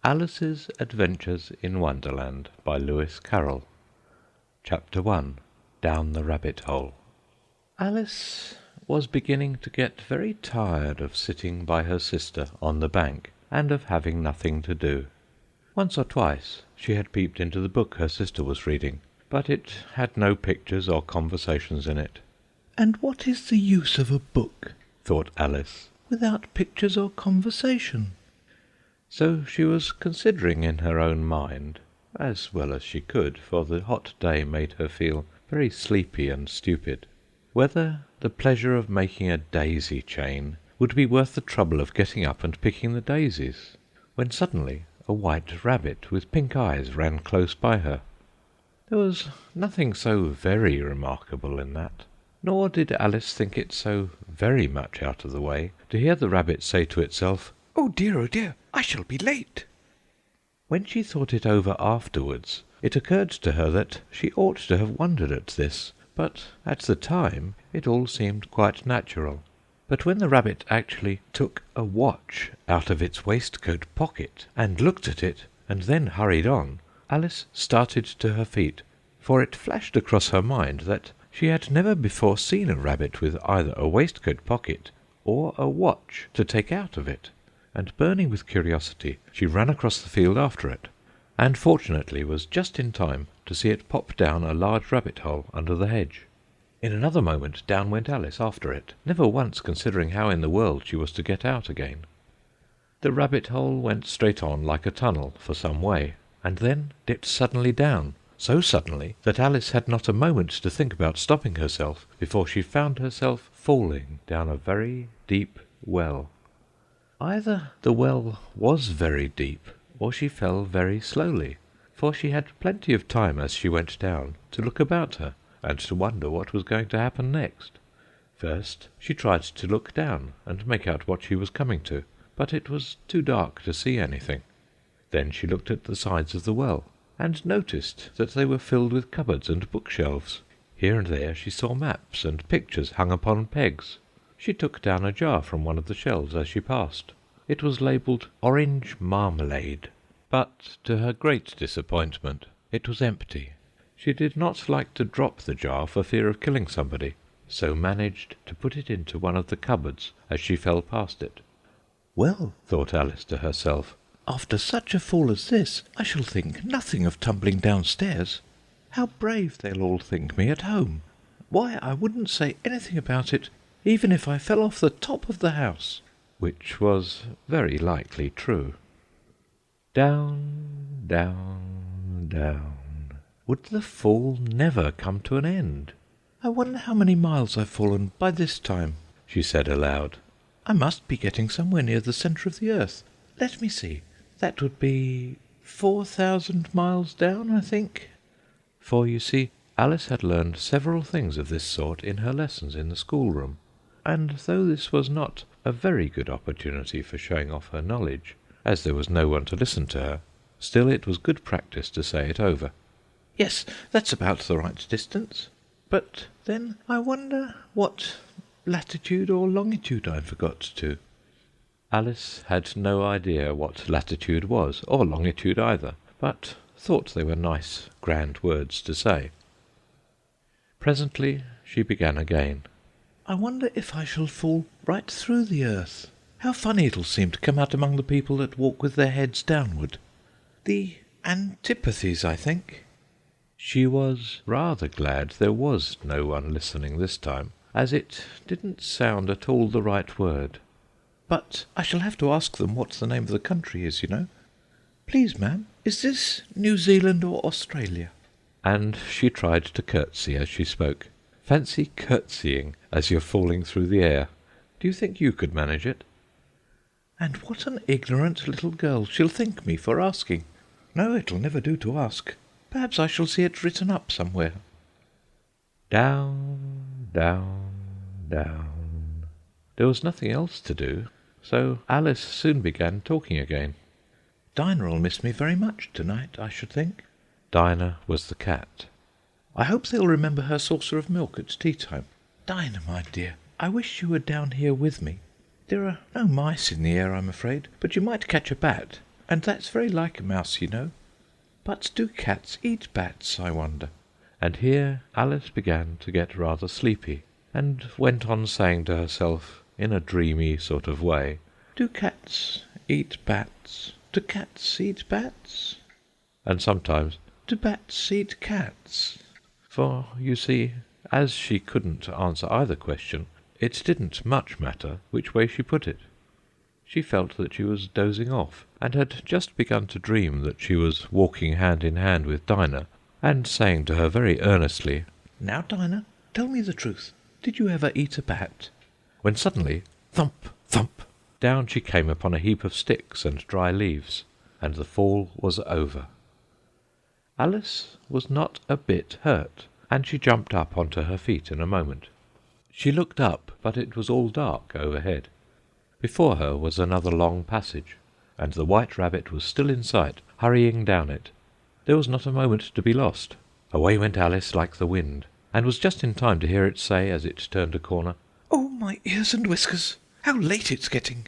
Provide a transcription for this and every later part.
Alice's Adventures in Wonderland by Lewis Carroll. Chapter 1. Down the Rabbit Hole. Alice was beginning to get very tired of sitting by her sister on the bank, and of having nothing to do. Once or twice she had peeped into the book her sister was reading, but it had no pictures or conversations in it. "And what is the use of a book," thought Alice, "without pictures or conversation?" So she was considering in her own mind, as well as she could, for the hot day made her feel very sleepy and stupid, whether the pleasure of making a daisy chain would be worth the trouble of getting up and picking the daisies, when suddenly a white rabbit with pink eyes ran close by her. There was nothing so very remarkable in that, nor did Alice think it so very much out of the way to hear the rabbit say to itself, oh dear, I shall be late." When she thought it over afterwards, it occurred to her that she ought to have wondered at this, but at the time it all seemed quite natural. But when the rabbit actually took a watch out of its waistcoat pocket and looked at it, and then hurried on, Alice started to her feet, for it flashed across her mind that she had never before seen a rabbit with either a waistcoat pocket or a watch to take out of it, and burning with curiosity she ran across the field after it, and fortunately was just in time to see it pop down a large rabbit hole under the hedge. In another moment down went Alice after it, never once considering how in the world she was to get out again. The rabbit hole went straight on like a tunnel for some way, and then dipped suddenly down, so suddenly that Alice had not a moment to think about stopping herself before she found herself falling down a very deep well. Either the well was very deep, or she fell very slowly, for she had plenty of time as she went down to look about her, and to wonder what was going to happen next. First she tried to look down and make out what she was coming to, but it was too dark to see anything. Then she looked at the sides of the well, and noticed that they were filled with cupboards and bookshelves. Here and there she saw maps and pictures hung upon pegs. She took down a jar from one of the shelves as she passed. It was labelled Orange Marmalade, but to her great disappointment it was empty. She did not like to drop the jar for fear of killing somebody, so managed to put it into one of the cupboards as she fell past it. "Well," thought Alice to herself, "after such a fall as this, I shall think nothing of tumbling downstairs. How brave they'll all think me at home! Why, I wouldn't say anything about it, even if I fell off the top of the house." Which was very likely true. Down, down, down. Would the fall never come to an end? "I wonder how many miles I've fallen by this time," she said aloud. "I must be getting somewhere near the centre of the earth. Let me see. That would be 4,000 miles down, I think." For, you see, Alice had learned several things of this sort in her lessons in the schoolroom, and though this was not a very good opportunity for showing off her knowledge, as there was no one to listen to her, still it was good practice to say it over. "Yes, that's about the right distance. But then I wonder what latitude or longitude I forgot to." Alice had no idea what latitude was, or longitude either, but thought they were nice, grand words to say. Presently she began again. "I wonder if I shall fall right through the earth. How funny it'll seem to come out among the people that walk with their heads downward. The antipathies, I think." She was rather glad there was no one listening this time, as it didn't sound at all the right word. "But I shall have to ask them what the name of the country is, you know. Please, ma'am, is this New Zealand or Australia?" And she tried to curtsy as she spoke. Fancy curtsying as you're falling through the air. Do you think you could manage it? "And what an ignorant little girl she'll think me for asking. No, it'll never do to ask. Perhaps I shall see it written up somewhere." Down, down, down. There was nothing else to do, so Alice soon began talking again. "Dinah'll miss me very much to-night, I should think." Dinah was the cat. "I hope they'll remember her saucer of milk at tea-time. Dinah, my dear, I wish you were down here with me. There are no mice in the air, I'm afraid, but you might catch a bat. and that's very like a mouse, you know. But do cats eat bats, I wonder?" And here Alice began to get rather sleepy, and went on saying to herself, in a dreamy sort of way, "Do cats eat bats? Do cats eat bats? and sometimes, Do bats eat cats?" for, you see, as she couldn't answer either question, it didn't much matter which way she put it. She felt that she was dozing off, and had just begun to dream that she was walking hand in hand with Dinah, and saying to her very earnestly, "Now, Dinah, tell me the truth. Did you ever eat a bat?" when suddenly, thump, thump, down she came upon a heap of sticks and dry leaves, and the fall was over. Alice was not a bit hurt, and she jumped up onto her feet in a moment. She looked up, but it was all dark overhead. Before her was another long passage, and the White Rabbit was still in sight, hurrying down it. There was not a moment to be lost. Away went Alice like the wind, and was just in time to hear it say, as it turned a corner, "Oh, my ears and whiskers! How late it's getting!"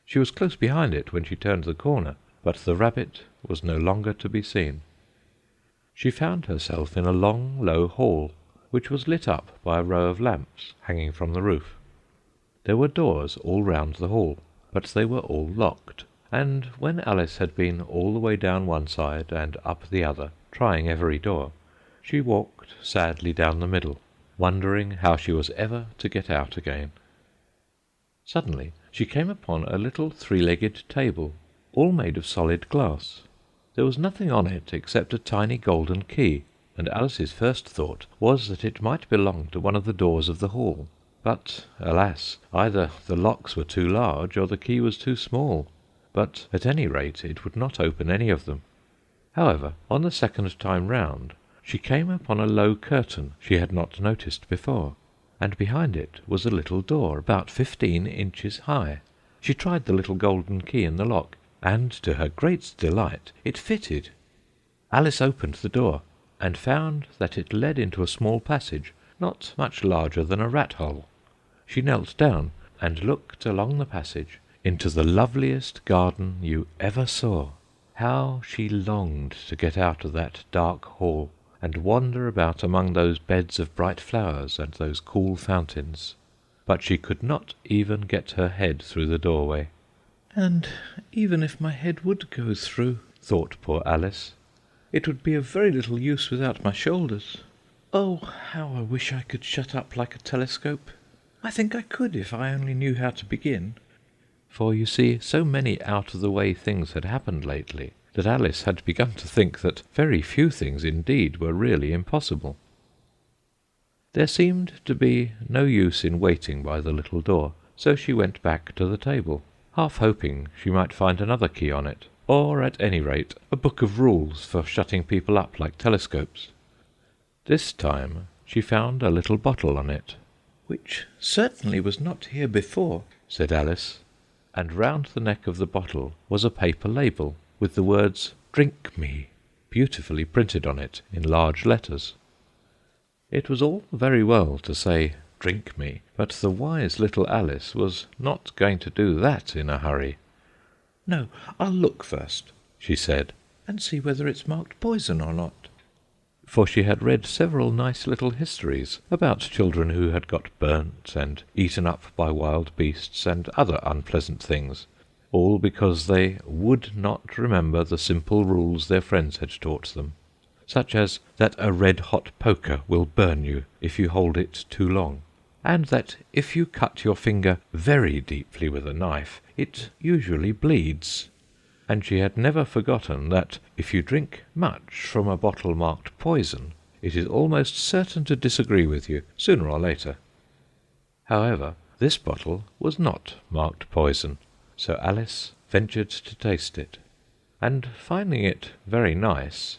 She was close behind it when she turned the corner, but the rabbit was no longer to be seen. She found herself in a long, low hall, which was lit up by a row of lamps hanging from the roof. There were doors all round the hall, but they were all locked, and when Alice had been all the way down one side and up the other, trying every door, she walked sadly down the middle, wondering how she was ever to get out again. Suddenly she came upon a little three-legged table, all made of solid glass. There was nothing on it except a tiny golden key, and Alice's first thought was that it might belong to one of the doors of the hall. But, alas, either the locks were too large or the key was too small, but at any rate it would not open any of them. However, on the second time round, she came upon a low curtain she had not noticed before, and behind it was a little door about 15 inches high. She tried the little golden key in the lock, and to her great delight it fitted. Alice opened the door, and found that it led into a small passage, not much larger than a rat-hole. She knelt down, and looked along the passage into the loveliest garden you ever saw. How she longed to get out of that dark hall, and wander about among those beds of bright flowers and those cool fountains. But she could not even get her head through the doorway. "And even if my head would go through," thought poor Alice, "it would be of very little use without my shoulders. Oh, how I wish I could shut up like a telescope! I think I could if I only knew how to begin." For, you see, so many out-of-the-way things had happened lately that Alice had begun to think that very few things indeed were really impossible. There seemed to be no use in waiting by the little door, so she went back to the table, half hoping she might find another key on it, or at any rate a book of rules for shutting people up like telescopes. This time she found a little bottle on it. "Which certainly was not here before," said Alice, and round the neck of the bottle was a paper label with the words "Drink me" beautifully printed on it in large letters. It was all very well to say "Drink me," but the wise little Alice was not going to do that in a hurry. "No, I'll look first," she said, "and see whether it's marked poison or not." For she had read several nice little histories about children who had got burnt and eaten up by wild beasts and other unpleasant things, all because they would not remember the simple rules their friends had taught them, such as that a red-hot poker will burn you if you hold it too long, and that if you cut your finger very deeply with a knife, it usually bleeds. And she had never forgotten that if you drink much from a bottle marked poison, it is almost certain to disagree with you, sooner or later. However, this bottle was not marked poison, so Alice ventured to taste it, and finding it very nice,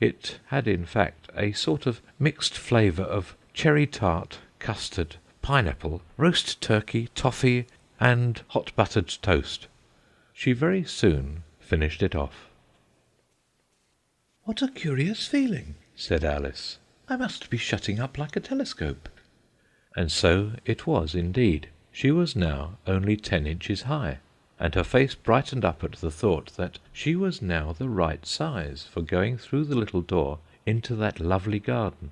it had in fact a sort of mixed flavour of cherry tart, custard, pineapple, roast turkey, toffee, and hot buttered toast. She very soon finished it off. "What a curious feeling," said Alice. "I must be shutting up like a telescope." And so it was indeed. She was now only 10 inches high. and her face brightened up at the thought that she was now the right size for going through the little door into that lovely garden.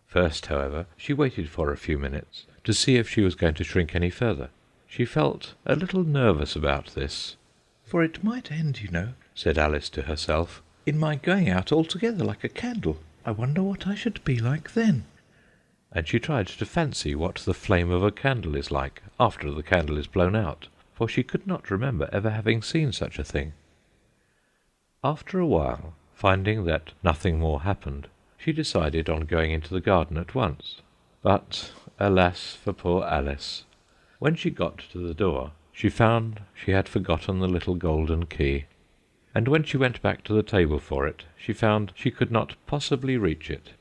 First, however, she waited for a few minutes to see if she was going to shrink any further. She felt a little nervous about this. "For it might end, you know," said Alice to herself, "in my going out altogether like a candle. I wonder what I should be like then." And she tried to fancy what the flame of a candle is like after the candle is blown out, for she could not remember ever having seen such a thing. After a while, finding that nothing more happened, she decided on going into the garden at once. But, alas for poor Alice! When she got to the door, she found she had forgotten the little golden key, and when she went back to the table for it, she found she could not possibly reach it.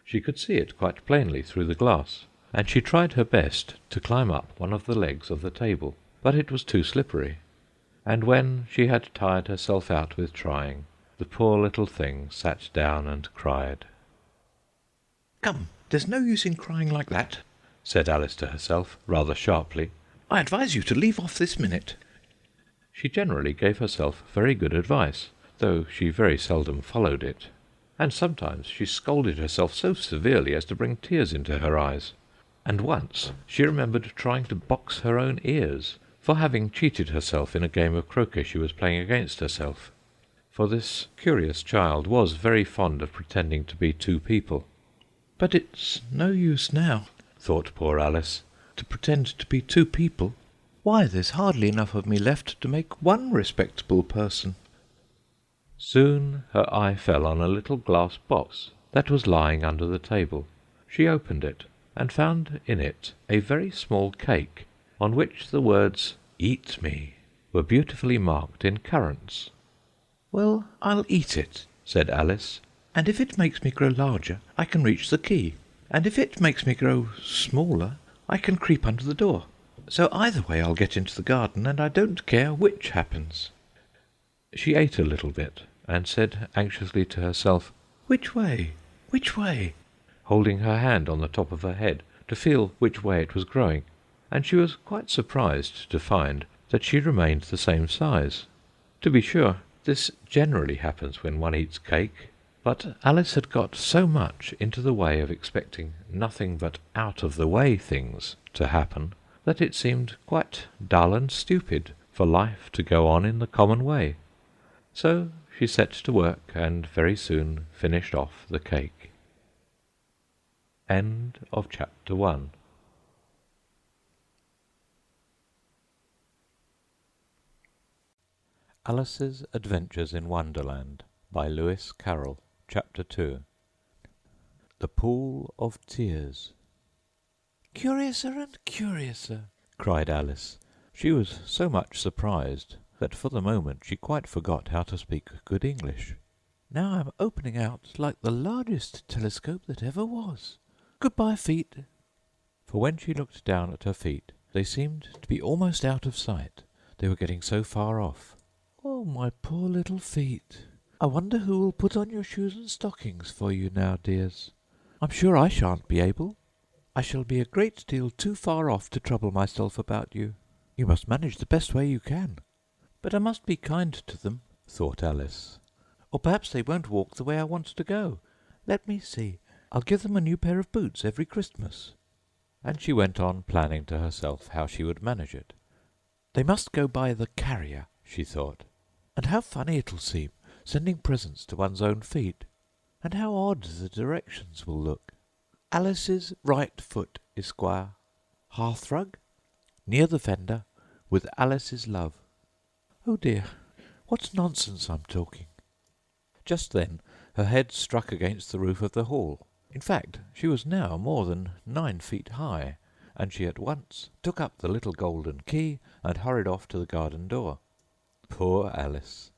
She could see it quite plainly through the glass, and she tried her best to climb up one of the legs of the table, but it was too slippery, and when she had tired herself out with trying, the poor little thing sat down and cried. "Come, there's no use in crying like that," said Alice to herself, rather sharply. "I advise you to leave off this minute." She generally gave herself very good advice, though she very seldom followed it, and sometimes she scolded herself so severely as to bring tears into her eyes, and once she remembered trying to box her own ears for having cheated herself in a game of croquet she was playing against herself, for this curious child was very fond of pretending to be two people. "But it's no use now," thought poor Alice, "to pretend to be two people. Why, there's hardly enough of me left to make one respectable person." Soon her eye fell on a little glass box that was lying under the table. She opened it, and found in it a very small cake, on which the words "Eat me" were beautifully marked in currants. "Well, I'll eat it," said Alice, "and if it makes me grow larger, I can reach the key, and if it makes me grow smaller, I can creep under the door. So either way I'll get into the garden, and I don't care which happens." She ate a little bit, and said anxiously to herself, "Which way? Which way?" holding her hand on the top of her head to feel which way it was growing, and she was quite surprised to find that she remained the same size. To be sure, this generally happens when one eats cake, but Alice had got so much into the way of expecting nothing but out-of-the-way things to happen, that it seemed quite dull and stupid for life to go on in the common way. So she set to work, and very soon finished off the cake. End of chapter 1. Alice's Adventures in Wonderland by Lewis Carroll. Chapter 2. The Pool of Tears. "Curiouser and curiouser," cried Alice. She was so much surprised that for the moment she quite forgot how to speak good English. "Now I'm opening out like the largest telescope that ever was. Good-bye, feet." For when she looked down at her feet, they seemed to be almost out of sight. They were getting so far off. "Oh, my poor little feet! I wonder who will put on your shoes and stockings for you now, dears. I'm sure I shan't be able. I shall be a great deal too far off to trouble myself about you. You must manage the best way you can. But I must be kind to them," thought Alice, "or perhaps they won't walk the way I want to go. Let me see. I'll give them a new pair of boots every Christmas." And she went on planning to herself how she would manage it. "They must go by the carrier," she thought. "And how funny it'll seem, sending presents to one's own feet. And how odd the directions will look. Alice's right foot, Esquire. Hearthrug, near the fender, with Alice's love. Oh dear, what nonsense I'm talking." Just then her head struck against the roof of the hall. In fact, she was now more than 9 feet high, and she at once took up the little golden key and hurried off to the garden door. Poor Alice!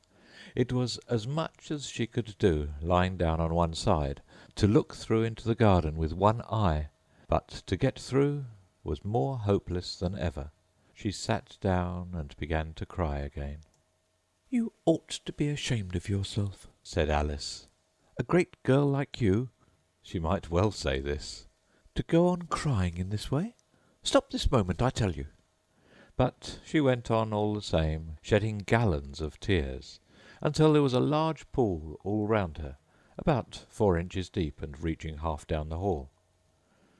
It was as much as she could do, lying down on one side, to look through into the garden with one eye, but to get through was more hopeless than ever. She sat down and began to cry again. "You ought to be ashamed of yourself," said Alice. "A great girl like you," she might well say this, "to go on crying in this way. Stop this moment, I tell you." But she went on all the same, shedding gallons of tears, until there was a large pool all round her, about 4 inches deep and reaching half down the hall.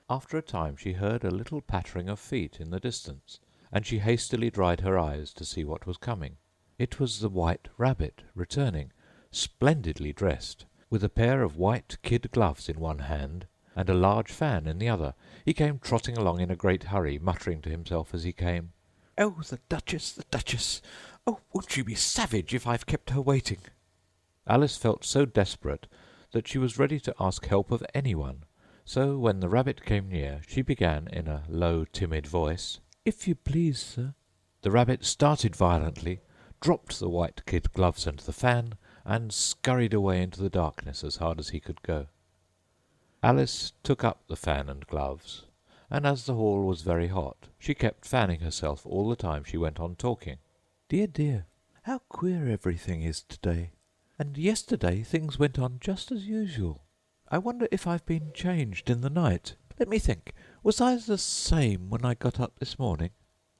After a time she heard a little pattering of feet in the distance, and she hastily dried her eyes to see what was coming. It was the White Rabbit returning, splendidly dressed, with a pair of white kid gloves in one hand and a large fan in the other. He came trotting along in a great hurry, muttering to himself as he came, "Oh, the Duchess, the Duchess! Oh, won't she be savage if I've kept her waiting?" Alice felt so desperate that she was ready to ask help of anyone, so when the rabbit came near she began in a low, timid voice, "If you please, sir." The rabbit started violently, dropped the white kid gloves and the fan, and scurried away into the darkness as hard as he could go. Alice took up the fan and gloves, and as the hall was very hot, she kept fanning herself all the time she went on talking. "Dear, dear, how queer everything is today! And yesterday things went on just as usual. I wonder if I've been changed in the night. Let me think. Was I the same when I got up this morning?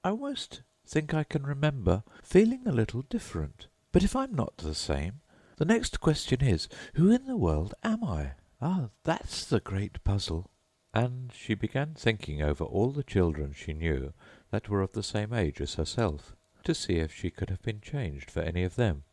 I almost think I can remember feeling a little different. But if I'm not the same, the next question is, who in the world am I? Ah, that's the great puzzle." And she began thinking over all the children she knew that were of the same age as herself, to see if she could have been changed for any of them.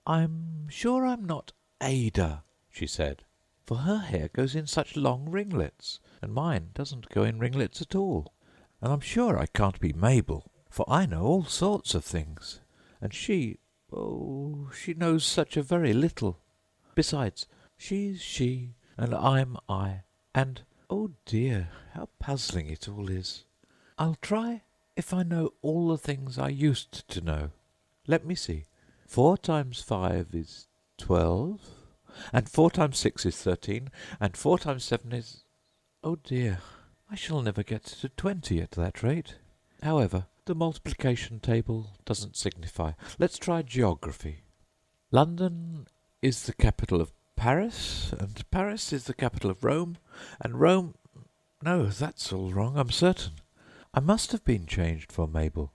"I'm sure I'm not Ada," she said, "for her hair goes in such long ringlets, and mine doesn't go in ringlets at all. And I'm sure I can't be Mabel, for I know all sorts of things, and she knows such a very little. Besides, she's she, and I'm I, and oh dear, how puzzling it all is. I'll try if I know all the things I used to know. Let me see. 4 times 5 is 12, and 4 times 6 is 13, and 4 times 7 is... Oh dear, I shall never get to 20 at that rate. However, the multiplication table doesn't signify. Let's try geography. London is the capital of Paris, and Paris is the capital of Rome, and Rome... No, that's all wrong, I'm certain. I must have been changed for Mabel.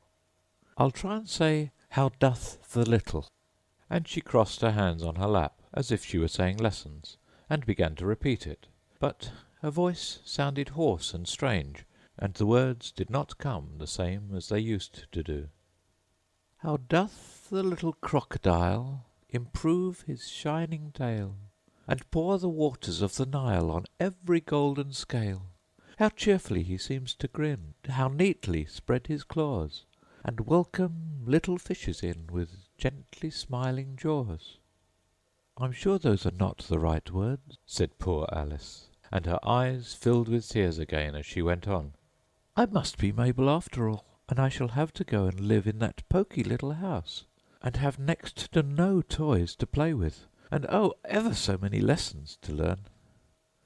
I'll try and say, how doth the little? And she crossed her hands on her lap, as if she were saying lessons, and began to repeat it. But her voice sounded hoarse and strange, and the words did not come the same as they used to do. How doth the little crocodile improve his shining tail, and pour the waters of the Nile on every golden scale? How cheerfully he seems to grin, how neatly spread his claws, and welcome little fishes in with gently smiling jaws. I'm sure those are not the right words, said poor Alice, and her eyes filled with tears again as she went on. I must be Mabel after all, and I shall have to go and live in that poky little house, and have next to no toys to play with, and oh, ever so many lessons to learn.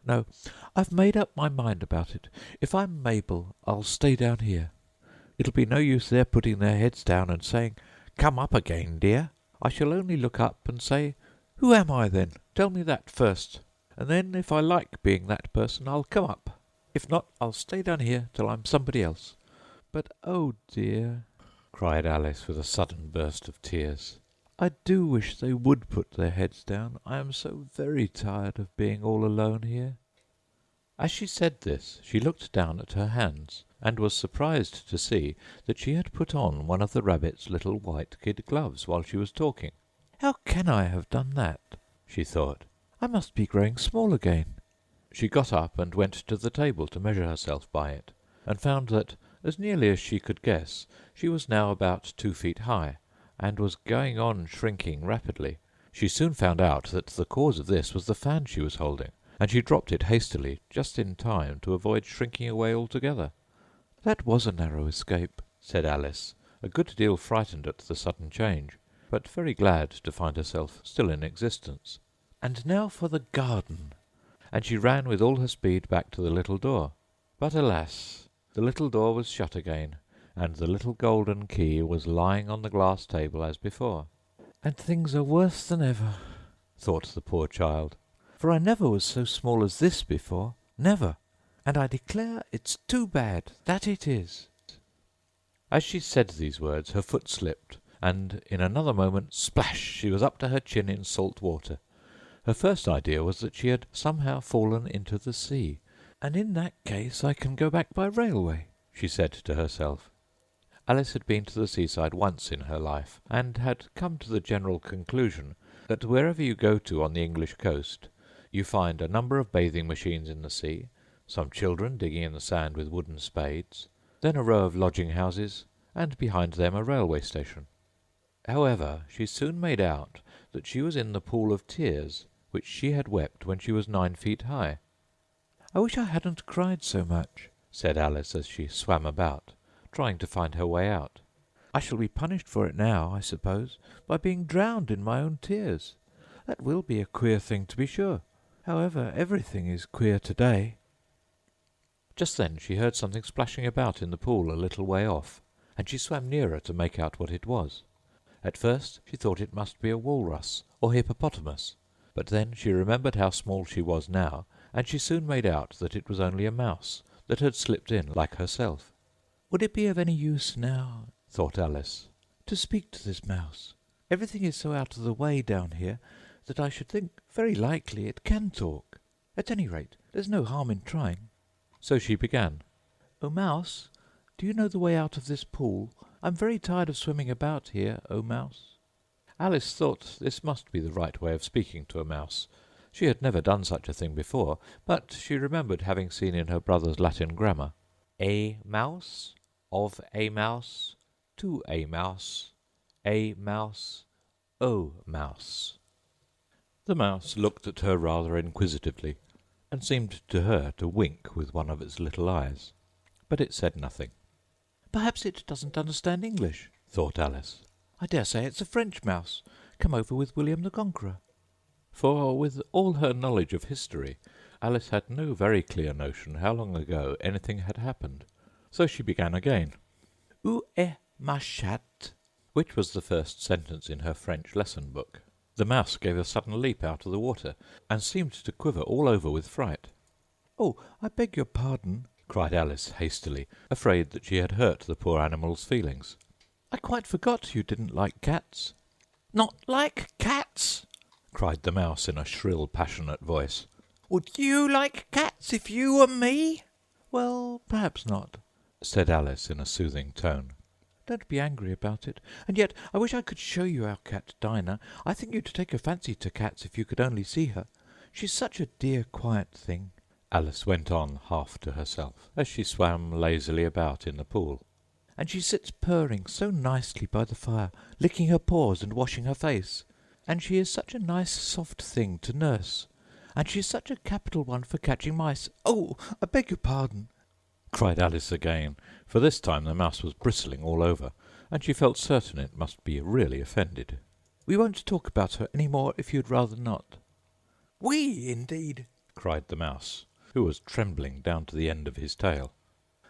No, I've made up my mind about it. If I'm Mabel, I'll stay down here. It'll be no use their putting their heads down and saying, "Come up again, dear." I shall only look up and say, "Who am I, then? Tell me that first. And then, if I like being that person, I'll come up. If not, I'll stay down here till I'm somebody else. But, oh dear," cried Alice with a sudden burst of tears, "I do wish they would put their heads down. I am so very tired of being all alone here." As she said this, she looked down at her hands, and was surprised to see that she had put on one of the rabbit's little white kid gloves while she was talking. "How can I have done that?" she thought. "I must be growing small again." She got up and went to the table to measure herself by it, and found that, as nearly as she could guess, she was now about 2 feet high, and was going on shrinking rapidly. She soon found out that the cause of this was the fan she was holding, and she dropped it hastily, just in time to avoid shrinking away altogether. "That was a narrow escape," said Alice, a good deal frightened at the sudden change, but very glad to find herself still in existence. "And now for the garden!" And she ran with all her speed back to the little door. But alas! The little door was shut again, and the little golden key was lying on the glass table as before. "And things are worse than ever," thought the poor child, "for I never was so small as this before, never, and I declare it's too bad, that it is." As she said these words, her foot slipped, and in another moment, splash, she was up to her chin in salt water. Her first idea was that she had somehow fallen into the sea. "And in that case I can go back by railway," she said to herself. Alice had been to the seaside once in her life, and had come to the general conclusion that wherever you go to on the English coast, you find a number of bathing machines in the sea, some children digging in the sand with wooden spades, then a row of lodging-houses, and behind them a railway station. However, she soon made out that she was in the pool of tears which she had wept when she was 9 feet high. "I wish I hadn't cried so much," said Alice as she swam about, trying to find her way out. "I shall be punished for it now, I suppose, by being drowned in my own tears. That will be a queer thing, to be sure. However, everything is queer to-day." Just then she heard something splashing about in the pool a little way off, and she swam nearer to make out what it was. At first she thought it must be a walrus or hippopotamus, but then she remembered how small she was now, and she soon made out that it was only a mouse that had slipped in like herself. "Would it be of any use now," thought Alice, "to speak to this mouse? Everything is so out of the way down here that I should think very likely it can talk. At any rate, there's no harm in trying." So she began. "O Mouse, do you know the way out of this pool? I'm very tired of swimming about here, O Mouse." Alice thought this must be the right way of speaking to a mouse. She had never done such a thing before, but she remembered having seen in her brother's Latin grammar, "A mouse, of a mouse, to a mouse, O mouse." The mouse looked at her rather inquisitively, and seemed to her to wink with one of its little eyes, but it said nothing. "Perhaps it doesn't understand English," thought Alice. "I dare say it's a French mouse, come over with William the Conqueror." For, with all her knowledge of history, Alice had no very clear notion how long ago anything had happened. So she began again. "Où est ma chatte?" which was the first sentence in her French lesson book. The mouse gave a sudden leap out of the water, and seemed to quiver all over with fright. "Oh, I beg your pardon," cried Alice hastily, afraid that she had hurt the poor animal's feelings. "I quite forgot you didn't like cats." "Not like cats!" cried the mouse in a shrill, passionate voice. "Would you like cats if you were me?" "Well, perhaps not," said Alice in a soothing tone. "Don't be angry about it. And yet I wish I could show you our cat Dinah. I think you'd take a fancy to cats if you could only see her. She's such a dear, quiet thing," Alice went on half to herself, as she swam lazily about in the pool. "And she sits purring so nicely by the fire, licking her paws and washing her face. And she is such a nice soft thing to nurse. And she's such a capital one for catching mice. Oh, I beg your pardon," cried Alice again, for this time the mouse was bristling all over, and she felt certain it must be really offended. "We won't talk about her any more if you'd rather not." "We, indeed!" cried the mouse, who was trembling down to the end of his tail.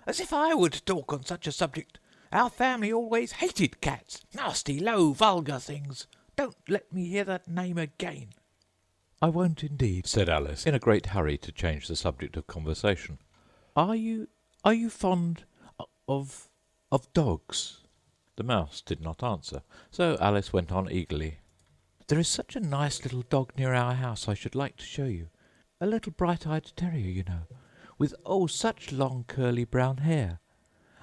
"As if I would talk on such a subject! Our family always hated cats. Nasty, low, vulgar things. Don't let me hear that name again." "I won't indeed," said Alice, in a great hurry to change the subject of conversation. Are you fond of dogs?" The mouse did not answer, so Alice went on eagerly. "There is such a nice little dog near our house I should like to show you. A little bright-eyed terrier, you know, with, oh, such long curly brown hair.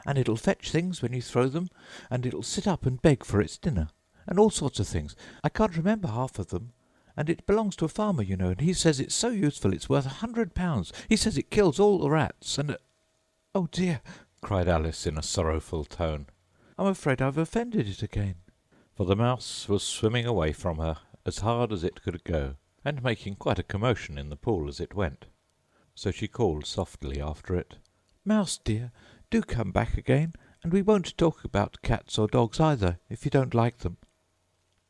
And it'll fetch things when you throw them, and it'll sit up and beg for its dinner, and all sorts of things. I can't remember half of them. And it belongs to a farmer, you know, and he says it's so useful it's worth £100. He says it kills all the rats, and—" "Oh dear!" cried Alice in a sorrowful tone. "I'm afraid I've offended it again." For the mouse was swimming away from her as hard as it could go, and making quite a commotion in the pool as it went. So she called softly after it, "Mouse dear, do come back again, and we won't talk about cats or dogs either, if you don't like them."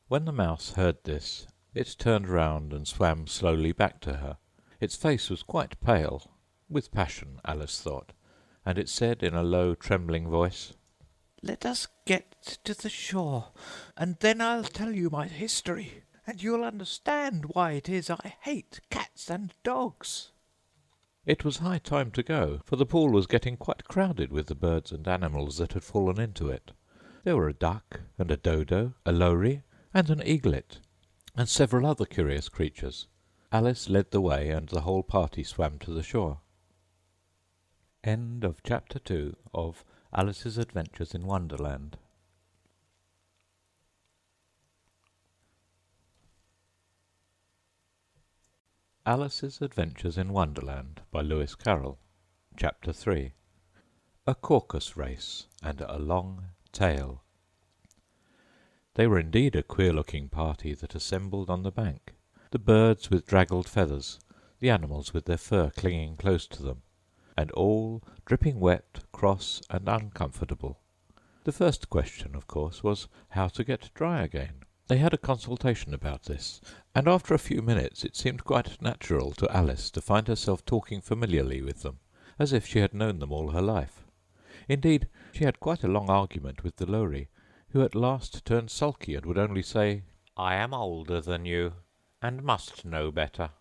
When the mouse heard this, it turned round and swam slowly back to her. Its face was quite pale, with passion, Alice thought, and it said in a low, trembling voice, "Let us get to the shore, and then I'll tell you my history, and you'll understand why it is I hate cats and dogs." It was high time to go, for the pool was getting quite crowded with the birds and animals that had fallen into it. There were a duck, and a dodo, a lory, and an eaglet, and several other curious creatures. Alice led the way, and the whole party swam to the shore. End of Chapter 2 of Alice's Adventures in Wonderland. Alice's Adventures in Wonderland by Lewis Carroll. Chapter 3. A Caucus Race and a Long Tail. They were indeed a queer-looking party that assembled on the bank, the birds with draggled feathers, the animals with their fur clinging close to them, and all dripping wet, cross, and uncomfortable. The first question, of course, was how to get dry again. They had a consultation about this, and after a few minutes it seemed quite natural to Alice to find herself talking familiarly with them, as if she had known them all her life. Indeed, she had quite a long argument with the lory, who at last turned sulky and would only say, "I am older than you, and must know better."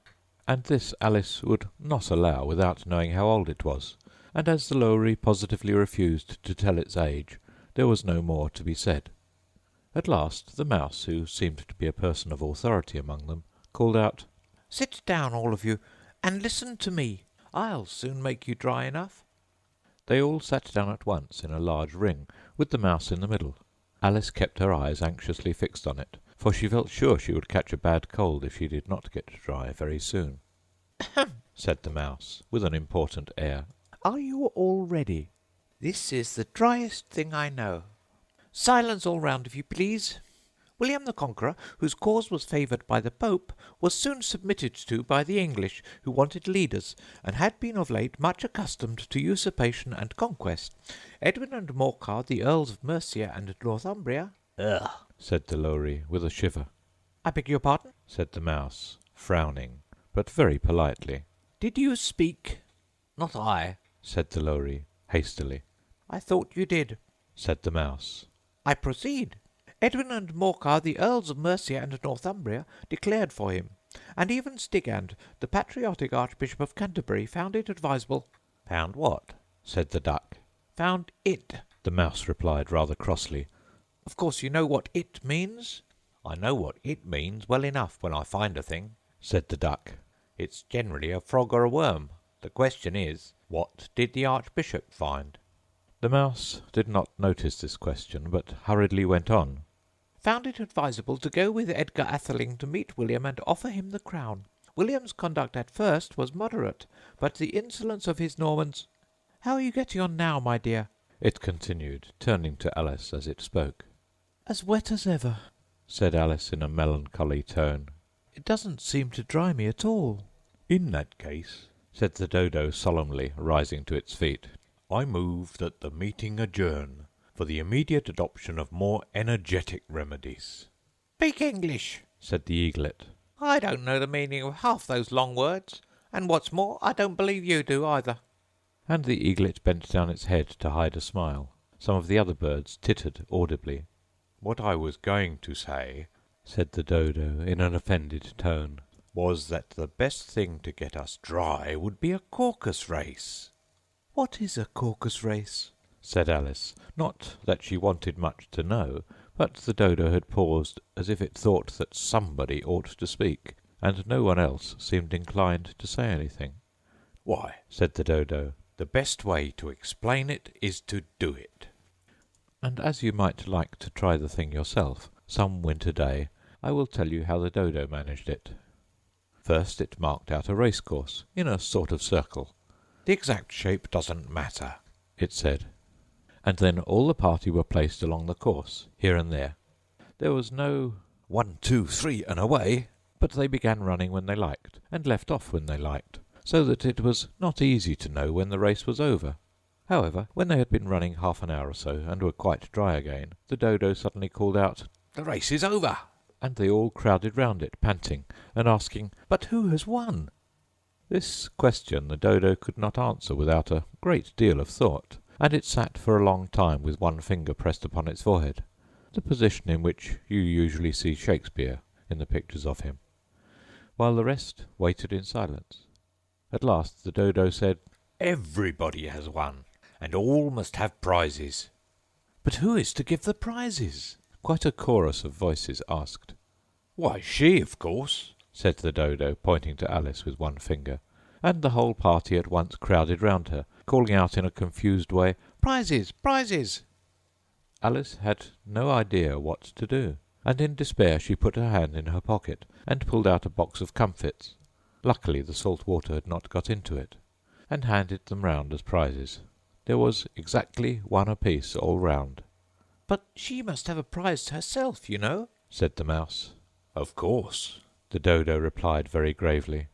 And this Alice would not allow without knowing how old it was, and as the lory positively refused to tell its age, there was no more to be said. At last the mouse, who seemed to be a person of authority among them, called out, "Sit down, all of you, and listen to me. I'll soon make you dry enough." They all sat down at once in a large ring, with the mouse in the middle. Alice kept her eyes anxiously fixed on it, for she felt sure she would catch a bad cold if she did not get dry very soon. "Ahem!" said the mouse, with an important air. "Are you all ready? This is the driest thing I know. Silence all round, if you please. William the Conqueror, whose cause was favoured by the Pope, was soon submitted to by the English, who wanted leaders, and had been of late much accustomed to usurpation and conquest. Edwin and Morcar, the Earls of Mercia and Northumbria—" "Ugh!" said the lory, with a shiver. "I beg your pardon?" said the mouse, frowning, but very politely. "Did you speak?" "Not I," said the lory, hastily. "I thought you did," said the mouse. "I proceed. Edwin and Morcar, the Earls of Mercia and Northumbria, declared for him, and even Stigand, the patriotic Archbishop of Canterbury, found it advisable—" "Found what?" said the duck. "Found it," the mouse replied rather crossly. "Of course you know what it means?" "I know what it means well enough when I find a thing," said the duck. "It's generally a frog or a worm. The question is, what did the Archbishop find?" The mouse did not notice this question, but hurriedly went on. "Found it advisable to go with Edgar Atheling to meet William and offer him the crown. William's conduct at first was moderate, but the insolence of his Normans— How are you getting on now, my dear?" it continued, turning to Alice as it spoke. "As wet as ever," said Alice in a melancholy tone. "It doesn't seem to dry me at all." "In that case," said the dodo solemnly, rising to its feet, "I move that the meeting adjourn, for the immediate adoption of more energetic remedies." "Speak English," said the eaglet. "I don't know the meaning of half those long words, and what's more, I don't believe you do either." And the eaglet bent down its head to hide a smile. Some of the other birds tittered audibly. "What I was going to say," said the dodo in an offended tone, "was that the best thing to get us dry would be a caucus race." "What is a caucus race?" said Alice, not that she wanted much to know, but the dodo had paused as if it thought that somebody ought to speak, and no one else seemed inclined to say anything. "Why," said the dodo, "the best way to explain it is to do it. And as you might like to try the thing yourself some winter day, I will tell you how the dodo managed it. First it marked out a racecourse, in a sort of circle. The exact shape doesn't matter, it said. And then all the party were placed along the course, here and there. There was no 1, 2, 3, and away, but they began running when they liked, and left off when they liked, so that it was not easy to know when the race was over. However, when they had been running half an hour or so, and were quite dry again, the dodo suddenly called out, "The race is over!" And they all crowded round it, panting, and asking, "But who has won?" This question the dodo could not answer without a great deal of thought, and it sat for a long time with one finger pressed upon its forehead, the position in which you usually see Shakespeare in the pictures of him, while the rest waited in silence. At last the Dodo said, "Everybody has one, and all must have prizes." "But who is to give the prizes?" quite a chorus of voices asked. "Why, she, of course," said the Dodo, pointing to Alice with one finger, and the whole party at once crowded round her, calling out in a confused way, "Prizes! Prizes!" Alice had no idea what to do, and in despair she put her hand in her pocket and pulled out a box of comfits. Luckily the salt water had not got into it, and handed them round as prizes. There was exactly one apiece all round. "But she must have a prize herself, you know," said the Mouse. "Of course," the Dodo replied very gravely.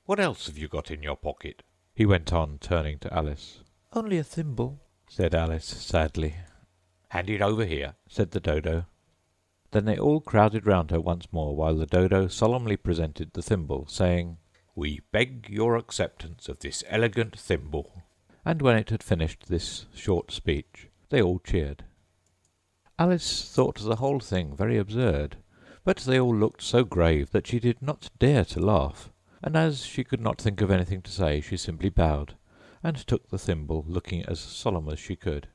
"What else have you got in your pocket?" He went on, turning to Alice. "Only a thimble," said Alice sadly. "Hand it over here," said the Dodo. Then they all crowded round her once more, while the Dodo solemnly presented the thimble, saying, "We beg your acceptance of this elegant thimble." And when it had finished this short speech, they all cheered. Alice thought the whole thing very absurd, but they all looked so grave that she did not dare to laugh, and as she could not think of anything to say, she simply bowed, and took the thimble, looking as solemn as she could.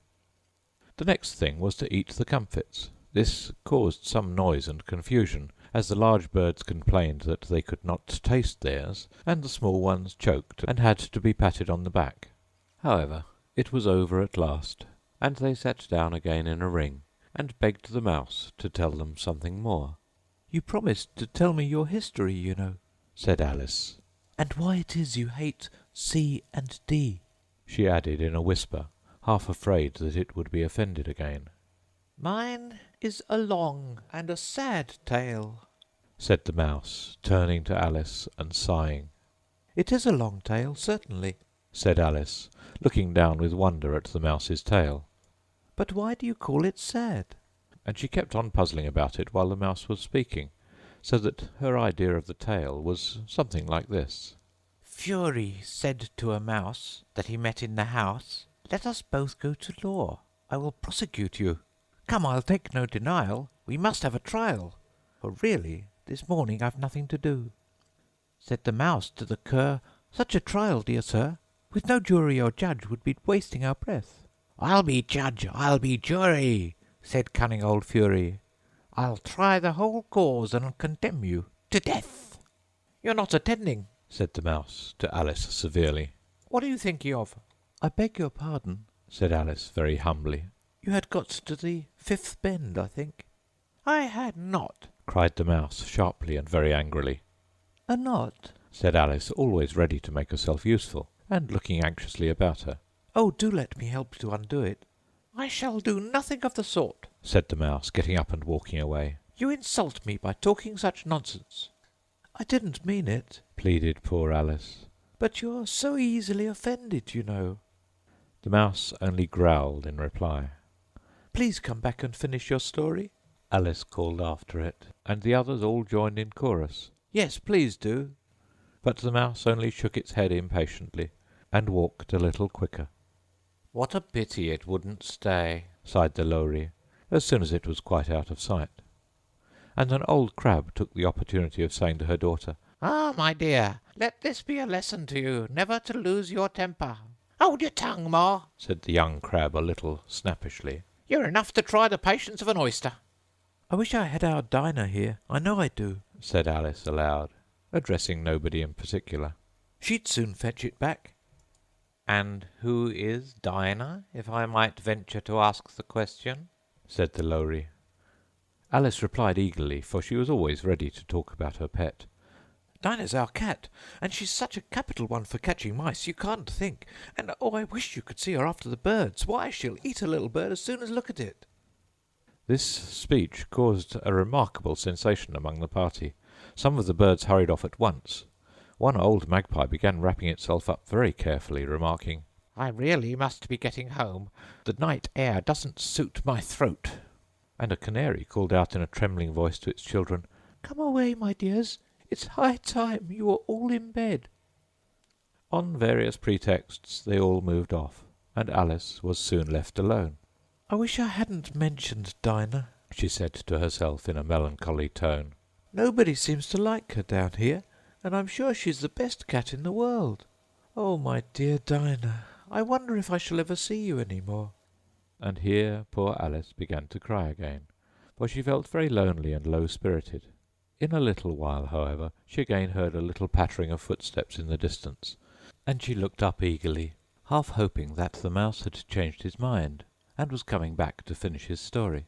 The next thing was to eat the comfits. This caused some noise and confusion, as the large birds complained that they could not taste theirs, and the small ones choked and had to be patted on the back. However, it was over at last, and they sat down again in a ring, and begged the Mouse to tell them something more. "You promised to tell me your history, you know," said Alice. "and why it is you hate C and D," she added in a whisper, half afraid that it would be offended again. "Mine is a long and a sad tale," said the Mouse, turning to Alice and sighing. "It is a long tale, certainly," said Alice, looking down with wonder at the Mouse's tail. "But why do you call it sad?" And she kept on puzzling about it while the Mouse was speaking, so that her idea of the tale was something like this. "Fury said to a mouse that he met in the house, 'Let us both go to law. I will prosecute you. Come, I'll take no denial. We must have a trial, for really this morning I've nothing to do.' Said the mouse to the cur, 'Such a trial, dear sir, with no jury or judge would be wasting our breath.' 'I'll be judge, I'll be jury,' said cunning old Fury. 'I'll try the whole cause and condemn you to death.' 'You're not attending,' said the Mouse to Alice severely. 'What are you thinking of?' 'I beg your pardon,' said Alice very humbly. 'You had got to the fifth bend, I think.' 'I had not,' cried the Mouse sharply and very angrily. 'A knot?' said Alice, always ready to make herself useful, and looking anxiously about her. 'Oh, do let me help to undo it.' 'I shall do nothing of the sort,' said the Mouse, getting up and walking away. 'You insult me by talking such nonsense.' 'I didn't mean it,' pleaded poor Alice. 'But you're so easily offended, you know.' The Mouse only growled in reply. 'Please come back and finish your story,' Alice called after it, and the others all joined in chorus. 'Yes, please do.' But the Mouse only shook its head impatiently, and walked a little quicker. "What a pity it wouldn't stay," sighed the Lory, as soon as it was quite out of sight. And an old crab took the opportunity of saying to her daughter, "Ah, my dear, let this be a lesson to you, never to lose your temper." "Hold your tongue, Ma," said the young crab a little snappishly. "You're enough to try the patience of an oyster." "I wish I had our Dinah here, I know I do," said Alice aloud, addressing nobody in particular. "She'd soon fetch it back." "And who is Dinah, if I might venture to ask the question?" said the Lory. Alice replied eagerly, for she was always ready to talk about her pet. "Dinah's our cat, and she's such a capital one for catching mice, you can't think. And oh, I wish you could see her after the birds. Why, she'll eat a little bird as soon as look at it." This speech caused a remarkable sensation among the party. Some of the birds hurried off at once. One old magpie began wrapping itself up very carefully, remarking, "I really must be getting home. The night air doesn't suit my throat." And a canary called out in a trembling voice to its children, "Come away, my dears. It's high time you were all in bed." On various pretexts they all moved off, and Alice was soon left alone. "I wish I hadn't mentioned Dinah," she said to herself in a melancholy tone. "Nobody seems to like her down here, and I'm sure she's the best cat in the world." Oh, my dear Dinah, I wonder if I shall ever see you any more." And here poor Alice began to cry again, for she felt very lonely and low-spirited. In a little while, however, she again heard a little pattering of footsteps in the distance, and she looked up eagerly, half hoping that the mouse had changed his mind and was coming back to finish his story.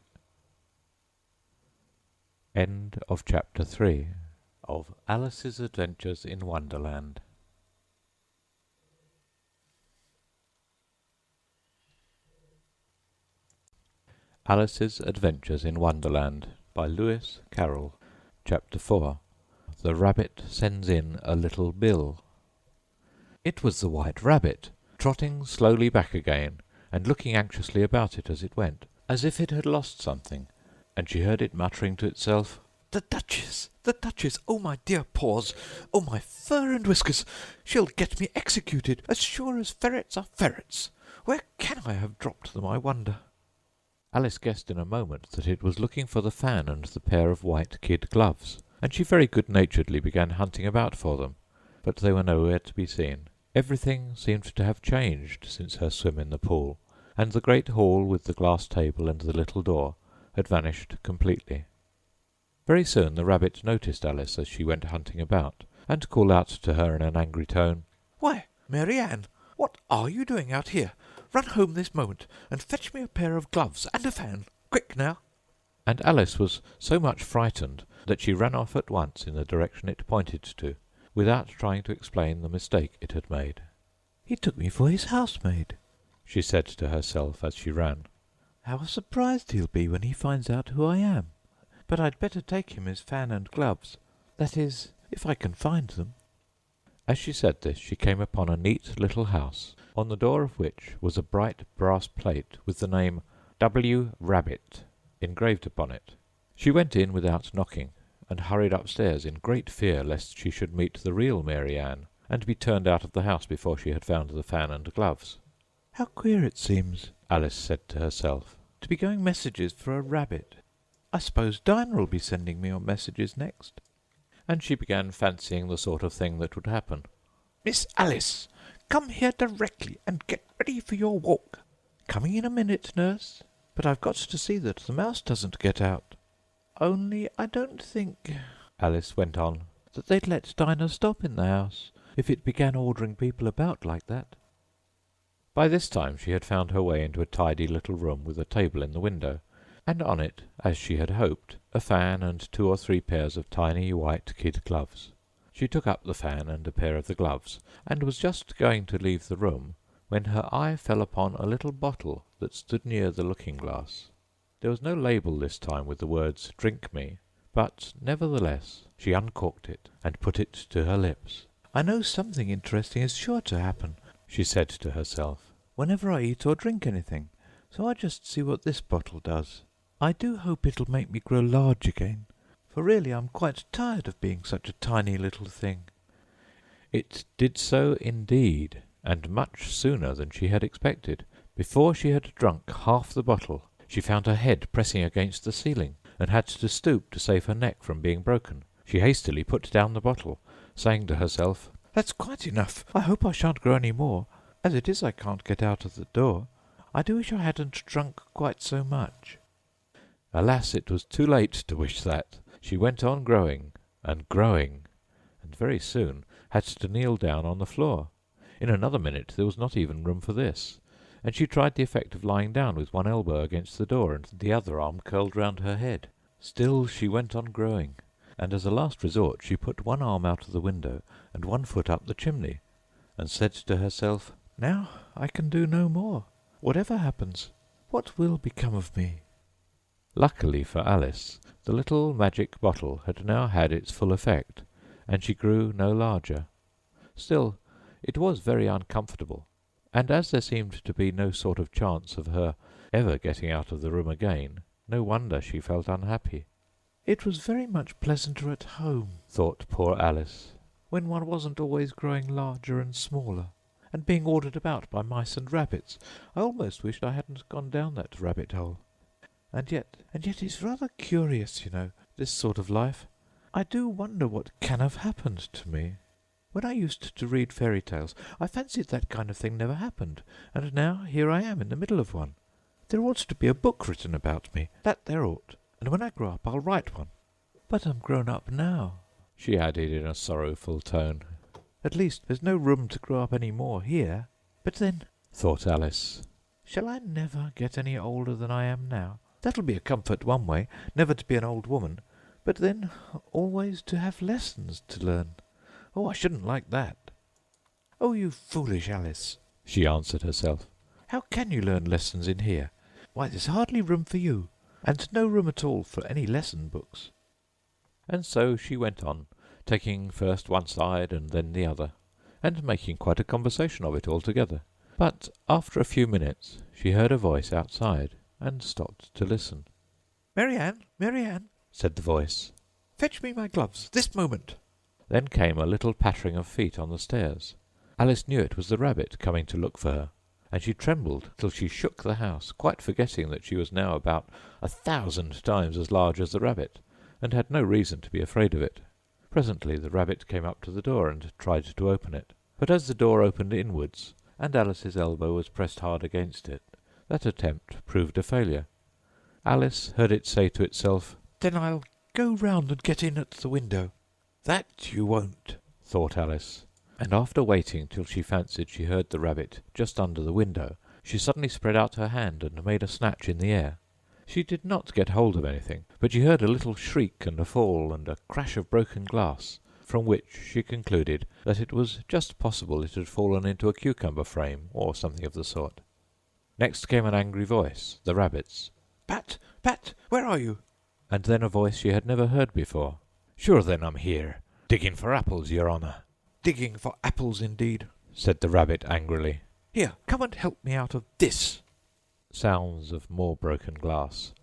End of Chapter 3 of Alice's Adventures in Wonderland. Alice's Adventures in Wonderland by Lewis Carroll. Chapter 4. The Rabbit Sends in a Little Bill. It was the White Rabbit, trotting slowly back again, and looking anxiously about it as it went, as if it had lost something, and she heard it muttering to itself, "The Duchess! The Duchess! Oh, my dear paws! Oh, my fur and whiskers! She'll get me executed, as sure as ferrets are ferrets! Where can I have dropped them, I wonder?" Alice guessed in a moment that it was looking for the fan and the pair of white kid gloves, and she very good-naturedly began hunting about for them, but they were nowhere to be seen. Everything seemed to have changed since her swim in the pool, and the great hall with the glass table and the little door had vanished completely. Very soon the rabbit noticed Alice as she went hunting about, and called out to her in an angry tone, "Why, Mary Ann, what are you doing out here? Run home this moment, and fetch me a pair of gloves and a fan. Quick, now!" And Alice was so much frightened that she ran off at once in the direction it pointed to, without trying to explain the mistake it had made. "He took me for his housemaid," she said to herself as she ran. "How surprised he'll be when he finds out who I am. But I'd better take him his fan and gloves. That is, if I can find them." As she said this, she came upon a neat little house, on the door of which was a bright brass plate with the name W. Rabbit engraved upon it. She went in without knocking, and hurried upstairs in great fear lest she should meet the real Mary Ann, and be turned out of the house before she had found the fan and gloves. "How queer it seems," Alice said to herself, "to be going messages for a rabbit. I suppose Dinah'll be sending me on messages next." and she began fancying the sort of thing that would happen. "Miss Alice, come here directly, and get ready for your walk." "Coming in a minute, nurse. But I've got to see that the mouse doesn't get out. Only I don't think," Alice went on, "that they'd let Dinah stop in the house, if it began ordering people about like that." By this time she had found her way into a tidy little room with a table in the window, and on it, as she had hoped, a fan and 2 or 3 pairs of tiny white kid gloves. She took up the fan and a pair of the gloves, and was just going to leave the room, when her eye fell upon a little bottle that stood near the looking-glass. There was no label this time with the words "Drink me," but nevertheless she uncorked it and put it to her lips. "I know something interesting is sure to happen," she said to herself, "whenever I eat or drink anything, so I'll just see what this bottle does. I do hope it'll make me grow large again, for really I'm quite tired of being such a tiny little thing." It did so indeed, and much sooner than she had expected. Before she had drunk half the bottle, she found her head pressing against the ceiling, and had to stoop to save her neck from being broken. She hastily put down the bottle, saying to herself, "That's quite enough. I hope I shan't grow any more. As it is, I can't get out of the door. I do wish I hadn't drunk quite so much." Alas, it was too late to wish that. She went on growing, and very soon had to kneel down on the floor. In another minute there was not even room for this, and she tried the effect of lying down with one elbow against the door and the other arm curled round her head. Still she went on growing, and as a last resort she put one arm out of the window and one foot up the chimney, and said to herself, "Now I can do no more. Whatever happens, what will become of me?" Luckily for Alice, the little magic bottle had now had its full effect, and she grew no larger. Still, it was very uncomfortable, and as there seemed to be no sort of chance of her ever getting out of the room again, no wonder she felt unhappy. "It was very much pleasanter at home," thought poor Alice, "when one wasn't always growing larger and smaller, and being ordered about by mice and rabbits. I almost wished I hadn't gone down that rabbit-hole. And yet it's rather curious, you know, this sort of life. I do wonder what can have happened to me." When I used to read fairy tales, I fancied that kind of thing never happened, and now here I am in the middle of one. There ought to be a book written about me, that there ought, and when I grow up I'll write one. But I'm grown up now, she added in a sorrowful tone. At least there's no room to grow up any more here. But then, thought Alice, shall I never get any older than I am now? That'll be a comfort one way, never to be an old woman, but then always to have lessons to learn. Oh, I shouldn't like that. Oh, you foolish Alice, she answered herself. How can you learn lessons in here? Why, there's hardly room for you, and no room at all for any lesson books. And so she went on, taking first one side and then the other, and making quite a conversation of it altogether. But after a few minutes she heard a voice outside, and stopped to listen. Mary Ann, said the voice, fetch me my gloves, this moment. Then came a little pattering of feet on the stairs. Alice knew it was the rabbit coming to look for her, and she trembled till she shook the house, quite forgetting that she was now about 1,000 times as large as the rabbit, and had no reason to be afraid of it. Presently the rabbit came up to the door and tried to open it, but as the door opened inwards, and Alice's elbow was pressed hard against it, that attempt proved a failure. Alice heard it say to itself, Then I'll go round and get in at the window. That you won't, thought Alice, and after waiting till she fancied she heard the rabbit just under the window, she suddenly spread out her hand and made a snatch in the air. She did not get hold of anything, but she heard a little shriek and a fall and a crash of broken glass, from which she concluded that it was just possible it had fallen into a cucumber frame or something of the sort. Next came an angry voice, the rabbit's. Pat, where are you? And then a voice she had never heard before. Sure then I'm here, digging for apples, your honour. Digging for apples indeed, said the rabbit angrily. Here, come and help me out of this. Sounds of more broken glass.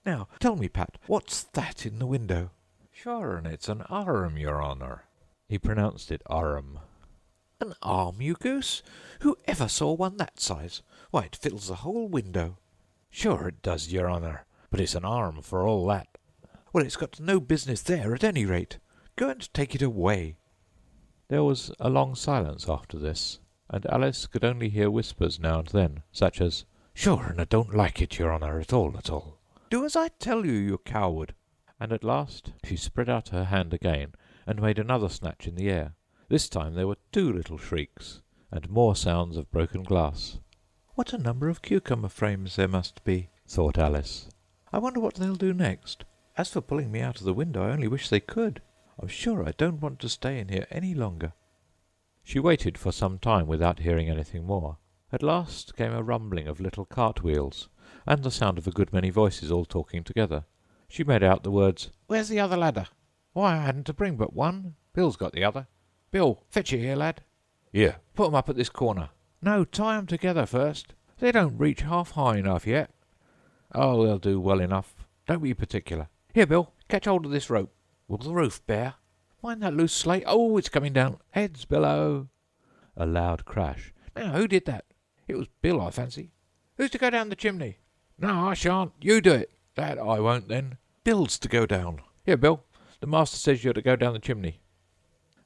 Now, tell me, Pat, what's that in the window? Sure, and it's an arm, your honour. He pronounced it arm. An arm, you goose? Who ever saw one that size? Why, it fills the whole window. Sure it does, your honour, but it's an arm for all that. Well, it's got no business there at any rate. Go and take it away. There was a long silence after this, and Alice could only hear whispers now and then, such as, Sure, and I don't like it, your honour, at all. Do as I tell you, you coward. And at last she spread out her hand again, and made another snatch in the air. This time there were 2 little shrieks, and more sounds of broken glass. What a number of cucumber frames there must be, thought Alice. I wonder what they'll do next. As for pulling me out of the window, I only wish they could. I'm sure I don't want to stay in here any longer. She waited for some time without hearing anything more. At last came a rumbling of little cartwheels, and the sound of a good many voices all talking together. She made out the words, Where's the other ladder? Why, I hadn't to bring but one. Bill's got the other. Bill, fetch it here, lad. Here, put 'em up at this corner. No, tie 'em together first. They don't reach half high enough yet. Oh, they'll do well enough. Don't be particular. Here, Bill, catch hold of this rope. Will the roof bear? Mind that loose slate. Oh, it's coming down. Heads below. A loud crash. Now, who did that? It was Bill, I fancy. Who's to go down the chimney? No, I shan't. You do it. That I won't, then. Bill's to go down. Here, Bill. The master says you're to go down the chimney.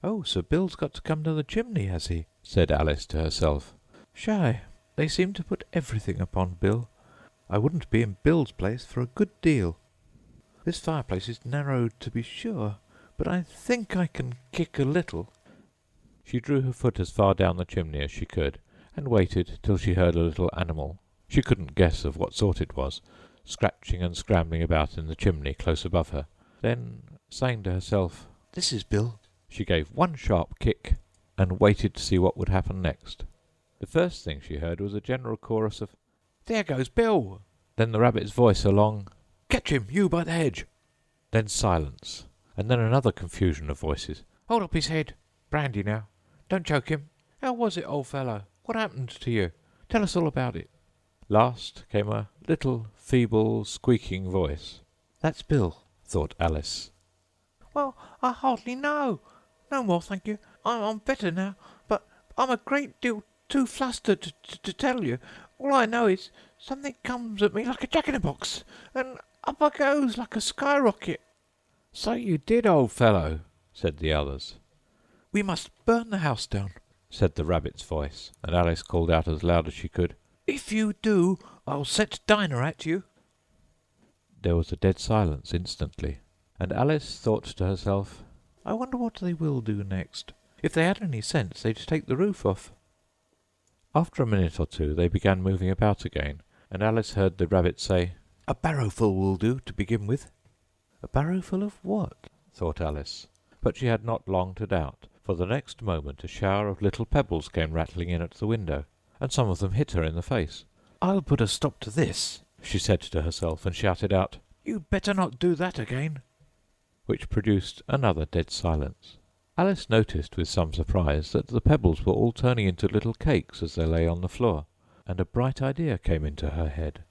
Oh, so Bill's got to come down the chimney, has he? Said Alice to herself. Shy, they seem to put everything upon Bill. I wouldn't be in Bill's place for a good deal. This fireplace is narrowed, to be sure, but I think I can kick a little. She drew her foot as far down the chimney as she could, and waited till she heard a little animal, she couldn't guess of what sort it was, scratching and scrambling about in the chimney close above her. Then, saying to herself, This is Bill, she gave one sharp kick, and waited to see what would happen next. The first thing she heard was a general chorus of, There goes Bill! Then the rabbit's voice along, Catch him, you by the hedge! Then silence, and then another confusion of voices. Hold up his head! Brandy now! Don't choke him! How was it, old fellow? What happened to you? Tell us all about it. Last came a little, feeble, squeaking voice. That's Bill, thought Alice. Well, I hardly know. No more, thank you. I'm better now, but I'm a great deal too flustered to tell you. All I know is something comes at me like a jack-in-a-box, and up I goes like a skyrocket. So you did, old fellow, said the others. We must burn the house down," said the rabbit's voice, and Alice called out as loud as she could, "If you do, I'll set Dinah at you." There was a dead silence instantly, and Alice thought to herself, "I wonder what they will do next. If they had any sense, they'd take the roof off." After a minute or two they began moving about again, and Alice heard the rabbit say, "A barrowful will do, to begin with." A barrowful of what? thought Alice. But she had not long to doubt, for the next moment a shower of little pebbles came rattling in at the window, and some of them hit her in the face. "I'll put a stop to this," she said to herself, and shouted out, "You'd better not do that again," which produced another dead silence. Alice noticed with some surprise that the pebbles were all turning into little cakes as they lay on the floor, and a bright idea came into her head.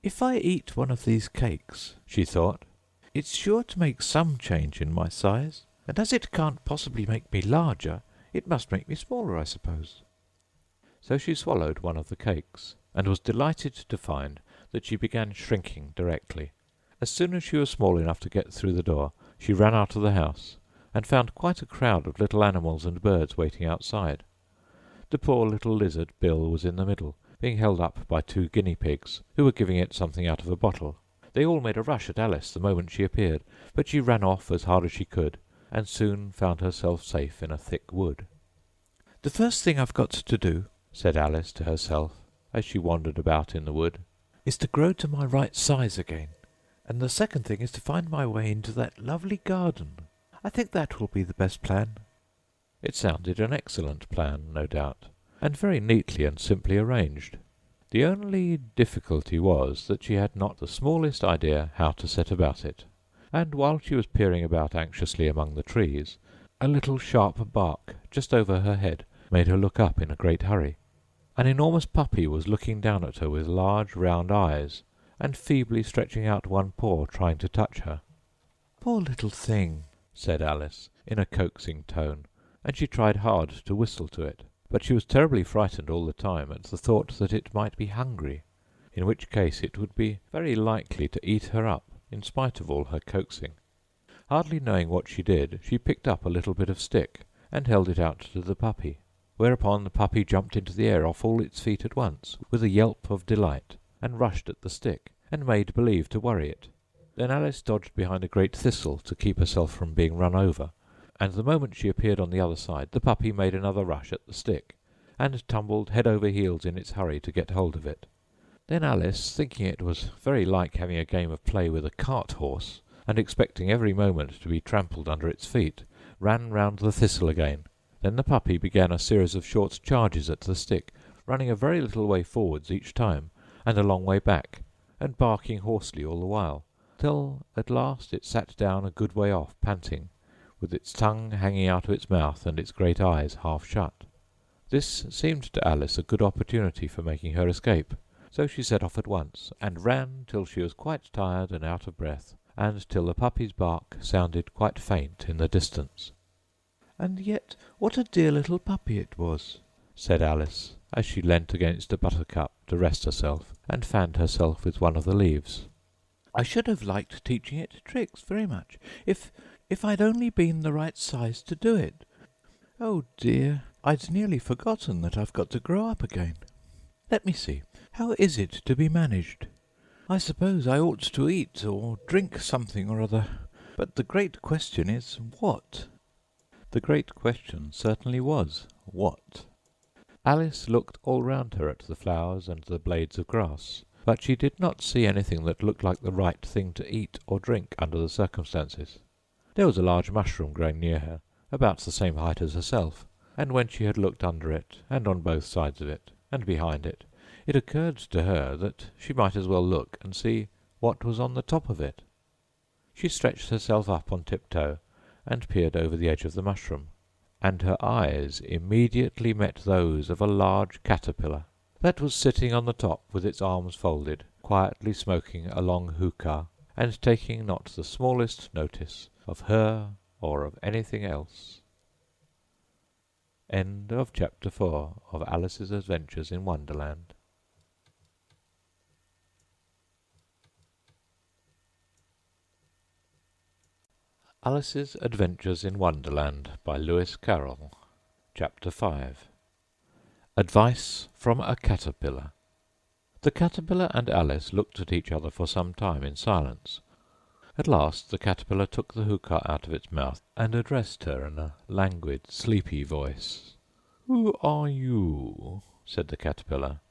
"If I eat one of these cakes," she thought, "it's sure to make some change in my size, and as it can't possibly make me larger, it must make me smaller, I suppose." So she swallowed one of the cakes, and was delighted to find that she began shrinking directly. As soon as she was small enough to get through the door, she ran out of the house, and found quite a crowd of little animals and birds waiting outside. The poor little lizard Bill was in the middle, being held up by 2 guinea pigs, who were giving it something out of a bottle. They all made a rush at Alice the moment she appeared, but she ran off as hard as she could, and soon found herself safe in a thick wood. "The first thing I've got to do," said Alice to herself, as she wandered about in the wood, "is to grow to my right size again, and the second thing is to find my way into that lovely garden. I think that will be the best plan." It sounded an excellent plan, no doubt, and very neatly and simply arranged. The only difficulty was that she had not the smallest idea how to set about it, and while she was peering about anxiously among the trees, a little sharp bark just over her head made her look up in a great hurry. An enormous puppy was looking down at her with large round eyes, and feebly stretching out one paw, trying to touch her. "Poor little thing," said Alice, in a coaxing tone, and she tried hard to whistle to it, but she was terribly frightened all the time at the thought that it might be hungry, in which case it would be very likely to eat her up, in spite of all her coaxing. Hardly knowing what she did, she picked up a little bit of stick, and held it out to the puppy, whereupon the puppy jumped into the air off all its feet at once, with a yelp of delight, and rushed at the stick, and made believe to worry it. Then Alice dodged behind a great thistle to keep herself from being run over, and the moment she appeared on the other side, the puppy made another rush at the stick, and tumbled head over heels in its hurry to get hold of it. Then Alice, thinking it was very like having a game of play with a cart-horse, and expecting every moment to be trampled under its feet, ran round the thistle again. Then the puppy began a series of short charges at the stick, running a very little way forwards each time, and a long way back, and barking hoarsely all the while, till at last it sat down a good way off, panting, with its tongue hanging out of its mouth and its great eyes half shut. This seemed to Alice a good opportunity for making her escape, so she set off at once, and ran till she was quite tired and out of breath, and till the puppy's bark sounded quite faint in the distance. "And yet what a dear little puppy it was," said Alice, as she leant against a buttercup to rest herself, and fanned herself with one of the leaves. "I should have liked teaching it tricks very much, if I'd only been the right size to do it. Oh dear, I'd nearly forgotten that I've got to grow up again. Let me see, how is it to be managed? I suppose I ought to eat or drink something or other, but the great question is, what?" The great question certainly was, what? Alice looked all round her at the flowers and the blades of grass, but she did not see anything that looked like the right thing to eat or drink under the circumstances. There was a large mushroom growing near her, about the same height as herself, and when she had looked under it, and on both sides of it, and behind it, it occurred to her that she might as well look and see what was on the top of it. She stretched herself up on tiptoe, and peered over the edge of the mushroom, and her eyes immediately met those of a large caterpillar, that was sitting on the top with its arms folded, quietly smoking a long hookah, and taking not the smallest notice of her or of anything else. End of Chapter 4 of Alice's Adventures in Wonderland. Alice's Adventures in Wonderland by Lewis Carroll. Chapter 5. Advice from a Caterpillar. The Caterpillar and Alice looked at each other for some time in silence. At last the Caterpillar took the hookah out of its mouth and addressed her in a languid, sleepy voice. "Who are you?" said the Caterpillar.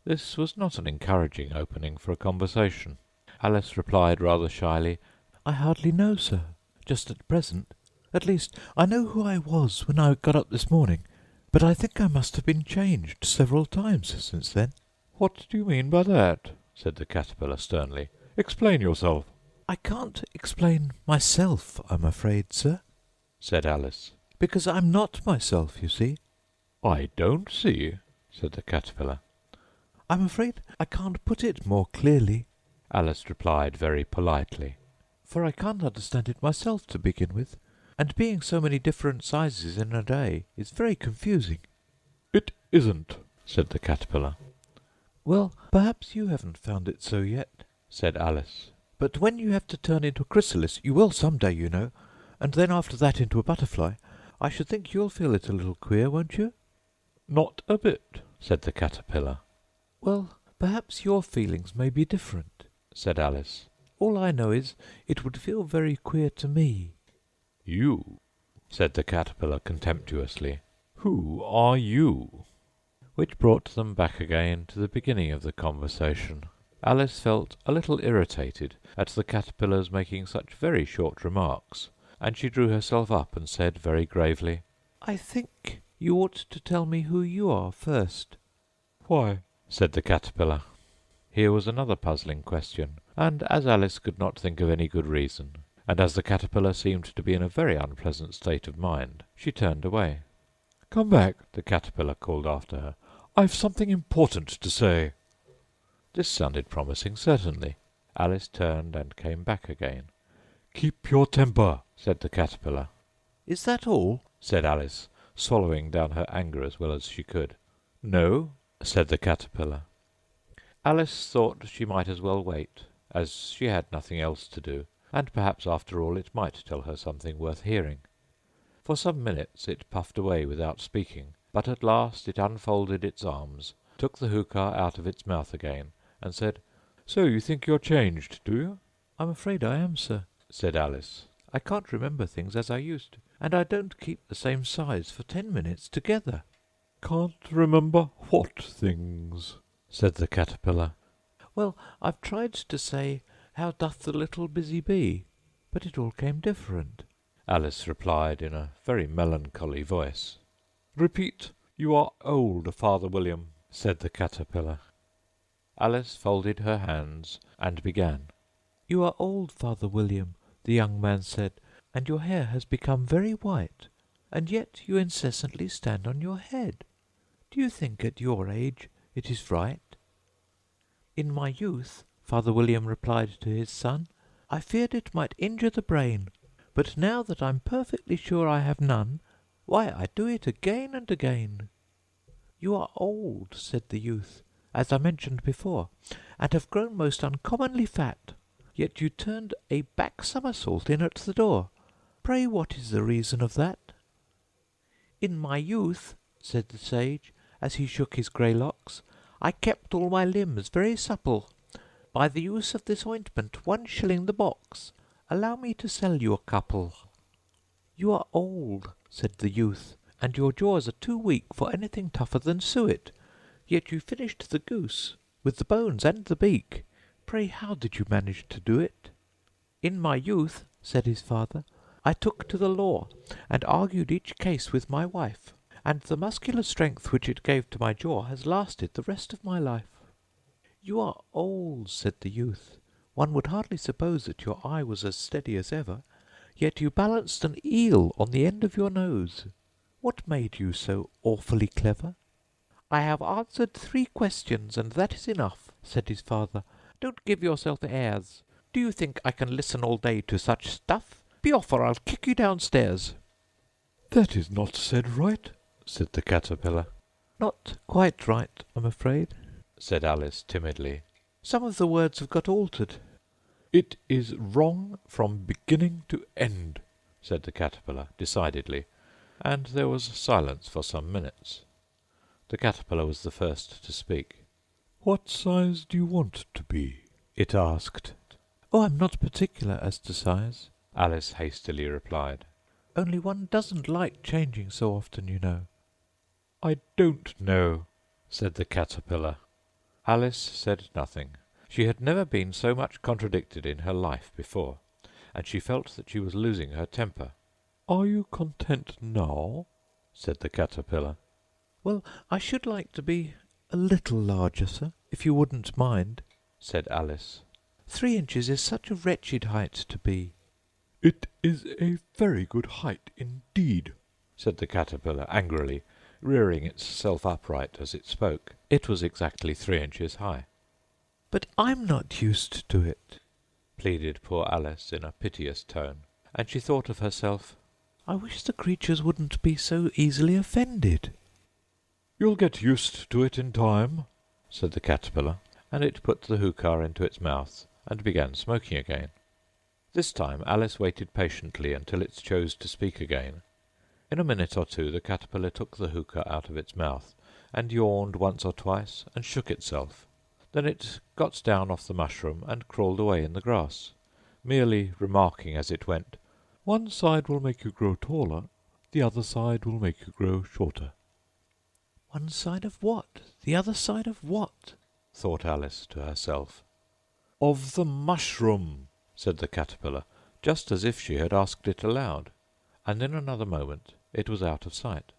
This was not an encouraging opening for a conversation. Alice replied rather shyly, "I hardly know, sir, just at present. At least, I know who I was when I got up this morning, but I think I must have been changed several times since then." "What do you mean by that?" said the Caterpillar sternly. "Explain yourself." "I can't explain myself, I'm afraid, sir," said Alice, "because I'm not myself, you see." "I don't see," said the Caterpillar. "I'm afraid I can't put it more clearly," Alice replied very politely, "for I can't understand it myself to begin with, and being so many different sizes in a day is very confusing." "It isn't," said the Caterpillar. "Well, perhaps you haven't found it so yet," said Alice. "But when you have to turn into a chrysalis, you will some day, you know, and then after that into a butterfly, I should think you'll feel it a little queer, won't you?" "Not a bit," said the Caterpillar. "Well, perhaps your feelings may be different," said Alice. "All I know is it would feel very queer to me." "You?" said the Caterpillar contemptuously. "Who are you?" Which brought them back again to the beginning of the conversation. Alice felt a little irritated at the Caterpillar's making such very short remarks, and she drew herself up and said very gravely, "I think you ought to tell me who you are first." "Why?" said the Caterpillar. Here was another puzzling question, and as Alice could not think of any good reason, and as the Caterpillar seemed to be in a very unpleasant state of mind, she turned away. "Come back," the Caterpillar called after her. "I've something important to say." This sounded promising, certainly. Alice turned and came back again. "Keep your temper," said the Caterpillar. "Is that all?" said Alice, swallowing down her anger as well as she could. "No," said the Caterpillar. Alice thought she might as well wait, as she had nothing else to do, and perhaps after all it might tell her something worth hearing. For some minutes it puffed away without speaking, but at last it unfolded its arms, took the hookah out of its mouth again, and said, "So you think you're changed, do you?" "I'm afraid I am, sir," said Alice. "I can't remember things as I used to, and I don't keep the same size for 10 minutes together." "Can't remember what things?" said the Caterpillar. "Well, I've tried to say, 'How doth the little busy bee?' but it all came different," Alice replied in a very melancholy voice. "Repeat, 'You are old, Father William,'" said the Caterpillar. Alice folded her hands and began. "You are old, Father William," the young man said, "and your hair has become very white, and yet you incessantly stand on your head. Do you think at your age it is right?" "In my youth," Father William replied to his son, "I feared it might injure the brain, but now that I'm perfectly sure I have none, why, I do it again and again." "You are old," said the youth, "as I mentioned before, and have grown most uncommonly fat, yet you turned a back somersault in at the door. Pray, what is the reason of that?" "In my youth," said the sage, as he shook his grey locks, "I kept all my limbs very supple. By the use of this ointment, 1 shilling the box. Allow me to sell you a couple." "You are old," said the youth, "and your jaws are too weak for anything tougher than suet. Yet you finished the goose, with the bones and the beak. Pray, how did you manage to do it?" "In my youth," said his father, "I took to the law, and argued each case with my wife, and the muscular strength which it gave to my jaw has lasted the rest of my life." "You are old," said the youth. "One would hardly suppose that your eye was as steady as ever, yet you balanced an eel on the end of your nose. What made you so awfully clever?" "I have answered 3 questions, and that is enough," said his father. "Don't give yourself airs. Do you think I can listen all day to such stuff? Be off, or I'll kick you downstairs." "That is not said right," said the Caterpillar. "Not quite right, I'm afraid," said Alice timidly. "Some of the words have got altered." "It is wrong from beginning to end," said the caterpillar, decidedly, and there was silence for some minutes. The caterpillar was the first to speak. "What size do you want to be?" it asked. "Oh, I'm not particular as to size," Alice hastily replied. "Only one doesn't like changing so often, you know." "I don't know," said the caterpillar. Alice said nothing. She had never been so much contradicted in her life before, and she felt that she was losing her temper. "Are you content now?" said the caterpillar. "Well, I should like to be a little larger, sir, if you wouldn't mind," said Alice. 3 inches is such a wretched height to be." "It is a very good height indeed," said the caterpillar angrily, rearing itself upright as it spoke. It was exactly 3 inches high. "But I'm not used to it," pleaded poor Alice in a piteous tone, and she thought of herself, "I wish the creatures wouldn't be so easily offended." "You'll get used to it in time," said the caterpillar, and it put the hookah into its mouth and began smoking again. This time Alice waited patiently until it chose to speak again. In a minute or two the caterpillar took the hookah out of its mouth, and yawned once or twice, and shook itself. Then it got down off the mushroom and crawled away in the grass, merely remarking as it went, "One side will make you grow taller, the other side will make you grow shorter." "One side of what? The other side of what?" thought Alice to herself. "Of the mushroom," said the caterpillar, just as if she had asked it aloud, and in another moment it was out of sight.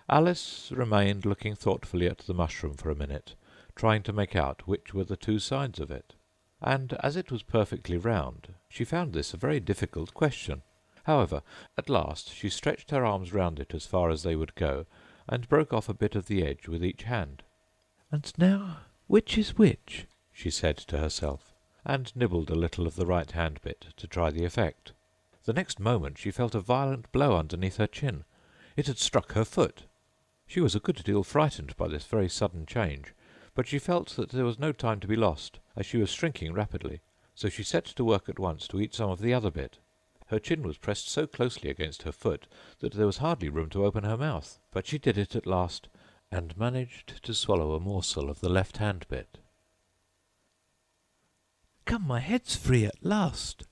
Alice remained looking thoughtfully at the mushroom for a minute, trying to make out which were the 2 sides of it, and as it was perfectly round, she found this a very difficult question. However, at last she stretched her arms round it as far as they would go, and broke off a bit of the edge with each hand. "And now, which is which?" she said to herself, and nibbled a little of the right-hand bit to try the effect. The next moment she felt a violent blow underneath her chin. It had struck her foot. She was a good deal frightened by this very sudden change, but she felt that there was no time to be lost, as she was shrinking rapidly, so she set to work at once to eat some of the other bit. Her chin was pressed so closely against her foot that there was hardly room to open her mouth, but she did it at last, and managed to swallow a morsel of the left-hand bit. "Come, my head's free at last,"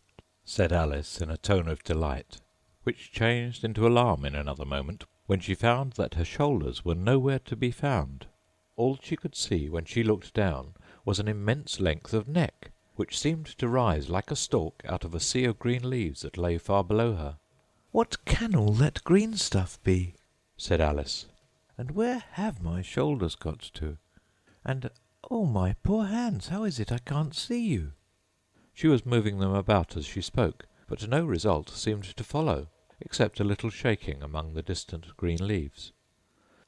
said Alice in a tone of delight, which changed into alarm in another moment, when she found that her shoulders were nowhere to be found. All she could see when she looked down was an immense length of neck, which seemed to rise like a stalk out of a sea of green leaves that lay far below her. "What can all that green stuff be?" said Alice. "And where have my shoulders got to? And, oh, my poor hands, how is it I can't see you?" She was moving them about as she spoke, but no result seemed to follow, except a little shaking among the distant green leaves.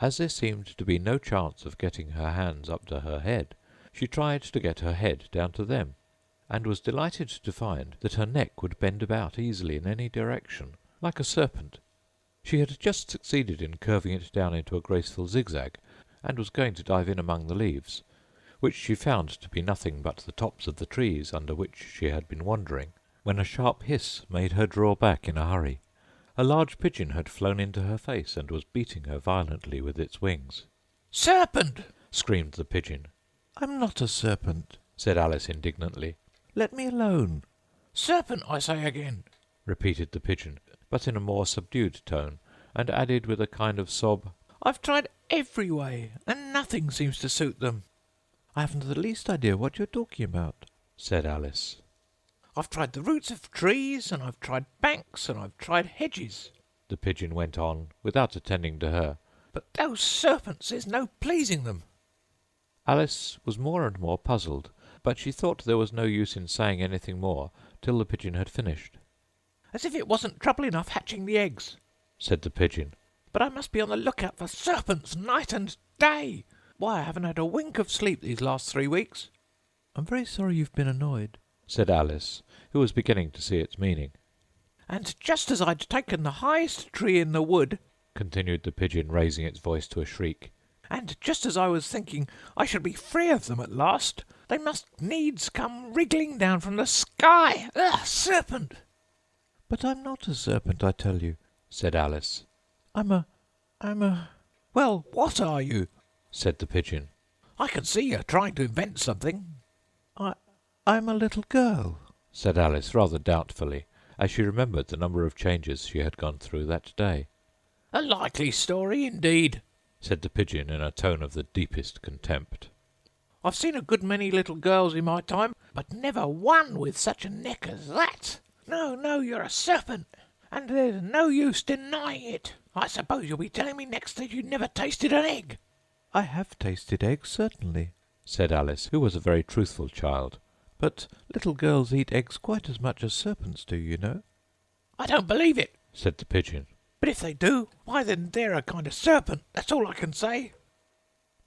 As there seemed to be no chance of getting her hands up to her head, she tried to get her head down to them, and was delighted to find that her neck would bend about easily in any direction, like a serpent. She had just succeeded in curving it down into a graceful zigzag, and was going to dive in among the leaves, which she found to be nothing but the tops of the trees under which she had been wandering, when a sharp hiss made her draw back in a hurry. A large pigeon had flown into her face and was beating her violently with its wings. "Serpent!" screamed the pigeon. "I'm not a serpent," said Alice indignantly. "Let me alone." "Serpent, I say again," repeated the pigeon, but in a more subdued tone, and added with a kind of sob, "I've tried every way, and nothing seems to suit them." "I haven't the least idea what you're talking about," said Alice. "I've tried the roots of trees, and I've tried banks, and I've tried hedges," the pigeon went on, without attending to her, "but those serpents, there's no pleasing them." Alice was more and more puzzled, but she thought there was no use in saying anything more till the pigeon had finished. "As if it wasn't trouble enough hatching the eggs," said the pigeon, "but I must be on the lookout for serpents night and day. Why, I haven't had a wink of sleep these last 3 weeks." "I'm very sorry you've been annoyed," said Alice, who was beginning to see its meaning. "And just as I'd taken the highest tree in the wood," continued the pigeon, raising its voice to a shriek, "and just as I was thinking I should be free of them at last, they must needs come wriggling down from the sky. Ugh, serpent!" "But I'm not a serpent, I tell you," said Alice. I'm a... "Well, what are you?" said the pigeon. "I can see you're trying to invent something." I'm a little girl," said Alice rather doubtfully, as she remembered the number of changes she had gone through that day. "A likely story, indeed," said the pigeon in a tone of the deepest contempt. "I've seen a good many little girls in my time, but never one with such a neck as that. No, you're a serpent, and there's no use denying it. I suppose you'll be telling me next that you never tasted an egg." "I have tasted eggs, certainly," said Alice, who was a very truthful child. "But little girls eat eggs quite as much as serpents do, you know." "I don't believe it," said the pigeon. "but if they do, why then they're a kind of serpent, that's all I can say."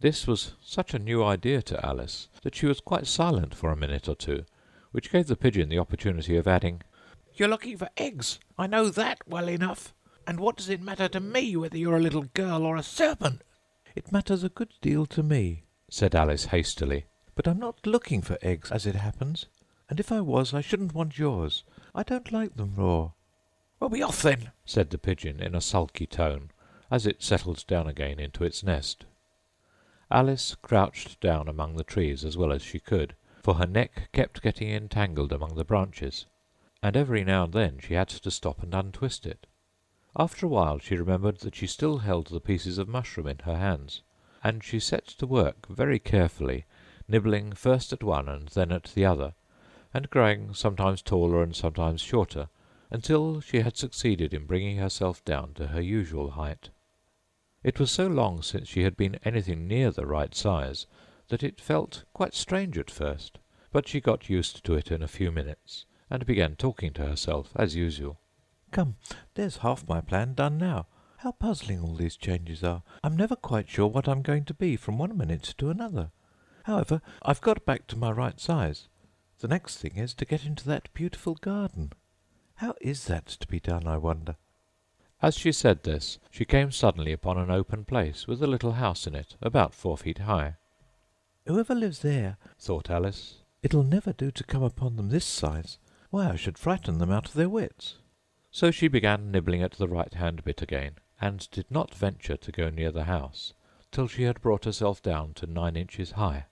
This was such a new idea to Alice that she was quite silent for a minute or two, which gave the pigeon the opportunity of adding, "You're looking for eggs, I know that well enough. And what does it matter to me whether you're a little girl or a serpent?" "It matters a good deal to me," said Alice hastily. "but I'm not looking for eggs, as it happens. And if I was, I shouldn't want yours. I don't like them raw." "Well, be off then," said the pigeon in a sulky tone, as it settled down again into its nest. Alice crouched down among the trees as well as she could, for her neck kept getting entangled among the branches, and every now and then she had to stop and untwist it. After a while she remembered that she still held the pieces of mushroom in her hands, and she set to work very carefully, nibbling first at one and then at the other, and growing sometimes taller and sometimes shorter, until she had succeeded in bringing herself down to her usual height. It was so long since she had been anything near the right size that it felt quite strange at first, but she got used to it in a few minutes, and began talking to herself as usual. "Come, there's half my plan done now. How puzzling all these changes are! I'm never quite sure what I'm going to be from one minute to another. However, I've got back to my right size. The next thing is to get into that beautiful garden. How is that to be done, I wonder?" As she said this, she came suddenly upon an open place with a little house in it, about 4 feet high. "Whoever lives there," thought Alice, "it'll never do to come upon them this size. Why, I should frighten them out of their wits." So she began nibbling at the right-hand bit again, and did not venture to go near the house till she had brought herself down to 9 inches high.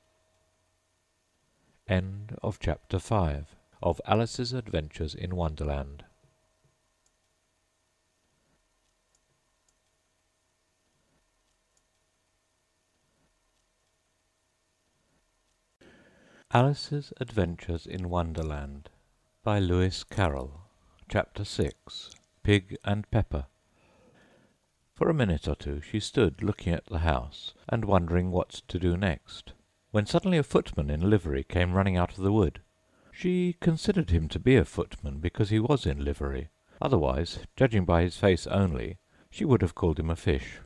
End of Chapter 5 of Alice's Adventures in Wonderland. Alice's Adventures in Wonderland by Lewis Carroll. Chapter 6 Pig and Pepper. For a minute or two she stood looking at the house and wondering what to do next, when suddenly a footman in livery came running out of the wood. She considered him to be a footman because he was in livery. Otherwise, judging by his face only, she would have called him a fish,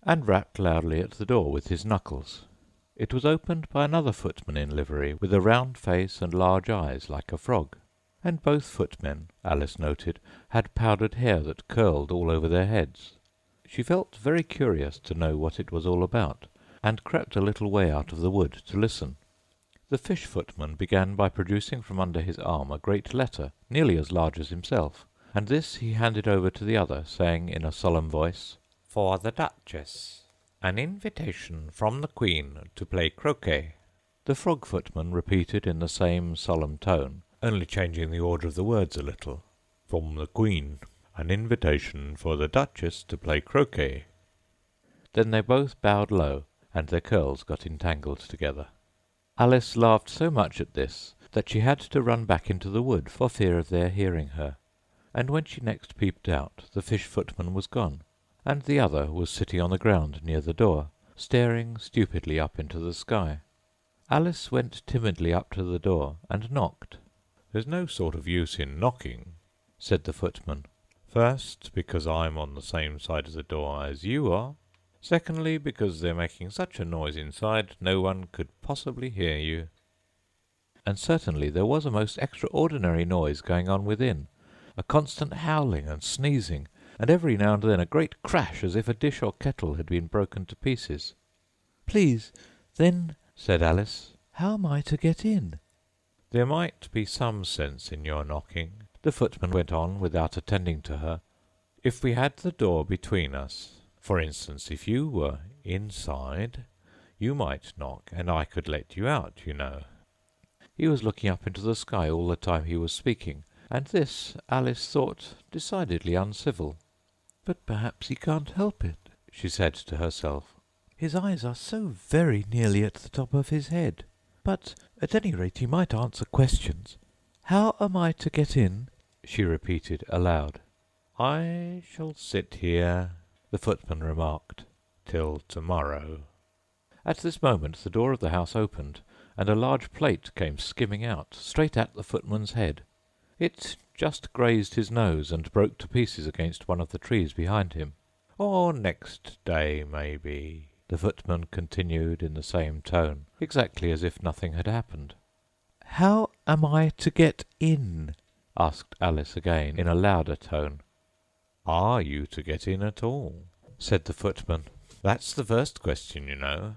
and rapped loudly at the door with his knuckles. It was opened by another footman in livery, with a round face and large eyes like a frog, and both footmen, Alice noted, had powdered hair that curled all over their heads. She felt very curious to know what it was all about, and crept a little way out of the wood to listen. The fish footman began by producing from under his arm a great letter, nearly as large as himself, and this he handed over to the other, saying in a solemn voice, "For the Duchess. An invitation from the Queen to play croquet." The frog footman repeated in the same solemn tone, only changing the order of the words a little, "From the Queen. An invitation for the Duchess to play croquet." Then they both bowed low, and their curls got entangled together. Alice laughed so much at this that she had to run back into the wood for fear of their hearing her, and when she next peeped out the fish footman was gone, and the other was sitting on the ground near the door, staring stupidly up into the sky. Alice went timidly up to the door and knocked. "There's no sort of use in knocking," said the footman. "First, because I'm on the same side of the door as you are. Secondly, because they're making such a noise inside no one could possibly hear you." And certainly there was a most extraordinary noise going on within, a constant howling and sneezing, and every now and then a great crash as if a dish or kettle had been broken to pieces. "Please, then," said Alice, "how am I to get in?" "There might be some sense in your knocking, The footman went on without attending to her. "If we had the door between us, for instance, if you were inside, you might knock, and I could let you out, you know." He was looking up into the sky all the time he was speaking, and this Alice thought decidedly uncivil. "But perhaps he can't help it," she said to herself. "His eyes are so very nearly at the top of his head. But at any rate he might answer questions. How am I to get in?" she repeated aloud. "I shall sit here," the footman remarked, "till tomorrow." At this moment the door of the house opened, and a large plate came skimming out, straight at the footman's head. It just grazed his nose and broke to pieces against one of the trees behind him. "Or next day, maybe," the footman continued in the same tone, exactly as if nothing had happened. "How am I to get in?" asked Alice again, in a louder tone. "Are you to get in at all?" said the footman. "That's the first question, you know."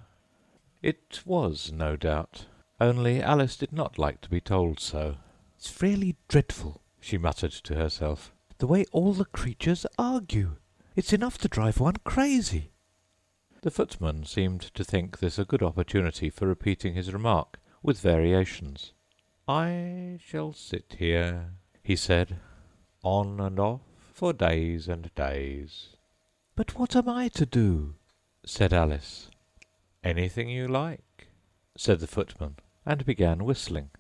It was, no doubt, only Alice did not like to be told so. "It's really dreadful," she muttered to herself, "the way all the creatures argue. It's enough to drive one crazy." The footman seemed to think this a good opportunity for repeating his remark, with variations. "I shall sit here," he said, "on and off, for days and days." "But what am I to do?" said Alice. "Anything you like," said the footman, and began whistling.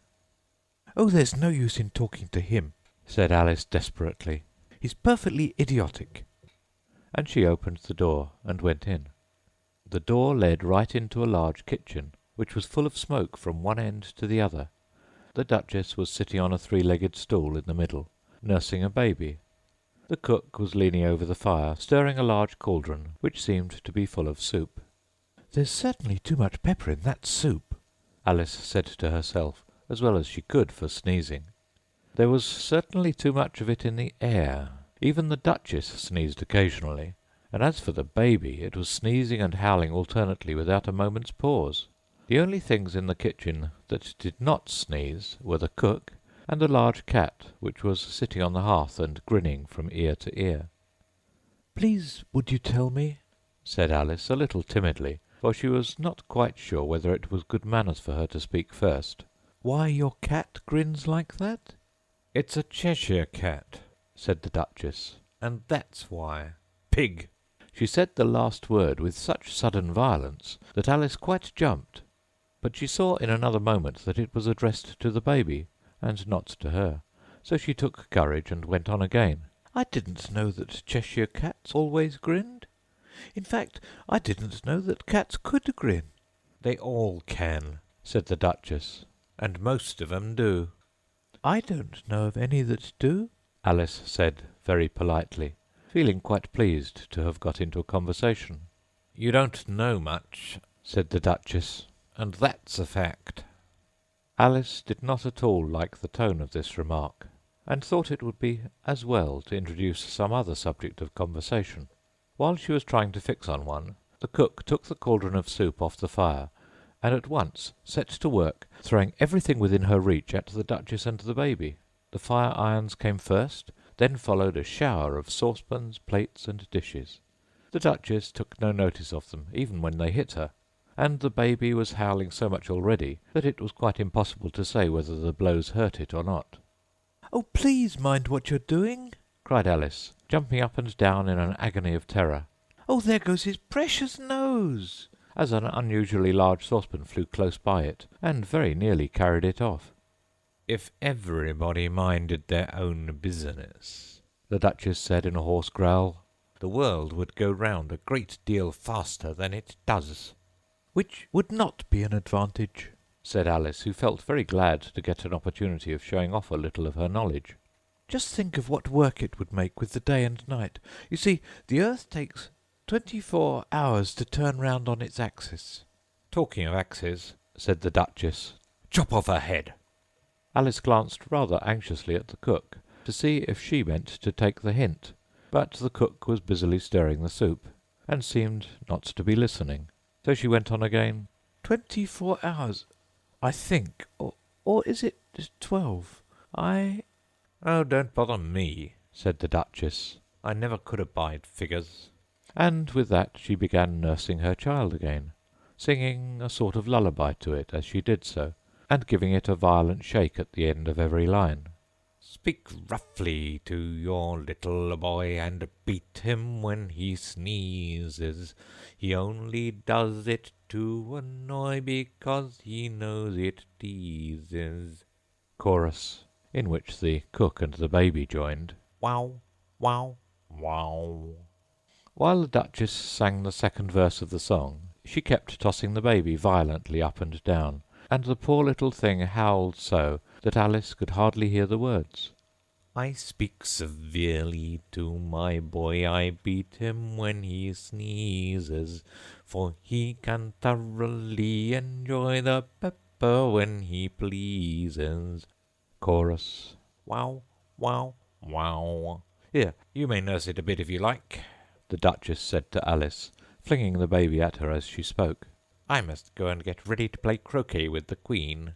"Oh, there's no use in talking to him," said Alice desperately. "He's perfectly idiotic." And she opened the door and went in. The door led right into a large kitchen, which was full of smoke from one end to the other. The Duchess was sitting on a three-legged stool in the middle, nursing a baby. The cook was leaning over the fire, stirring a large cauldron, which seemed to be full of soup. "There's certainly too much pepper in that soup," Alice said to herself, as well as she could for sneezing. There was certainly too much of it in the air. Even the Duchess sneezed occasionally, and as for the baby, it was sneezing and howling alternately without a moment's pause. The only things in the kitchen that did not sneeze were the cook and the large cat, which was sitting on the hearth and grinning from ear to ear. "Please, would you tell me," said Alice, a little timidly, for she was not quite sure whether it was good manners for her to speak first, "why your cat grins like that?" "It's a Cheshire Cat," said the Duchess, "and that's why. Pig!" She said the last word with such sudden violence that Alice quite jumped, but she saw in another moment that it was addressed to the baby, and not to her, so she took courage and went on again. "I didn't know that Cheshire Cats always grinned. In fact, I didn't know that cats could grin." "They all can," said the Duchess, "and most of 'em do." "I don't know of any that do," Alice said very politely, feeling quite pleased to have got into a conversation. "You don't know much," said the Duchess, "and that's a fact." Alice did not at all like the tone of this remark, and thought it would be as well to introduce some other subject of conversation. While she was trying to fix on one, the cook took the cauldron of soup off the fire, and at once set to work, throwing everything within her reach at the Duchess and the baby. The fire-irons came first, then followed a shower of saucepans, plates, and dishes. The Duchess took no notice of them, even when they hit her, and the baby was howling so much already that it was quite impossible to say whether the blows hurt it or not. "Oh, please mind what you're doing!" cried Alice, jumping up and down in an agony of terror. "Oh, there goes his precious nose!" as an unusually large saucepan flew close by it, and very nearly carried it off. "If everybody minded their own business," the Duchess said in a hoarse growl, "the world would go round a great deal faster than it does." "Which would not be an advantage," said Alice, who felt very glad to get an opportunity of showing off a little of her knowledge. "Just think of what work it would make with the day and night. You see, the earth takes 24 hours to turn round on its axis." "Talking of axes," said the Duchess, "chop off her head." Alice glanced rather anxiously at the cook, to see if she meant to take the hint, but the cook was busily stirring the soup, and seemed not to be listening. So she went on again. 24 hours, I think, or is it 12? "Oh, don't bother me," said the Duchess. "I never could abide figures." And with that she began nursing her child again, singing a sort of lullaby to it as she did so, and giving it a violent shake at the end of every line. "Speak roughly to your little boy, and beat him when he sneezes. He only does it to annoy, because he knows it teases." Chorus, in which the cook and the baby joined. Wow, wow, wow. While the Duchess sang the second verse of the song, she kept tossing the baby violently up and down, and the poor little thing howled so that Alice could hardly hear the words. "I speak severely to my boy, I beat him when he sneezes, for he can thoroughly enjoy the pepper when he pleases." Chorus. Wow, wow, wow. "Here, you may nurse it a bit if you like," the Duchess said to Alice, flinging the baby at her as she spoke. "I must go and get ready to play croquet with the Queen."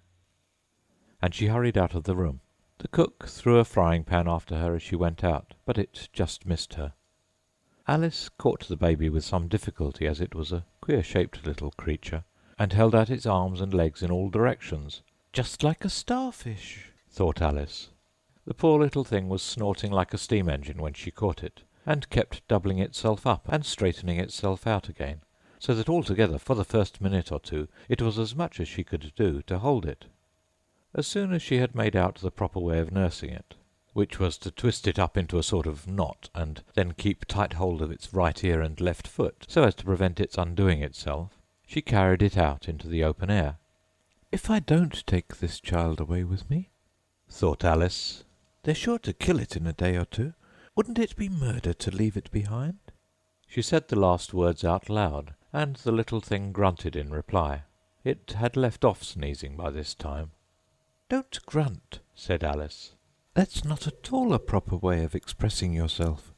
And she hurried out of the room. The cook threw a frying-pan after her as she went out, but it just missed her. Alice caught the baby with some difficulty, as it was a queer-shaped little creature, and held out its arms and legs in all directions. "Just like a starfish," thought Alice. The poor little thing was snorting like a steam-engine when she caught it, and kept doubling itself up and straightening itself out again, so that altogether for the first minute or two it was as much as she could do to hold it. As soon as she had made out the proper way of nursing it, which was to twist it up into a sort of knot, and then keep tight hold of its right ear and left foot, so as to prevent its undoing itself, she carried it out into the open air. "If I don't take this child away with me," thought Alice, "they're sure to kill it in a day or two. Wouldn't it be murder to leave it behind?" She said the last words out loud, and the little thing grunted in reply. It had left off sneezing by this time. "Don't grunt," said Alice. "That's not at all a proper way of expressing yourself."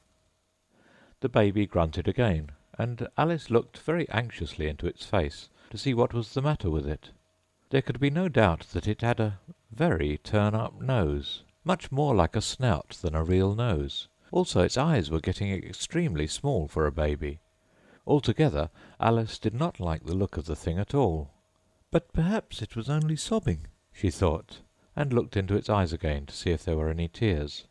The baby grunted again, and Alice looked very anxiously into its face to see what was the matter with it. There could be no doubt that it had a very turn-up nose, much more like a snout than a real nose. Also, its eyes were getting extremely small for a baby. Altogether, Alice did not like the look of the thing at all. But perhaps it was only sobbing, she thought, and looked into its eyes again to see if there were any tears.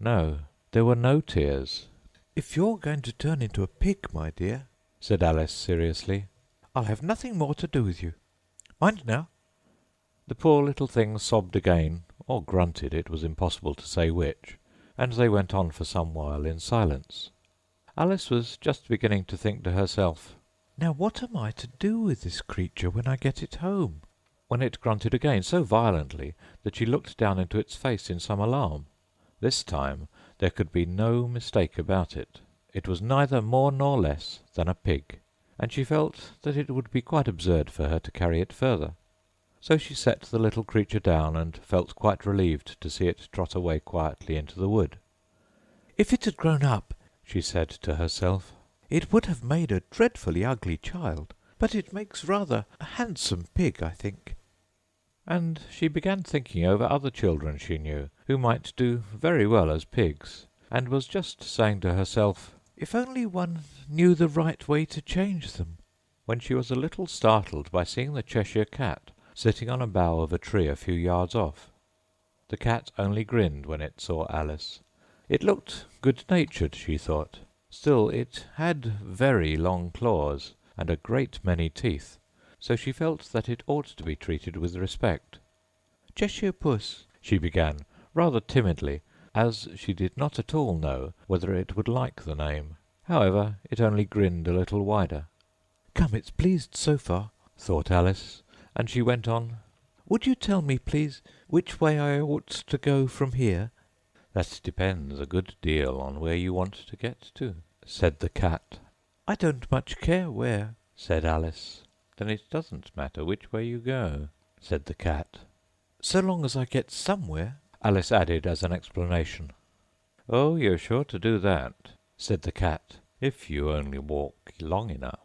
No, there were no tears. "If you're going to turn into a pig, my dear," said Alice seriously, "I'll have nothing more to do with you. Mind now." The poor little thing sobbed again, or grunted, it was impossible to say which, and they went on for some while in silence. Alice was just beginning to think to herself, "Now what am I to do with this creature when I get it home?" when it grunted again so violently that she looked down into its face in some alarm. This time there could be no mistake about it. It was neither more nor less than a pig, and she felt that it would be quite absurd for her to carry it further. So she set the little creature down, and felt quite relieved to see it trot away quietly into the wood. "If it had grown up," she said to herself, "it would have made a dreadfully ugly child, but it makes rather a handsome pig, I think." And she began thinking over other children she knew, who might do very well as pigs, and was just saying to herself, "If only one knew the right way to change them," when she was a little startled by seeing the Cheshire Cat sitting on a bough of a tree a few yards off. The cat only grinned when it saw Alice. It looked good-natured, she thought. Still, it had very long claws, and a great many teeth, so she felt that it ought to be treated with respect. "Cheshire Puss," she began, rather timidly, as she did not at all know whether it would like the name. However, it only grinned a little wider. "Come, it's pleased so far," thought Alice, and she went on, "Would you tell me, please, which way I ought to go from here?" "That depends a good deal on where you want to get to," said the cat. "I don't much care where," said Alice. "Then it doesn't matter which way you go," said the cat. "So long as I get somewhere," Alice added as an explanation. "Oh, you're sure to do that," said the cat, "if you only walk long enough."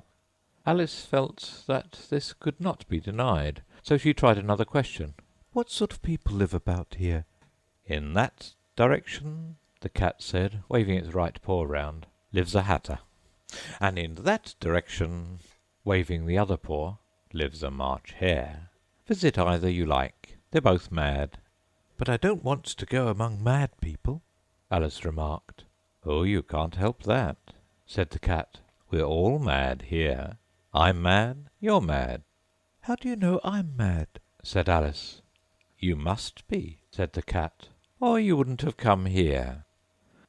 Alice felt that this could not be denied, so she tried another question. "What sort of people live about here?" "In that direction, the cat said, waving its right paw round, lives a hatter. And in that direction, waving the other paw, lives a March hare. Visit either you like. They're both mad. But I don't want to go among mad people, Alice remarked. Oh, you can't help that, said the cat. We're all mad here. I'm mad, you're mad. How do you know I'm mad? Said Alice. You must be, said the cat, or you wouldn't have come here.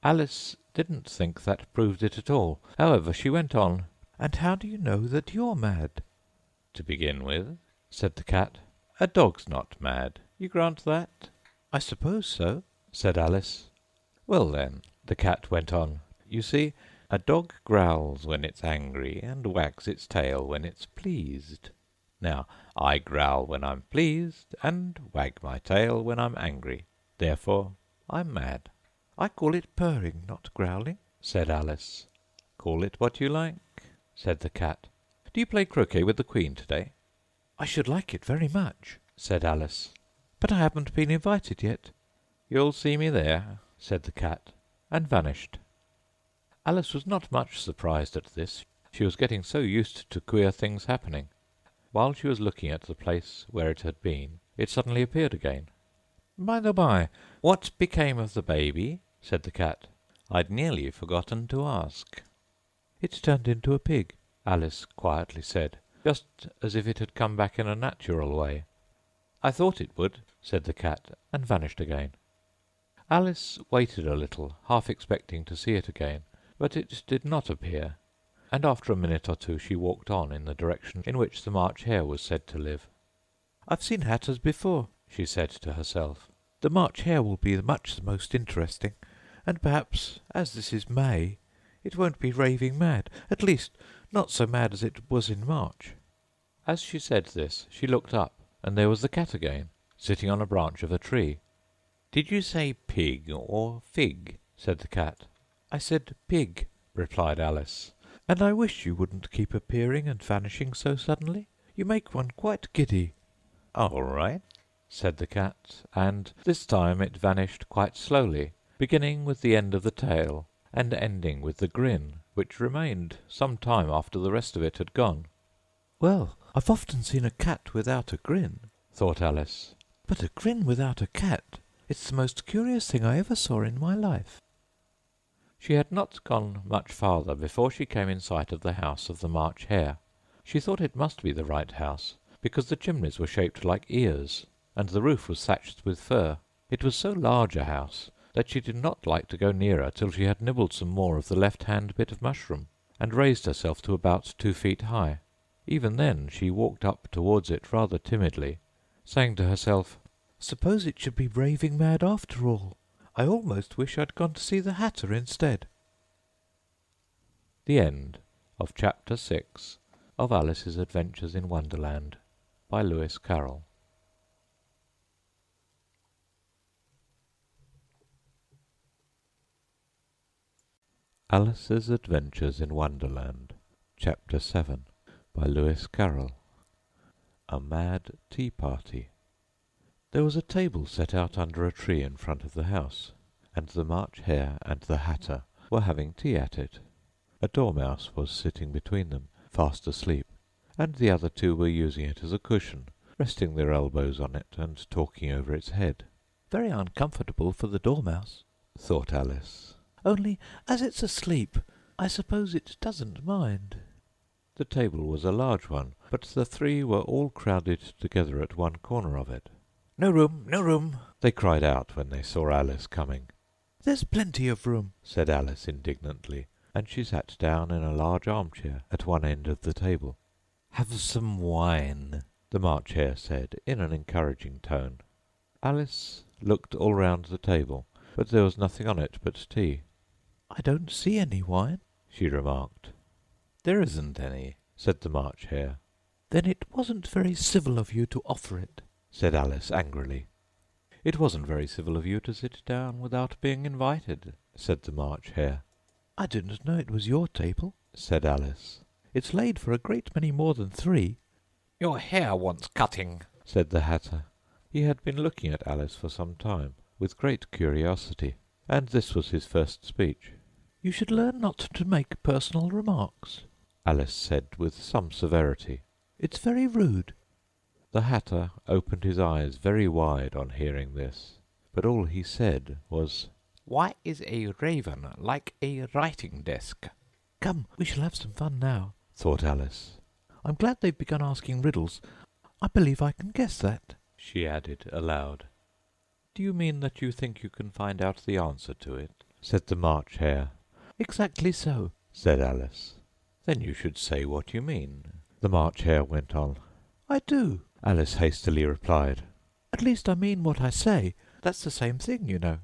Alice didn't think that proved it at all. However, she went on. And how do you know that you're mad? To begin with, said the cat, a dog's not mad. You grant that? I suppose so, said Alice. Well then, the cat went on, you see, a dog growls when it's angry and wags its tail when it's pleased. Now, I growl when I'm pleased and wag my tail when I'm angry. Therefore, I'm mad. I call it purring, not growling, said Alice. Call it what you like, said the cat. Do you play croquet with the Queen today? I should like it very much, said Alice. But I haven't been invited yet. You'll see me there, said the cat, and vanished. Alice was not much surprised at this. She was getting so used to queer things happening. While she was looking at the place where it had been, it suddenly appeared again. By the by, what became of the baby? Said the cat. I'd nearly forgotten to ask. It turned into a pig, Alice quietly said, just as if it had come back in a natural way. I thought it would, said the cat, and vanished again. Alice waited a little, half expecting to see it again, but it did not appear, and after a minute or two she walked on in the direction in which the March hare was said to live. I've seen hatters before, she said to herself. The March hare will be much the most interesting, and perhaps, as this is May, it won't be raving mad, at least not so mad as it was in March. As she said this, she looked up, and there was the cat again, sitting on a branch of a tree. Did you say pig or fig? Said the cat. I said pig, replied Alice, and I wish you wouldn't keep appearing and vanishing so suddenly. You make one quite giddy. All right, said the cat, and this time it vanished quite slowly, beginning with the end of the tail, and ending with the grin, which remained some time after the rest of it had gone. Well, I've often seen a cat without a grin, thought Alice, but a grin without a cat, it's the most curious thing I ever saw in my life. She had not gone much farther before she came in sight of the house of the March hare. She thought it must be the right house, because the chimneys were shaped like ears, and the roof was thatched with fur. It was so large a house that she did not like to go nearer till she had nibbled some more of the left-hand bit of mushroom, and raised herself to about 2 feet high. Even then she walked up towards it rather timidly, saying to herself, Suppose it should be raving mad after all. I almost wish I'd gone to see the hatter instead. The end of Chapter 6 of Alice's Adventures in Wonderland by Lewis Carroll. Alice's Adventures in Wonderland, Chapter 7 by Lewis Carroll. A Mad Tea Party. There was a table set out under a tree in front of the house, and the March hare and the hatter were having tea at it. A dormouse was sitting between them, fast asleep, and the other two were using it as a cushion, resting their elbows on it and talking over its head. Very uncomfortable for the dormouse, thought Alice. Only, as it's asleep, I suppose it doesn't mind. The table was a large one, but the three were all crowded together at one corner of it. No room, no room, they cried out when they saw Alice coming. There's plenty of room, said Alice indignantly, and she sat down in a large armchair at one end of the table. Have some wine, the March hare said in an encouraging tone. Alice looked all round the table, but there was nothing on it but tea. I don't see any wine, she remarked. There isn't any, said the March hare. Then it wasn't very civil of you to offer it, said Alice angrily. It wasn't very civil of you to sit down without being invited, said the March hare. I didn't know it was your table, said Alice. It's laid for a great many more than 3. Your hair wants cutting, said the hatter. He had been looking at Alice for some time, with great curiosity, and this was his first speech. "You should learn not to make personal remarks," Alice said with some severity. "It's very rude." The Hatter opened his eyes very wide on hearing this, but all he said was, "Why is a raven like a writing desk?" "Come, we shall have some fun now," thought Alice. "I'm glad they've begun asking riddles. I believe I can guess that," she added aloud. "Do you mean that you think you can find out the answer to it?" said the March Hare. "Exactly so," said Alice. "Then you should say what you mean," the March Hare went on. "I do," Alice hastily replied. "At least I mean what I say. That's the same thing, you know."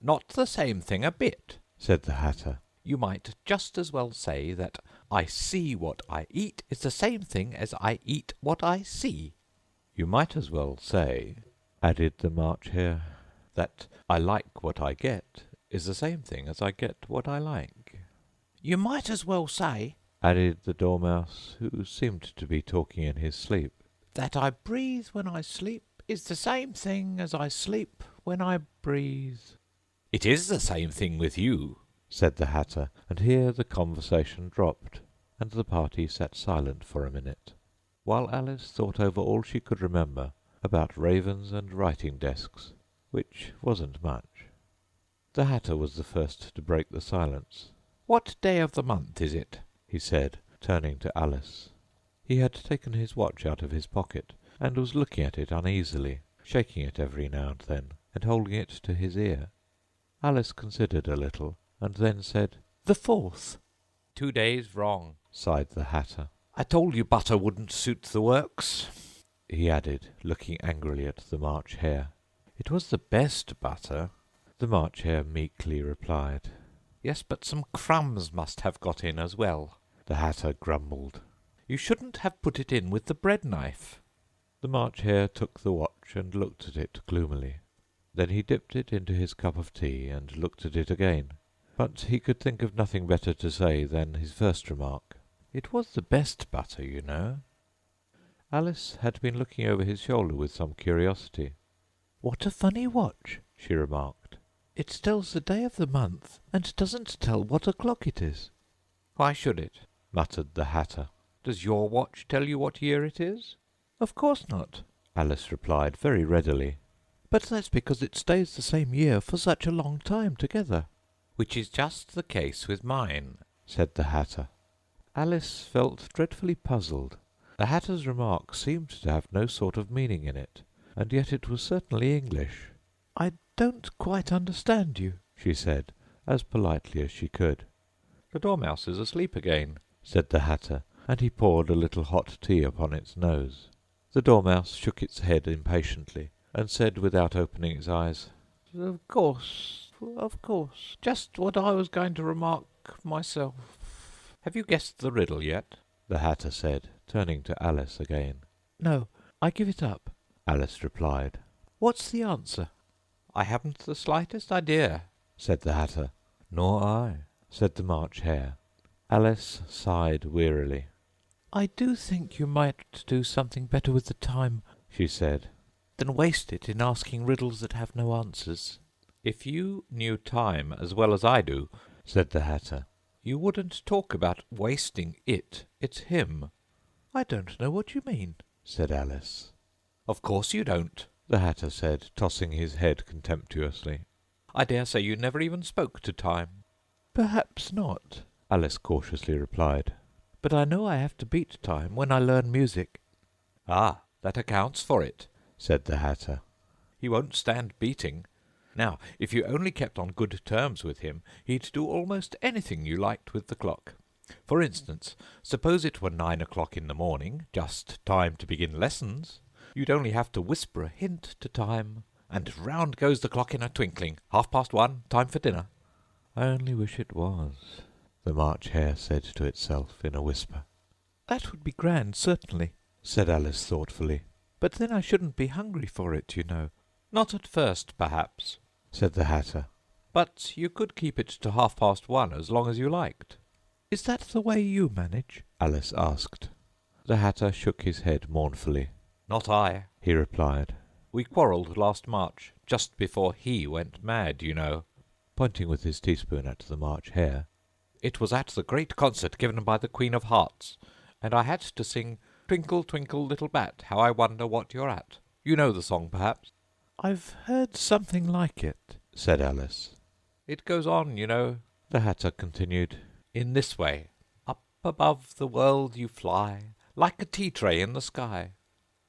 "Not the same thing a bit," said the Hatter. "You might just as well say that I see what I eat is the same thing as I eat what I see." "You might as well say," added the March Hare, "that I like what I get is the same thing as I get what I like." "You might as well say," added the Dormouse, who seemed to be talking in his sleep, "that I breathe when I sleep is the same thing as I sleep when I breathe." "It is the same thing with you," said the Hatter, and here the conversation dropped, and the party sat silent for a minute, while Alice thought over all she could remember about ravens and writing desks, which wasn't much. The Hatter was the first to break the silence. "What day of the month is it?" he said, turning to Alice. He had taken his watch out of his pocket, and was looking at it uneasily, shaking it every now and then, and holding it to his ear. Alice considered a little, and then said, "The 4th." "2 days wrong," sighed the Hatter. "I told you butter wouldn't suit the works," he added, looking angrily at the March Hare. "It was the best butter," the March Hare meekly replied. "Yes, but some crumbs must have got in as well," the Hatter grumbled. "You shouldn't have put it in with the bread knife." The March Hare took the watch and looked at it gloomily. Then he dipped it into his cup of tea and looked at it again, but he could think of nothing better to say than his first remark. "It was the best butter, you know." Alice had been looking over his shoulder with some curiosity. "What a funny watch," she remarked. "It tells the day of the month, and doesn't tell what o'clock it is." "Why should it?" muttered the Hatter. "Does your watch tell you what year it is?" "Of course not," Alice replied very readily. "But that's because it stays the same year for such a long time together." "Which is just the case with mine," said the Hatter. Alice felt dreadfully puzzled. The Hatter's remark seemed to have no sort of meaning in it, and yet it was certainly English. "I don't quite understand you," she said, as politely as she could. "The Dormouse is asleep again," said the Hatter, and he poured a little hot tea upon its nose. The Dormouse shook its head impatiently, and said without opening its eyes, of course, just what I was going to remark myself." "Have you guessed the riddle yet?" the Hatter said, turning to Alice again. "No, I give it up," Alice replied. "What's the answer?" "I haven't the slightest idea," said the Hatter. "Nor I," said the March Hare. Alice sighed wearily. "I do think you might do something better with the time," she said, "than waste it in asking riddles that have no answers." "If you knew time as well as I do," said the Hatter, "you wouldn't talk about wasting it. It's him." "I don't know what you mean," said Alice. "Of course you don't," the Hatter said, tossing his head contemptuously. "I dare say you never even spoke to time." "Perhaps not," Alice cautiously replied. "But I know I have to beat time when I learn music." "Ah, that accounts for it," said the Hatter. "He won't stand beating. Now, if you only kept on good terms with him, he'd do almost anything you liked with the clock. For instance, suppose it were 9 o'clock in the morning, just time to begin lessons. You'd only have to whisper a hint to time, and round goes the clock in a twinkling. 1:30, time for dinner." "I only wish it was," the March Hare said to itself in a whisper. "That would be grand, certainly," said Alice thoughtfully. "But then I shouldn't be hungry for it, you know." "Not at first, perhaps," said the Hatter. "But you could keep it to 1:30 as long as you liked." "Is that the way you manage?" Alice asked. The Hatter shook his head mournfully. "Not I," he replied. We quarrelled last March, just before he went mad, you know," pointing with his teaspoon at the March Hare. "It was at the great concert given by the Queen of Hearts, and I had to sing 'Twinkle, twinkle, little bat, how I wonder what you're at.' You know the song, perhaps?" "I've heard something like it," said Alice. "It goes on, you know," the Hatter continued, "in this way. Up above the world you fly, like a tea-tray in the sky.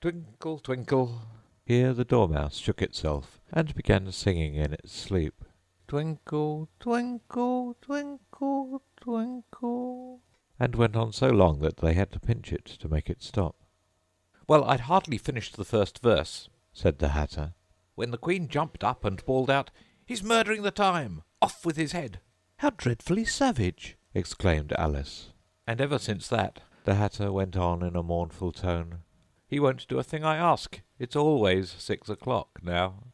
Twinkle, twinkle—" Here the Dormouse shook itself and began singing in its sleep. "Twinkle, twinkle, twinkle, twinkle," and went on so long that they had to pinch it to make it stop. "Well, I'd hardly finished the first verse," said the Hatter, "when the Queen jumped up and bawled out, 'He's murdering the time! Off with his head!' "How dreadfully savage!" exclaimed Alice. And ever since that," the Hatter went on in a mournful tone, "he won't do a thing I ask. It's always 6 o'clock now."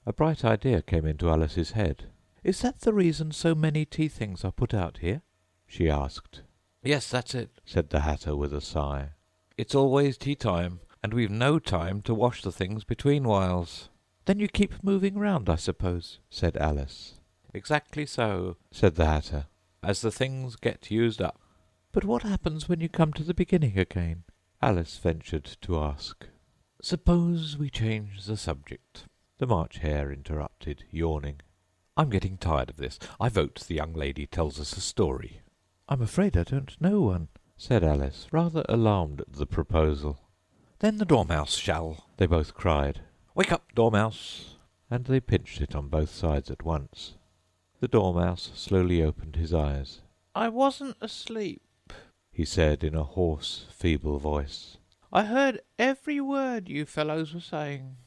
a bright idea came into Alice's head. "Is that the reason so many tea things are put out here?" she asked. "Yes, that's it," said the Hatter with a sigh. "It's always tea-time, and we've no time to wash the things between whiles." "Then you keep moving round, I suppose?" said Alice. "Exactly so," said the Hatter. "as the things get used up." "But what happens when you come to the beginning again?" Alice ventured to ask. "Suppose we change the subject," the March Hare interrupted, yawning. "I'm getting tired of this. I vote the young lady tells us a story." "I'm afraid I don't know one," said Alice, rather alarmed at the proposal. "Then the Dormouse shall," they both cried. "Wake up, Dormouse!" And they pinched it on both sides at once. The Dormouse slowly opened his eyes. "I wasn't asleep," he said in a hoarse, feeble voice. "I heard every word you fellows were saying."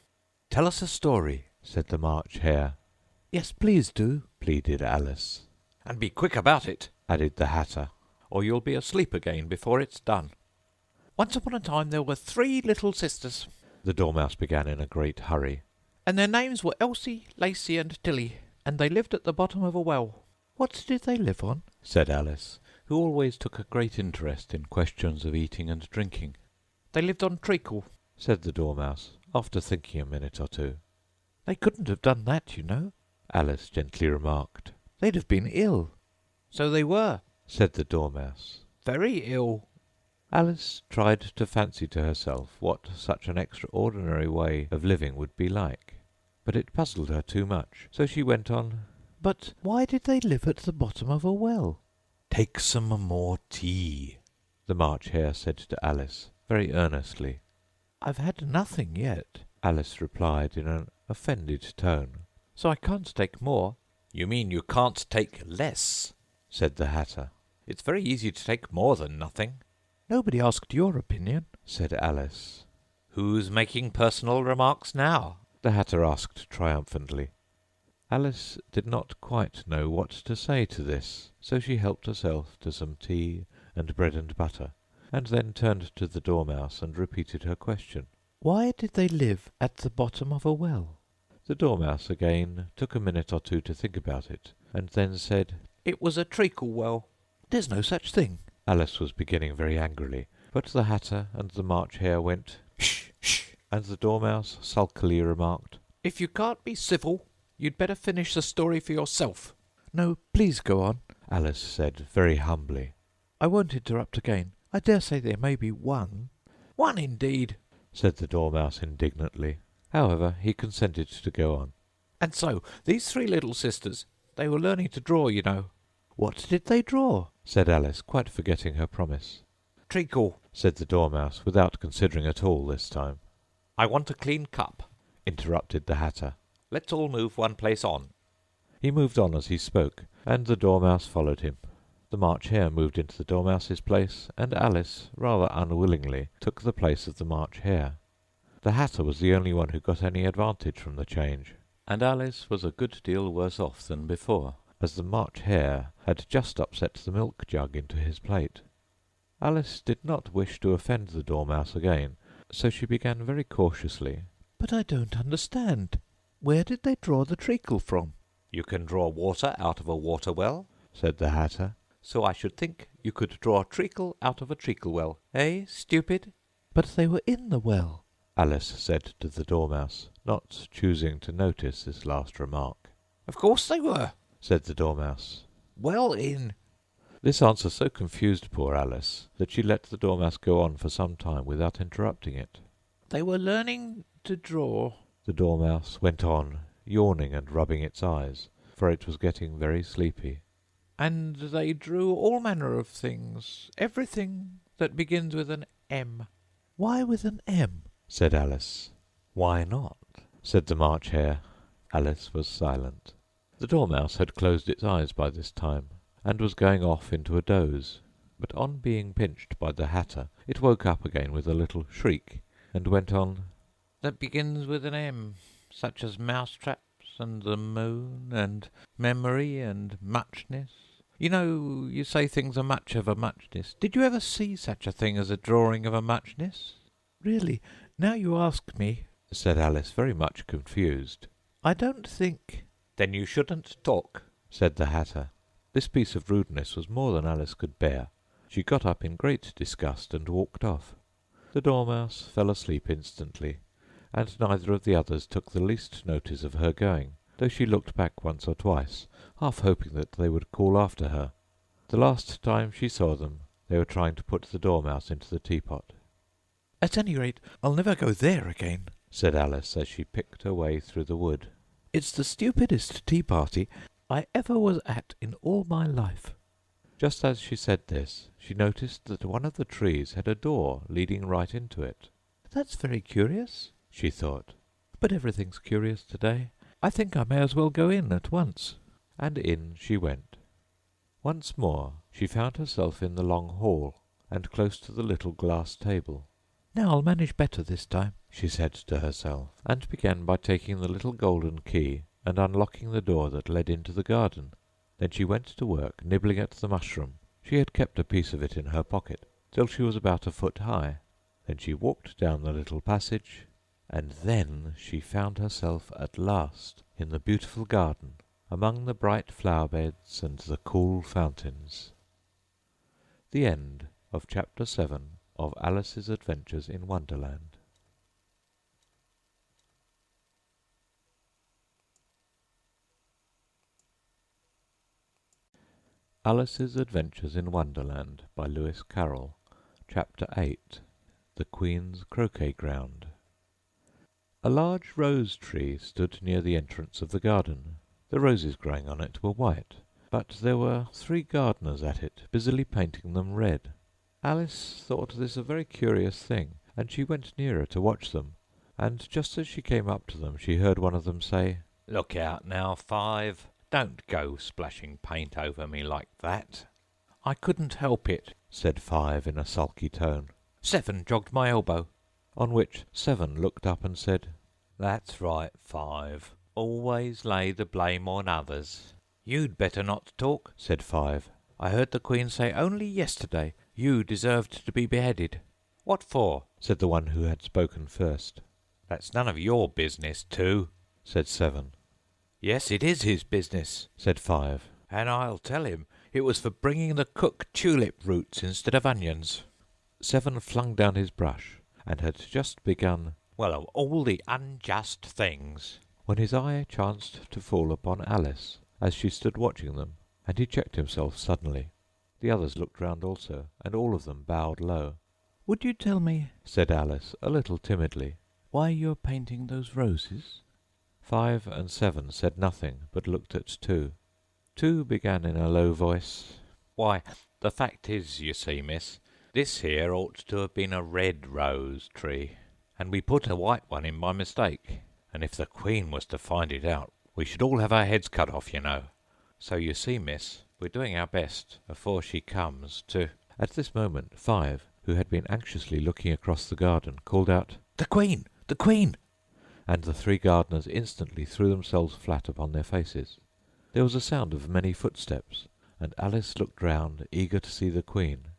"Tell us a story," said the March Hare. "Yes, please do," pleaded Alice. "And be quick about it," added the Hatter, "or you'll be asleep again before it's done. Once upon a time there were 3 little sisters," the Dormouse began in a great hurry. "and their names were Elsie, Lacie, and Tilly, and they lived at the bottom of a well." "What did they live on?" said Alice, who always took a great interest in questions of eating and drinking. "They lived on treacle," said the Dormouse, after thinking a minute or two. "They couldn't have done that, you know," Alice gently remarked. "They'd have been ill." "So they were," said the Dormouse. "very ill." Alice tried to fancy to herself what such an extraordinary way of living would be like, but it puzzled her too much, so she went on, "But why did they live at the bottom of a well?" "Take some more tea," the March Hare said to Alice, very earnestly. "I've had nothing yet," Alice replied in an offended tone, "so I can't take more." "You mean you can't take less," said the Hatter. "It's very easy to take more than nothing." "Nobody asked your opinion," said Alice. "Who's making personal remarks now?" the Hatter asked triumphantly. Alice did not quite know what to say to this, so she helped herself to some tea and bread and butter, and then turned to the Dormouse and repeated her question. "Why did they live at the bottom of a well?" The Dormouse again took a minute or two to think about it, and then said, "It was a treacle well." "There's no such thing," Alice was beginning very angrily, but the Hatter and the March Hare went, "Shh, shh," and the Dormouse sulkily remarked, "If you can't be civil, you'd better finish the story for yourself." "No, please go on," Alice said very humbly. "I won't interrupt again. I dare say there may be one." "One indeed," said the Dormouse indignantly. However, he consented to go on. "And so, these 3 little sisters, they were learning to draw, you know." "What did they draw?" said Alice, quite forgetting her promise. "Treacle," said the Dormouse, without considering at all this time. "I want a clean cup," interrupted the Hatter. "Let's all move one place on." He moved on as he spoke, and the Dormouse followed him. The March Hare moved into the Dormouse's place, and Alice, rather unwillingly, took the place of the March Hare. The Hatter was the only one who got any advantage from the change, and Alice was a good deal worse off than before, as the March Hare had just upset the milk jug into his plate. Alice did not wish to offend the Dormouse again, so she began very cautiously. "But I don't understand. Where did they draw the treacle from?" "You can draw water out of a water well," said the Hatter. "so I should think you could draw treacle out of a treacle well. Eh, stupid?" "But they were in the well," Alice said to the Dormouse, not choosing to notice this last remark. Of course they were, said the Dormouse. well in. This answer so confused poor Alice that she let the Dormouse go on for some time without interrupting it. They were learning to draw, The Dormouse went on, yawning and rubbing its eyes, for it was getting very sleepy. and they drew all manner of things, everything that begins with an M. Why with an M? Said Alice. Why not? Said the March Hare. Alice was silent. The Dormouse had closed its eyes by this time, and was going off into a doze, but on being pinched by the Hatter, it woke up again with a little shriek, and went on, That begins with an M, such as mousetraps, and the moon, and memory, and muchness. You know, you say things are much of a muchness. Did you ever see such a thing as a drawing of a muchness? Really, now you ask me, said Alice, very much confused, I don't think— Then you shouldn't talk, said the Hatter. This piece of rudeness was more than Alice could bear. She got up in great disgust and walked off. The Dormouse fell asleep instantly, and neither of the others took the least notice of her going, though she looked back once or twice, half hoping that they would call after her. The last time she saw them, they were trying to put the Dormouse into the teapot. At any rate, I'll never go there again, said Alice, as she picked her way through the wood. It's the stupidest tea-party I ever was at in all my life. Just as she said this, she noticed that one of the trees had a door leading right into it. That's very curious, she thought, but everything's curious today. I think I may as well go in at once. And in she went. Once more she found herself in the long hall, and close to the little glass table. Now I'll manage better this time, she said to herself, and began by taking the little golden key and unlocking the door that led into the garden. Then she went to work nibbling at the mushroom. She had kept a piece of it in her pocket, till she was about a foot high. Then she walked down the little passage, and then she found herself at last in the beautiful garden, among the bright flower-beds and the cool fountains. The end of Chapter 7 of Alice's Adventures in Wonderland. Alice's Adventures in Wonderland by Lewis Carroll. Chapter 8. The Queen's Croquet Ground. A large rose tree stood near the entrance of the garden. The roses growing on it were white, but there were 3 gardeners at it, busily painting them red. Alice thought this a very curious thing, and she went nearer to watch them, and just as she came up to them she heard one of them say, Look out now, Five. Don't go splashing paint over me like that. I couldn't help it, said Five in a sulky tone. 7 jogged my elbow. On which 7 looked up and said, That's right, Five. Always lay the blame on others. You'd better not talk, said 5. I heard the Queen say only yesterday you deserved to be beheaded. What for? said the one who had spoken first. That's none of your business, too, said 7. Yes, it is his business, said 5. And I'll tell him it was for bringing the cook tulip roots instead of onions. 7 flung down his brush, and had just begun, Well, of all the unjust things, when his eye chanced to fall upon Alice, as she stood watching them, and he checked himself suddenly. The others looked round also, and all of them bowed low. "Would you tell me," said Alice, a little timidly, "why you're painting those roses?" 5 and 7 said nothing, but looked at 2. 2 began in a low voice, Why, the fact is, you see, miss, this here ought to have been a red rose tree, and we put a white one in by mistake, and if the Queen was to find it out, we should all have our heads cut off, you know. So you see, miss, we're doing our best, afore she comes, to—" At this moment 5, who had been anxiously looking across the garden, called out, "The Queen! The Queen!" and the 3 gardeners instantly threw themselves flat upon their faces. There was a sound of many footsteps, and Alice looked round, eager to see the Queen.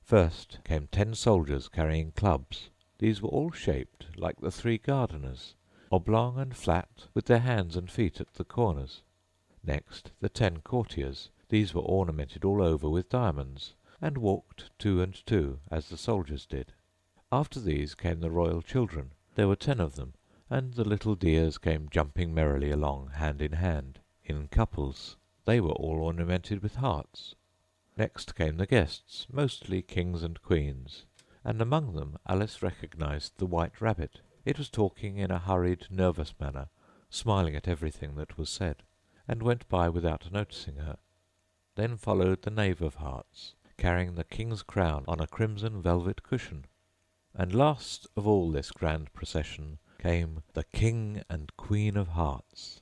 First came 10 soldiers carrying clubs. These were all shaped like the 3 gardeners, oblong and flat, with their hands and feet at the corners. Next the 10 courtiers. These were ornamented all over with diamonds, and walked 2 and 2, as the soldiers did. After these came the royal children, There were 10 of them, and the little dears came jumping merrily along hand in hand, in couples. They were all ornamented with hearts. Next came the guests, mostly kings and queens, and among them Alice recognized the White Rabbit. It was talking in a hurried, nervous manner, smiling at everything that was said, and went by without noticing her. Then followed the Knave of Hearts, carrying the king's crown on a crimson velvet cushion. And last of all this grand procession came the King and Queen of Hearts.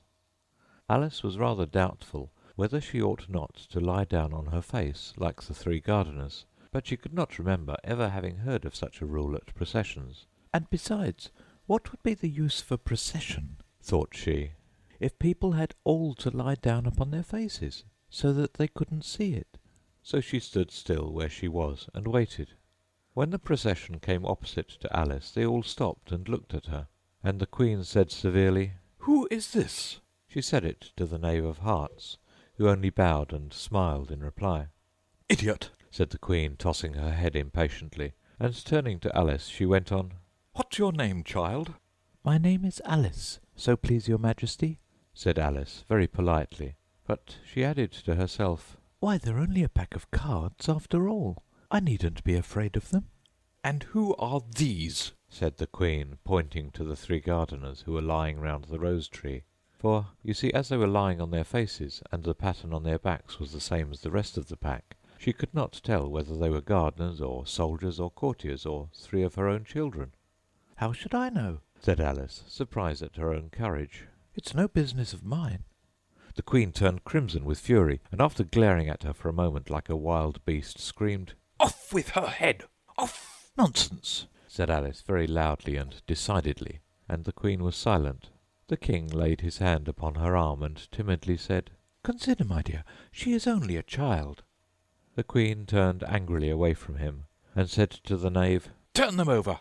Alice was rather doubtful whether she ought not to lie down on her face, like the 3 gardeners, but she could not remember ever having heard of such a rule at processions. And besides, what would be the use of a procession, thought she, if people had all to lie down upon their faces, so that they couldn't see it? So she stood still where she was and waited. When the procession came opposite to Alice, they all stopped and looked at her, and the Queen said severely, "Who is this?" She said it to the Knave of Hearts, who only bowed and smiled in reply. "Idiot!" said the Queen, tossing her head impatiently, and turning to Alice she went on, "What's your name, child?" "My name is Alice, so please your Majesty," said Alice, very politely, but she added to herself, "Why, they're only a pack of cards, after all. I needn't be afraid of them." "And who are these?" said the Queen, pointing to the 3 gardeners who were lying round the rose-tree. For, you see, as they were lying on their faces, and the pattern on their backs was the same as the rest of the pack, she could not tell whether they were gardeners, or soldiers, or courtiers, or 3 of her own children. "How should I know?" said Alice, surprised at her own courage. "It's no business of mine." The Queen turned crimson with fury, and after glaring at her for a moment like a wild beast, screamed, "Off with her head! Off!" "Nonsense!" said Alice very loudly and decidedly, and the Queen was silent. The King laid his hand upon her arm and timidly said, "Consider, my dear, she is only a child." The Queen turned angrily away from him and said to the Knave, "Turn them over."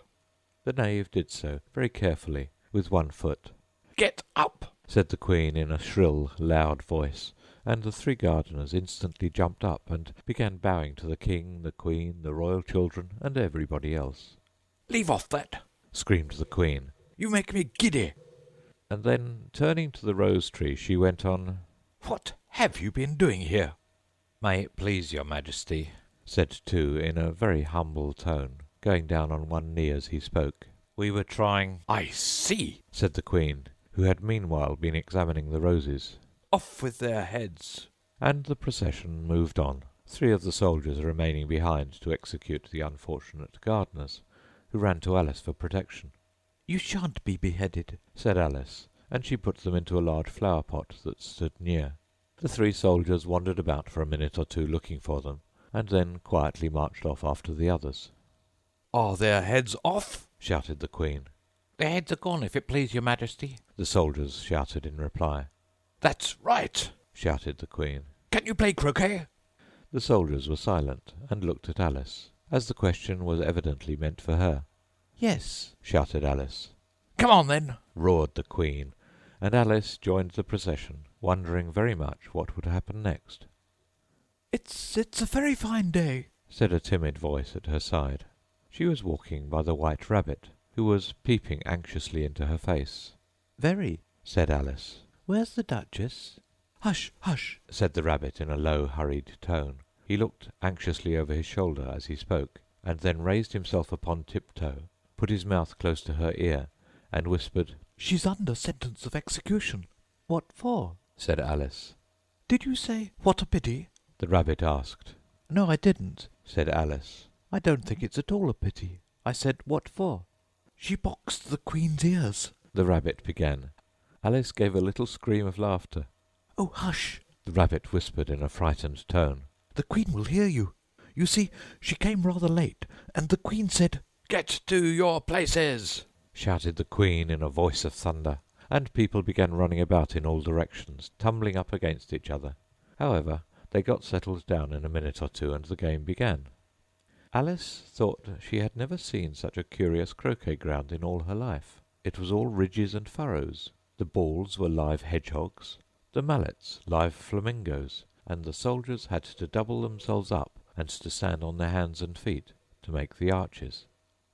The Knave did so, very carefully, with 1 foot. "Get up!" said the Queen in a shrill, loud voice, and the 3 gardeners instantly jumped up and began bowing to the King, the Queen, the royal children, and everybody else. "Leave off that!" screamed the Queen. "You make me giddy!" And then, turning to the rose-tree, she went on, "What have you been doing here?" "May it please your Majesty," said 2 in a very humble tone, going down on 1 knee as he spoke. "We were trying—" "I see," said the Queen, who had meanwhile been examining the roses. "Off with their heads!" And the procession moved on, 3 of the soldiers remaining behind to execute the unfortunate gardeners, who ran to Alice for protection. "You shan't be beheaded," said Alice, and she put them into a large flower-pot that stood near. The 3 soldiers wandered about for a minute or 2 looking for them, and then quietly marched off after the others. "Are their heads off?" shouted the Queen. "Their heads are gone, if it please your Majesty," the soldiers shouted in reply. "That's right," shouted the Queen. "Can you play croquet?" The soldiers were silent and looked at Alice, as the question was evidently meant for her. "Yes," shouted Alice. "Come on, then," roared the Queen, and Alice joined the procession, wondering very much what would happen next. It's a very fine day," said a timid voice at her side. She was walking by the White Rabbit, who was peeping anxiously into her face. "Very," said Alice. "Where's the Duchess?" "Hush, hush," said the Rabbit in a low, hurried tone. He looked anxiously over his shoulder as he spoke, and then raised himself upon tiptoe, put his mouth close to her ear, and whispered, "She's under sentence of execution." "What for?" said Alice. "Did you say, 'What a pity'?" the Rabbit asked. "No, I didn't," said Alice. "I don't think it's at all a pity. I said, 'What for?'" "She boxed the Queen's ears," the Rabbit began. Alice gave a little scream of laughter. "Oh, hush!" the Rabbit whispered in a frightened tone. "The Queen will hear you. You see, she came rather late, and the Queen said—" "Get to your places!" shouted the Queen in a voice of thunder, and people began running about in all directions, tumbling up against each other. However, they got settled down in a minute or 2, and the game began. Alice thought she had never seen such a curious croquet ground in all her life. It was all ridges and furrows. The balls were live hedgehogs, the mallets live flamingoes, and the soldiers had to double themselves up and to stand on their hands and feet to make the arches.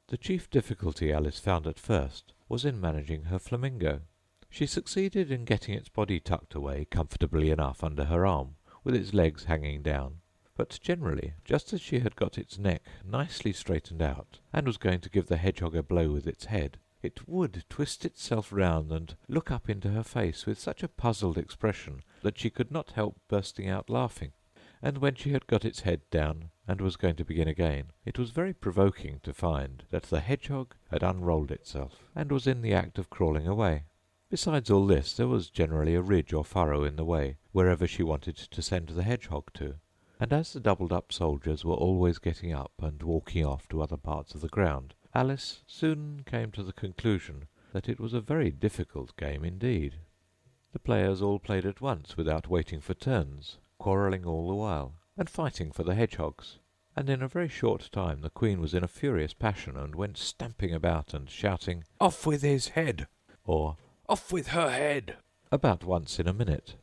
The chief difficulty Alice found at first was in managing her flamingo. She succeeded in getting its body tucked away comfortably enough under her arm, with its legs hanging down, but generally, just as she had got its neck nicely straightened out, and was going to give the hedgehog a blow with its head, it would twist itself round and look up into her face with such a puzzled expression that she could not help bursting out laughing. And when she had got its head down and was going to begin again, it was very provoking to find that the hedgehog had unrolled itself, and was in the act of crawling away. Besides all this, there was generally a ridge or furrow in the way wherever she wanted to send the hedgehog to, and as the doubled-up soldiers were always getting up and walking off to other parts of the ground, Alice soon came to the conclusion that it was a very difficult game indeed. The players all played at once without waiting for turns, quarrelling all the while, and fighting for the hedgehogs, and in a very short time the Queen was in a furious passion, and went stamping about and shouting, "Off with his head!" or "Off with her head!" about once in a minute.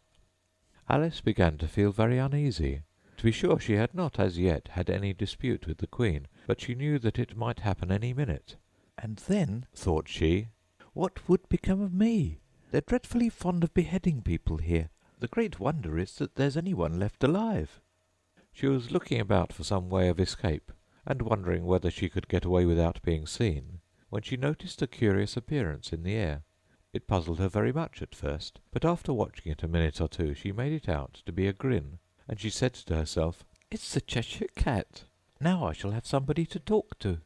Alice began to feel very uneasy. To be sure, she had not as yet had any dispute with the Queen, but she knew that it might happen any minute. "And then," thought she, "what would become of me? They're dreadfully fond of beheading people here. The great wonder is that there's any one left alive." She was looking about for some way of escape, and wondering whether she could get away without being seen, when she noticed a curious appearance in the air. It puzzled her very much at first, but after watching it a minute or two she made it out to be a grin, and she said to herself, "It's the Cheshire Cat. Now I shall have somebody to talk to."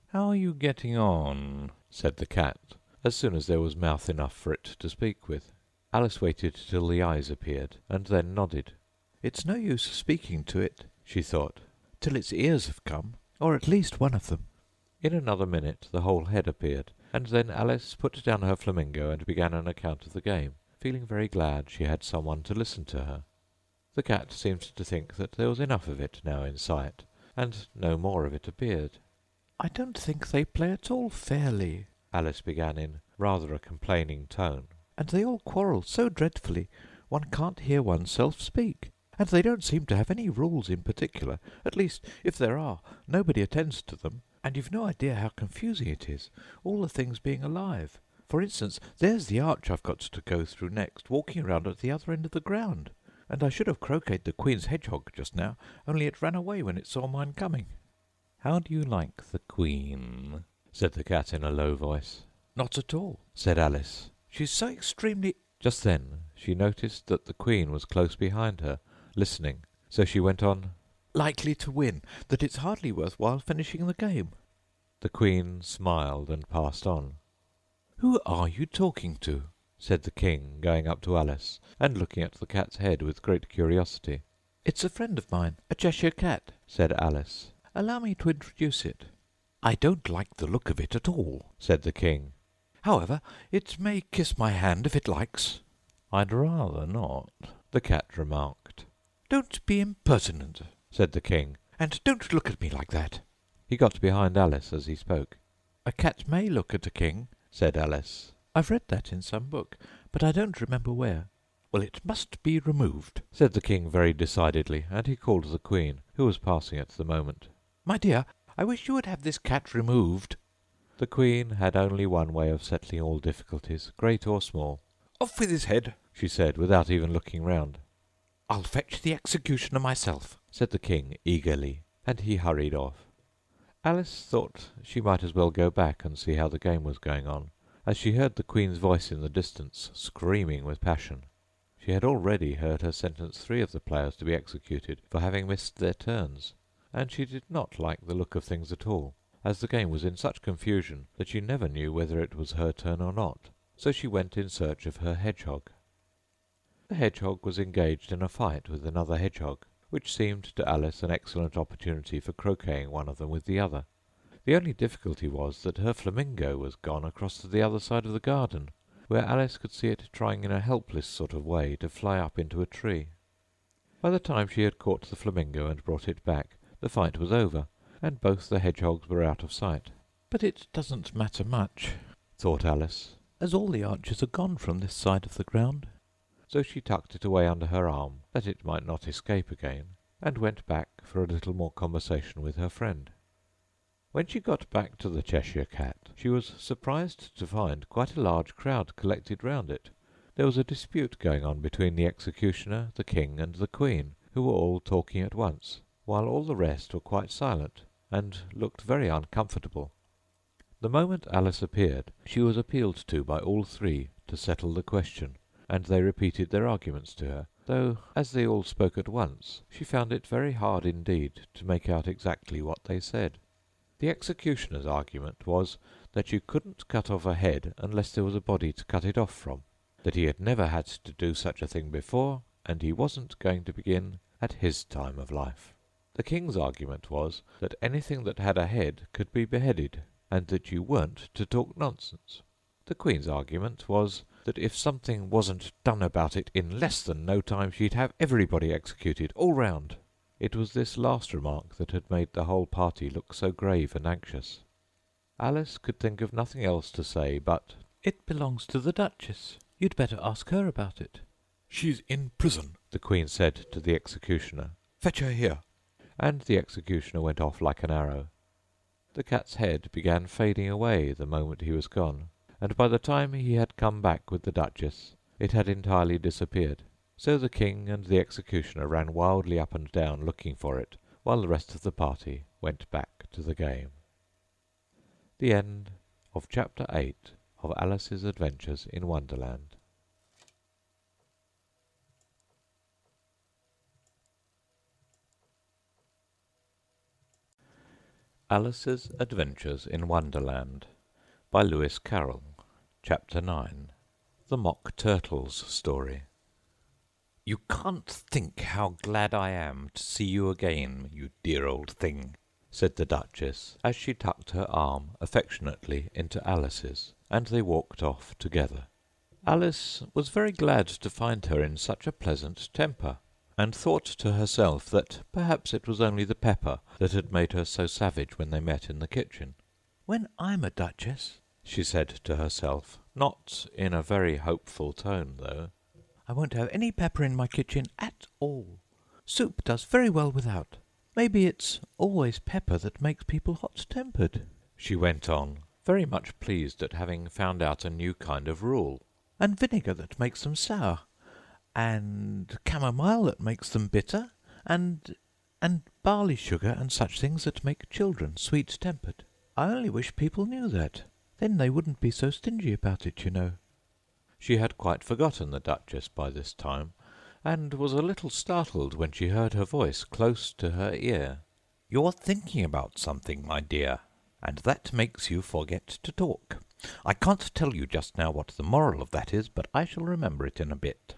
"How are you getting on?" said the cat, as soon as there was mouth enough for it to speak with. Alice waited till the eyes appeared, and then nodded. "It's no use speaking to it," she thought, "till its ears have come, or at least one of them." In another minute the whole head appeared, and then Alice put down her flamingo and began an account of the game, feeling very glad she had someone to listen to her. The cat seemed to think that there was enough of it now in sight, and no more of it appeared. "I don't think they play at all fairly," Alice began in rather a complaining tone, "and they all quarrel so dreadfully one can't hear oneself speak. And they don't seem to have any rules in particular. At least, if there are, nobody attends to them, and you've no idea how confusing it is, all the things being alive. For instance, there's the arch I've got to go through next, walking around at the other end of the ground, and I should have croqueted the Queen's hedgehog just now, only it ran away when it saw mine coming." "How do you like the Queen?" said the cat in a low voice. "Not at all," said Alice. "She's so extremely—" Just then she noticed that the Queen was close behind her, listening, so she went on, "likely to win, that it's hardly worth while finishing the game." The Queen smiled and passed on. "Who are you talking to?" said the King, going up to Alice and looking at the cat's head with great curiosity. "It's a friend of mine, a Cheshire Cat," said Alice. "Allow me to introduce it." "I don't like the look of it at all," said the King. "However, it may kiss my hand if it likes." "I'd rather not," the cat remarked. "Don't be impertinent," said the King, "and don't look at me like that." He got behind Alice as he spoke. "A cat may look at a king," said Alice. "I've read that in some book, but I don't remember where." "Well, it must be removed," said the King very decidedly, and he called the Queen, who was passing at the moment. "My dear, I wish you would have this cat removed." The Queen had only one way of settling all difficulties, great or small. "Off with his head," she said, without even looking round. "I'll fetch the executioner myself," said the King eagerly, and he hurried off. Alice thought she might as well go back and see how the game was going on, as she heard the Queen's voice in the distance, screaming with passion. She had already heard her sentence 3 of the players to be executed for having missed their turns, and she did not like the look of things at all, as the game was in such confusion that she never knew whether it was her turn or not. So she went in search of her hedgehog. The hedgehog was engaged in a fight with another hedgehog, which seemed to Alice an excellent opportunity for croqueting one of them with the other. The only difficulty was that her flamingo was gone across to the other side of the garden, where Alice could see it trying in a helpless sort of way to fly up into a tree. By the time she had caught the flamingo and brought it back, the fight was over, and both the hedgehogs were out of sight. "But it doesn't matter much," thought Alice, "as all the archers are gone from this side of the ground." So she tucked it away under her arm, that it might not escape again, and went back for a little more conversation with her friend. When she got back to the Cheshire Cat, she was surprised to find quite a large crowd collected round it. There was a dispute going on between the executioner, the king, and the queen, who were all talking at once, while all the rest were quite silent, and looked very uncomfortable. The moment Alice appeared, she was appealed to by all three to settle the question, and they repeated their arguments to her, though, as they all spoke at once, she found it very hard indeed to make out exactly what they said. The executioner's argument was that you couldn't cut off a head unless there was a body to cut it off from, that he had never had to do such a thing before, and he wasn't going to begin at his time of life. The king's argument was that anything that had a head could be beheaded, and that you weren't to talk nonsense. The queen's argument was that if something wasn't done about it in less than no time, she'd have everybody executed, all round. It was this last remark that had made the whole party look so grave and anxious. Alice could think of nothing else to say but, "It belongs to the Duchess. You'd better ask her about it." "She's in prison," the queen said to the executioner. "Fetch her here." And the executioner went off like an arrow. The cat's head began fading away the moment he was gone, and by the time he had come back with the Duchess, it had entirely disappeared. So the king and the executioner ran wildly up and down looking for it, while the rest of the party went back to the game. The end of Chapter 8 of Alice's Adventures in Wonderland. Alice's Adventures in Wonderland by Lewis Carroll. Chapter 9. The Mock Turtle's Story. "You can't think how glad I am to see you again, you dear old thing," said the Duchess, as she tucked her arm affectionately into Alice's, and they walked off together. Alice was very glad to find her in such a pleasant temper, and thought to herself that perhaps it was only the pepper that had made her so savage when they met in the kitchen. "When I'm a duchess," she said to herself, not in a very hopeful tone, though, "I won't have any pepper in my kitchen at all. Soup does very well without. Maybe it's always pepper that makes people hot-tempered," she went on, very much pleased at having found out a new kind of rule. "and vinegar that makes them sour, and chamomile that makes them bitter, and barley sugar and such things that make children sweet-tempered. I only wish people knew that. Then they wouldn't be so stingy about it, you know." She had quite forgotten the Duchess by this time, and was a little startled when she heard her voice close to her ear. "You're thinking about something, my dear, and that makes you forget to talk. I can't tell you just now what the moral of that is, but I shall remember it in a bit."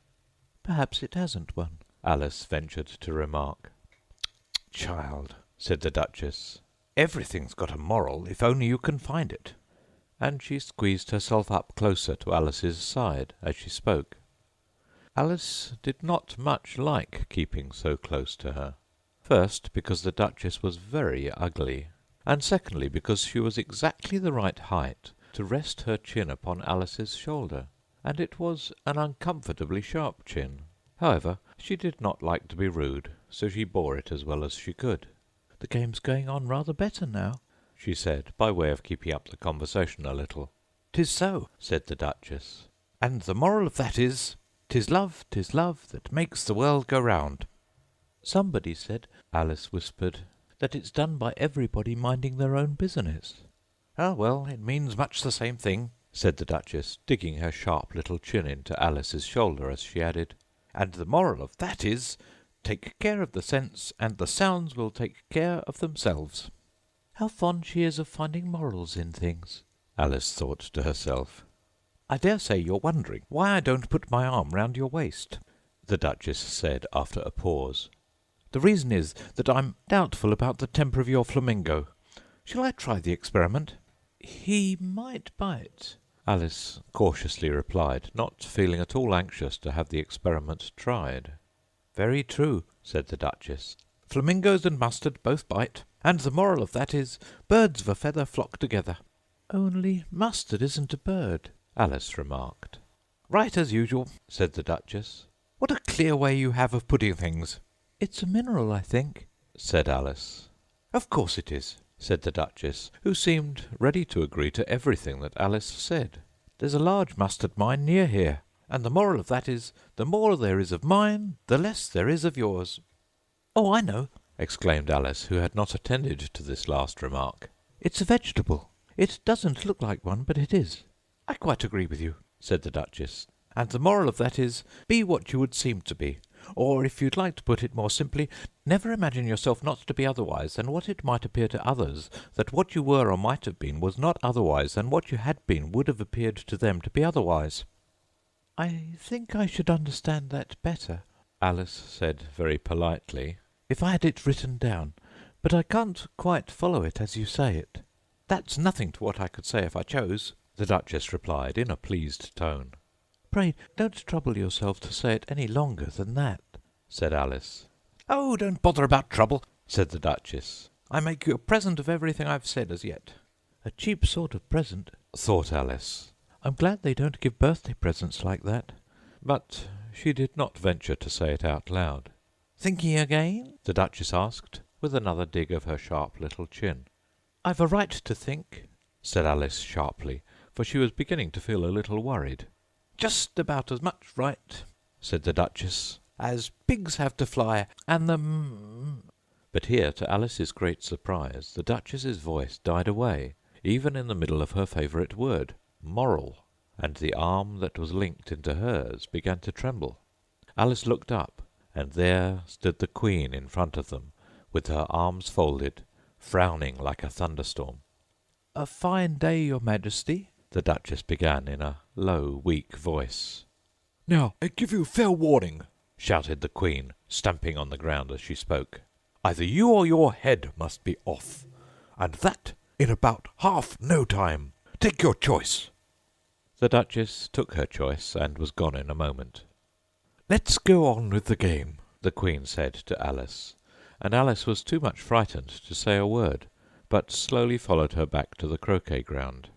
"Perhaps it hasn't one," Alice ventured to remark. "Child," said the Duchess, "everything's got a moral if only you can find it." And she squeezed herself up closer to Alice's side as she spoke. Alice did not much like keeping so close to her. First, because the Duchess was very ugly, and secondly, because she was exactly the right height to rest her chin upon Alice's shoulder, and it was an uncomfortably sharp chin. However, she did not like to be rude, so she bore it as well as she could. "The game's going on rather better now," she said, by way of keeping up the conversation a little. "'Tis so," said the Duchess, "and the moral of that is, 'tis love that makes the world go round." "Somebody said," Alice whispered, "that it's done by everybody minding their own business." "Ah, well, it means much the same thing," said the Duchess, digging her sharp little chin into Alice's shoulder as she added, "and the moral of that is, take care of the sense, and the sounds will take care of themselves." "How fond she is of finding morals in things," Alice thought to herself. "I dare say you're wondering why I don't put my arm round your waist," the Duchess said after a pause. "The reason is that I'm doubtful about the temper of your flamingo. Shall I try the experiment?" "He might bite," Alice cautiously replied, not feeling at all anxious to have the experiment tried. "Very true," said the Duchess. "Flamingos and mustard both bite, and the moral of that is, birds of a feather flock together." "Only mustard isn't a bird," Alice remarked. "Right as usual," said the Duchess. "What a clear way you have of putting things!" "It's a mineral, I think," said Alice. "Of course it is," said the Duchess, who seemed ready to agree to everything that Alice said. "There's a large mustard mine near here, and the moral of that is, the more there is of mine, the less there is of yours." "Oh, I know!" exclaimed Alice, who had not attended to this last remark. "It's a vegetable. It doesn't look like one, but it is." "I quite agree with you," said the Duchess. "And the moral of that is, be what you would seem to be. Or, if you'd like to put it more simply, never imagine yourself not to be otherwise than what it might appear to others that what you were or might have been was not otherwise than what you had been would have appeared to them to be otherwise." "I think I should understand that better," Alice said very politely, "if I had it written down, but I can't quite follow it as you say it." "That's nothing to what I could say if I chose," the Duchess replied in a pleased tone. "Pray don't trouble yourself to say it any longer than that," said Alice. "Oh, don't bother about trouble," said the Duchess. "I make you a present of everything I've said as yet." "A cheap sort of present," thought Alice. "I'm glad they don't give birthday presents like that." But she did not venture to say it out loud. "Thinking again?" the Duchess asked, with another dig of her sharp little chin. "I've a right to think," said Alice sharply, for she was beginning to feel a little worried. "Just about as much right," said the Duchess, "as pigs have to fly, and the But here, to Alice's great surprise, the Duchess's voice died away, even in the middle of her favourite word, moral, and the arm that was linked into hers began to tremble. Alice looked up, and there stood the Queen in front of them, with her arms folded, frowning like a thunderstorm. "A fine day, your Majesty," the Duchess began in a low, weak voice. "Now, I give you fair warning," shouted the Queen, stamping on the ground as she spoke. "Either you or your head must be off, and that in about half no time. Take your choice." The Duchess took her choice and was gone in a moment. "Let's go on with the game," the Queen said to Alice, and Alice was too much frightened to say a word, but slowly followed her back to the croquet ground.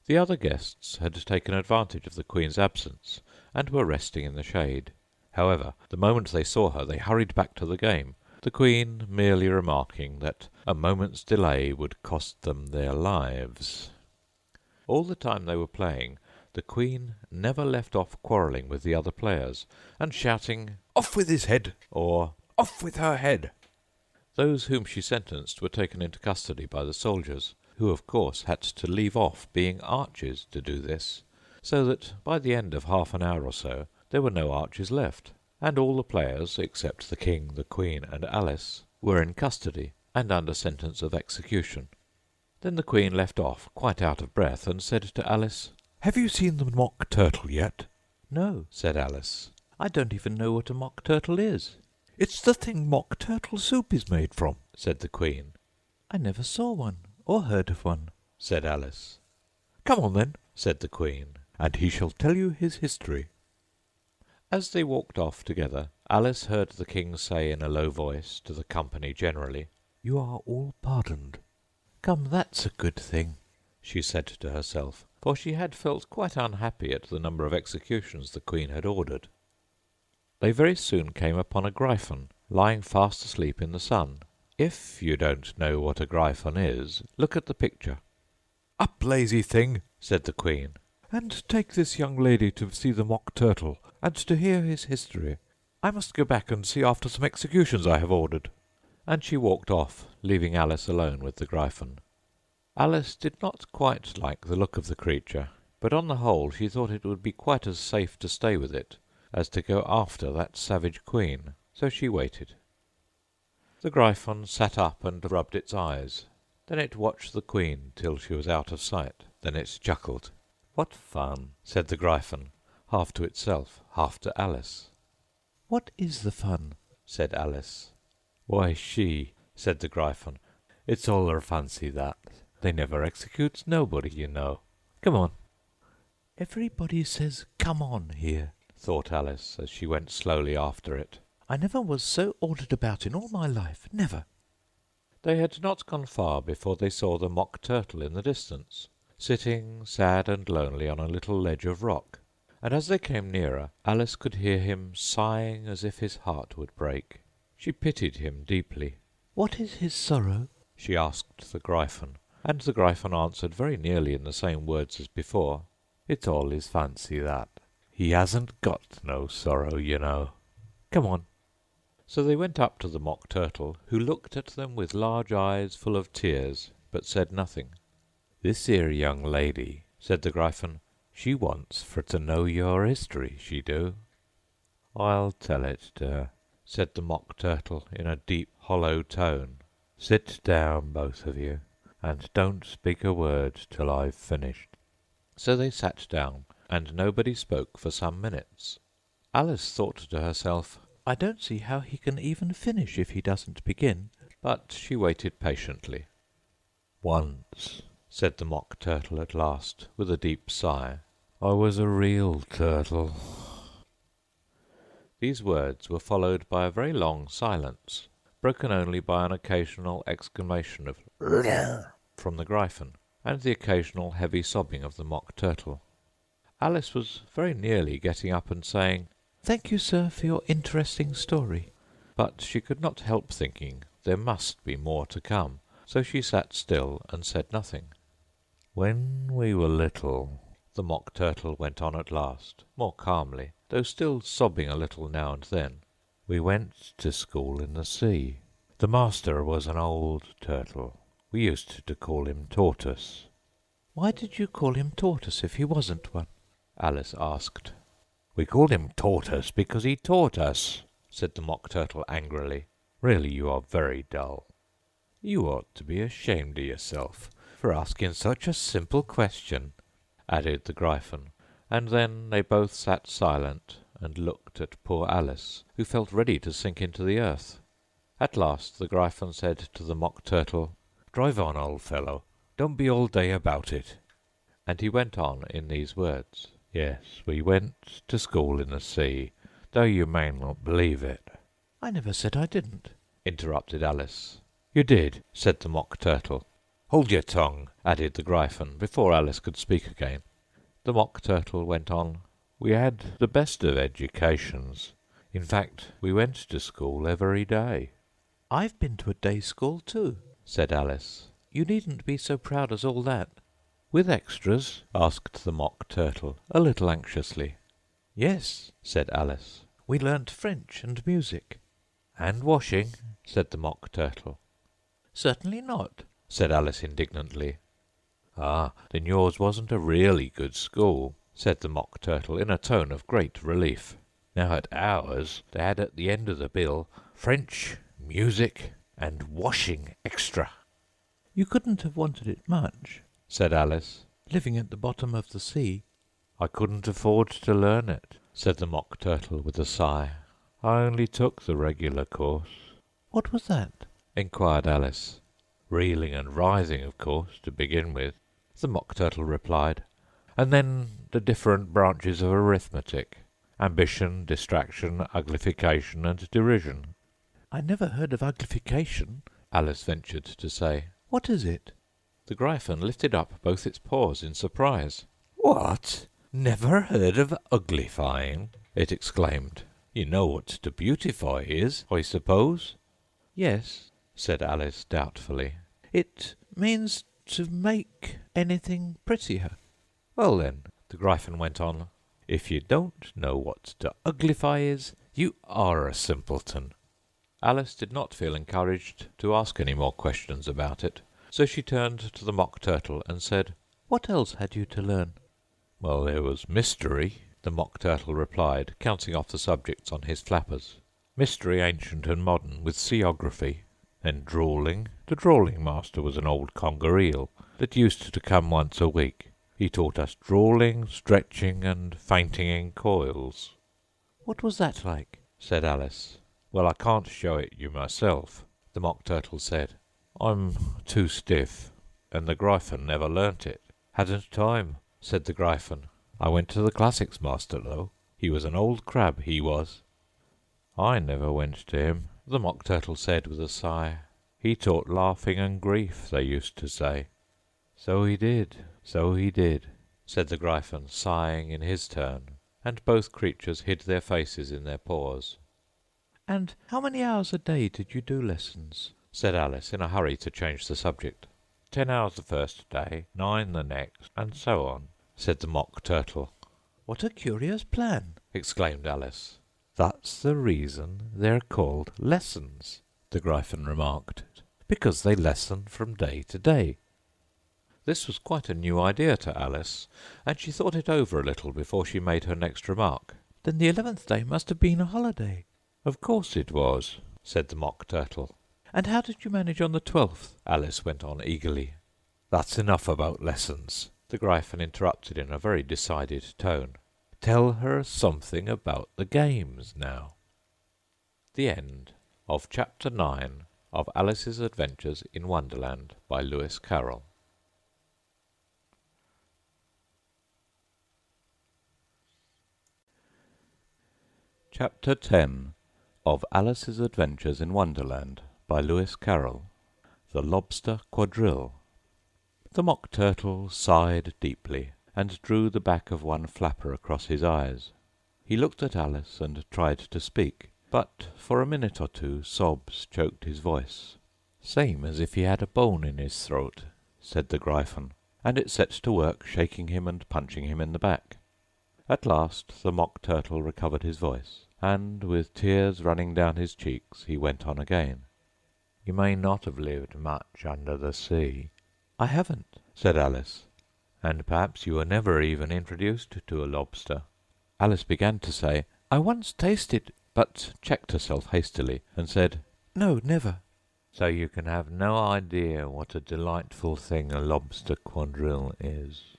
The other guests had taken advantage of the Queen's absence, and were resting in the shade. However, the moment they saw her, they hurried back to the game, the Queen merely remarking that a moment's delay would cost them their lives. All the time they were playing, the Queen never left off quarrelling with the other players, and shouting, "Off with his head!" or "Off with her head!" Those whom she sentenced were taken into custody by the soldiers, who of course had to leave off being archers to do this, so that by the end of half an hour or so there were no archers left, and all the players, except the King, the Queen, and Alice, were in custody and under sentence of execution. Then the Queen left off, quite out of breath, and said to Alice, "Have you seen the mock turtle yet?" "No," said Alice. "I don't even know what a mock turtle is." "It's the thing mock turtle soup is made from," said the Queen. "I never saw one, or heard of one," said Alice. "Come on, then," said the Queen, "and he shall tell you his history." As they walked off together, Alice heard the King say in a low voice to the company generally, "You are all pardoned." "Come, that's a good thing," she said to herself, for she had felt quite unhappy at the number of executions the Queen had ordered. They very soon came upon a Gryphon, lying fast asleep in the sun. If you don't know what a Gryphon is, look at the picture. "Up, lazy thing," said the Queen, "and take this young lady to see the mock turtle, and to hear his history. I must go back and see after some executions I have ordered." And she walked off, leaving Alice alone with the Gryphon. Alice did not quite like the look of the creature, but on the whole she thought it would be quite as safe to stay with it as to go after that savage Queen, so she waited. The Gryphon sat up and rubbed its eyes. Then it watched the Queen till she was out of sight. Then it chuckled. "What fun!" said the Gryphon, half to itself, half to Alice. "What is the fun?" said Alice. "Why, she," said the Gryphon. "It's all her fancy, that. They never executes nobody, you know. Come on." "Everybody says 'come on' here," thought Alice, as she went slowly after it. "I never was so ordered about in all my life, never." They had not gone far before they saw the mock turtle in the distance, sitting sad and lonely on a little ledge of rock, and as they came nearer, Alice could hear him sighing as if his heart would break. She pitied him deeply. "What is his sorrow?" she asked the Gryphon, and the Gryphon answered very nearly in the same words as before. It's all his fancy, that. He hasn't got no sorrow, you know. Come on. So they went up to the Mock Turtle, who looked at them with large eyes full of tears, but said nothing. This here young lady, said the Gryphon, she wants for to know your history, she do. I'll tell it to her, said the Mock Turtle in a deep, hollow tone. Sit down, both of you, and don't speak a word till I've finished. So they sat down, and nobody spoke for some minutes. Alice thought to herself, I don't see how he can even finish if he doesn't begin. But she waited patiently. Once, said the Mock Turtle at last, with a deep sigh, I was a real turtle. These words were followed by a very long silence, broken only by an occasional exclamation of from the Gryphon, and the occasional heavy sobbing of the Mock Turtle. Alice was very nearly getting up and saying, Thank you, sir, for your interesting story. But she could not help thinking there must be more to come, so she sat still and said nothing. When we were little, the Mock Turtle went on at last, more calmly, though still sobbing a little now and then, we went to school in the sea. The master was an old turtle. We used to call him Tortoise. Why did you call him Tortoise if he wasn't one? Alice asked. We called him Tortoise because he taught us, said the Mock Turtle angrily. Really, you are very dull. You ought to be ashamed of yourself for asking such a simple question, added the Gryphon, and then they both sat silent and looked at poor Alice, who felt ready to sink into the earth. At last the Gryphon said to the Mock Turtle, Drive on, old fellow, don't be all day about it. And he went on in these words. Yes, we went to school in the sea, though you may not believe it. I never said I didn't, interrupted Alice. You did, said the Mock Turtle. Hold your tongue, added the Gryphon, before Alice could speak again. The Mock Turtle went on. We had the best of educations. In fact, we went to school every day. I've been to a day school too, said Alice. You needn't be so proud as all that. With extras? Asked the Mock Turtle, a little anxiously. Yes, said Alice. We learnt French and music. And washing, said the Mock Turtle. Certainly not, said Alice indignantly. Ah, then yours wasn't a really good school, said the Mock Turtle in a tone of great relief. Now at ours they had at the end of the bill French, music, and washing extra. You couldn't have wanted it much, said Alice, living at the bottom of the sea. I couldn't afford to learn it, said the Mock Turtle with a sigh. I only took the regular course. What was that? Inquired Alice. Reeling and writhing, of course, to begin with, the Mock Turtle replied, and then the different branches of arithmetic, ambition, distraction, uglification, and derision. I never heard of uglification, Alice ventured to say. What is it? The Gryphon lifted up both its paws in surprise. What? Never heard of uglifying? It exclaimed. You know what to beautify is, I suppose? Yes, said Alice doubtfully. It means to make anything prettier. Well then, the Gryphon went on, if you don't know what to uglify is, you are a simpleton. Alice did not feel encouraged to ask any more questions about it, so she turned to the Mock Turtle and said, What else had you to learn? Well, there was mystery, the Mock Turtle replied, counting off the subjects on his flappers. Mystery ancient and modern, with seaography. Then drawling. The drawling master was an old conger eel that used to come once a week. He taught us drawling, stretching, and fainting in coils. What was that like? Said Alice. Well, I can't show it you myself, the Mock Turtle said. I'm too stiff, and the Gryphon never learnt it. Hadn't time, said the Gryphon. I went to the classics master, though. He was an old crab, he was. I never went to him, the Mock Turtle said with a sigh. He taught laughing and grief, they used to say. So he did, said the Gryphon, sighing in his turn, and both creatures hid their faces in their paws. And how many hours a day did you do lessons? said Alice, in a hurry to change the subject. 10 hours the first day, 9 the next, and so on, said the Mock Turtle. What a curious plan! Exclaimed Alice. That's the reason they're called lessons, the Gryphon remarked, because they lessen from day to day. This was quite a new idea to Alice, and she thought it over a little before she made her next remark. Then the 11th day must have been a holiday. Of course it was, said the Mock Turtle. And how did you manage on the 12th? Alice went on eagerly. That's enough about lessons, the Gryphon interrupted in a very decided tone. Tell her something about the games now. The end of Chapter 9 of Alice's Adventures in Wonderland by Lewis Carroll. Chapter 10 of Alice's Adventures in Wonderland by Lewis Carroll. The Lobster Quadrille. The Mock Turtle sighed deeply, and drew the back of one flapper across his eyes. He looked at Alice and tried to speak, but for a minute or two sobs choked his voice. Same as if he had a bone in his throat, said the Gryphon, and it set to work shaking him and punching him in the back. At last the Mock Turtle recovered his voice, and, with tears running down his cheeks, he went on again. You may not have lived much under the sea. I haven't, said Alice. And perhaps you were never even introduced to a lobster. Alice began to say, I once tasted, but checked herself hastily, and said, No, never. So you can have no idea what a delightful thing a lobster quadrille is.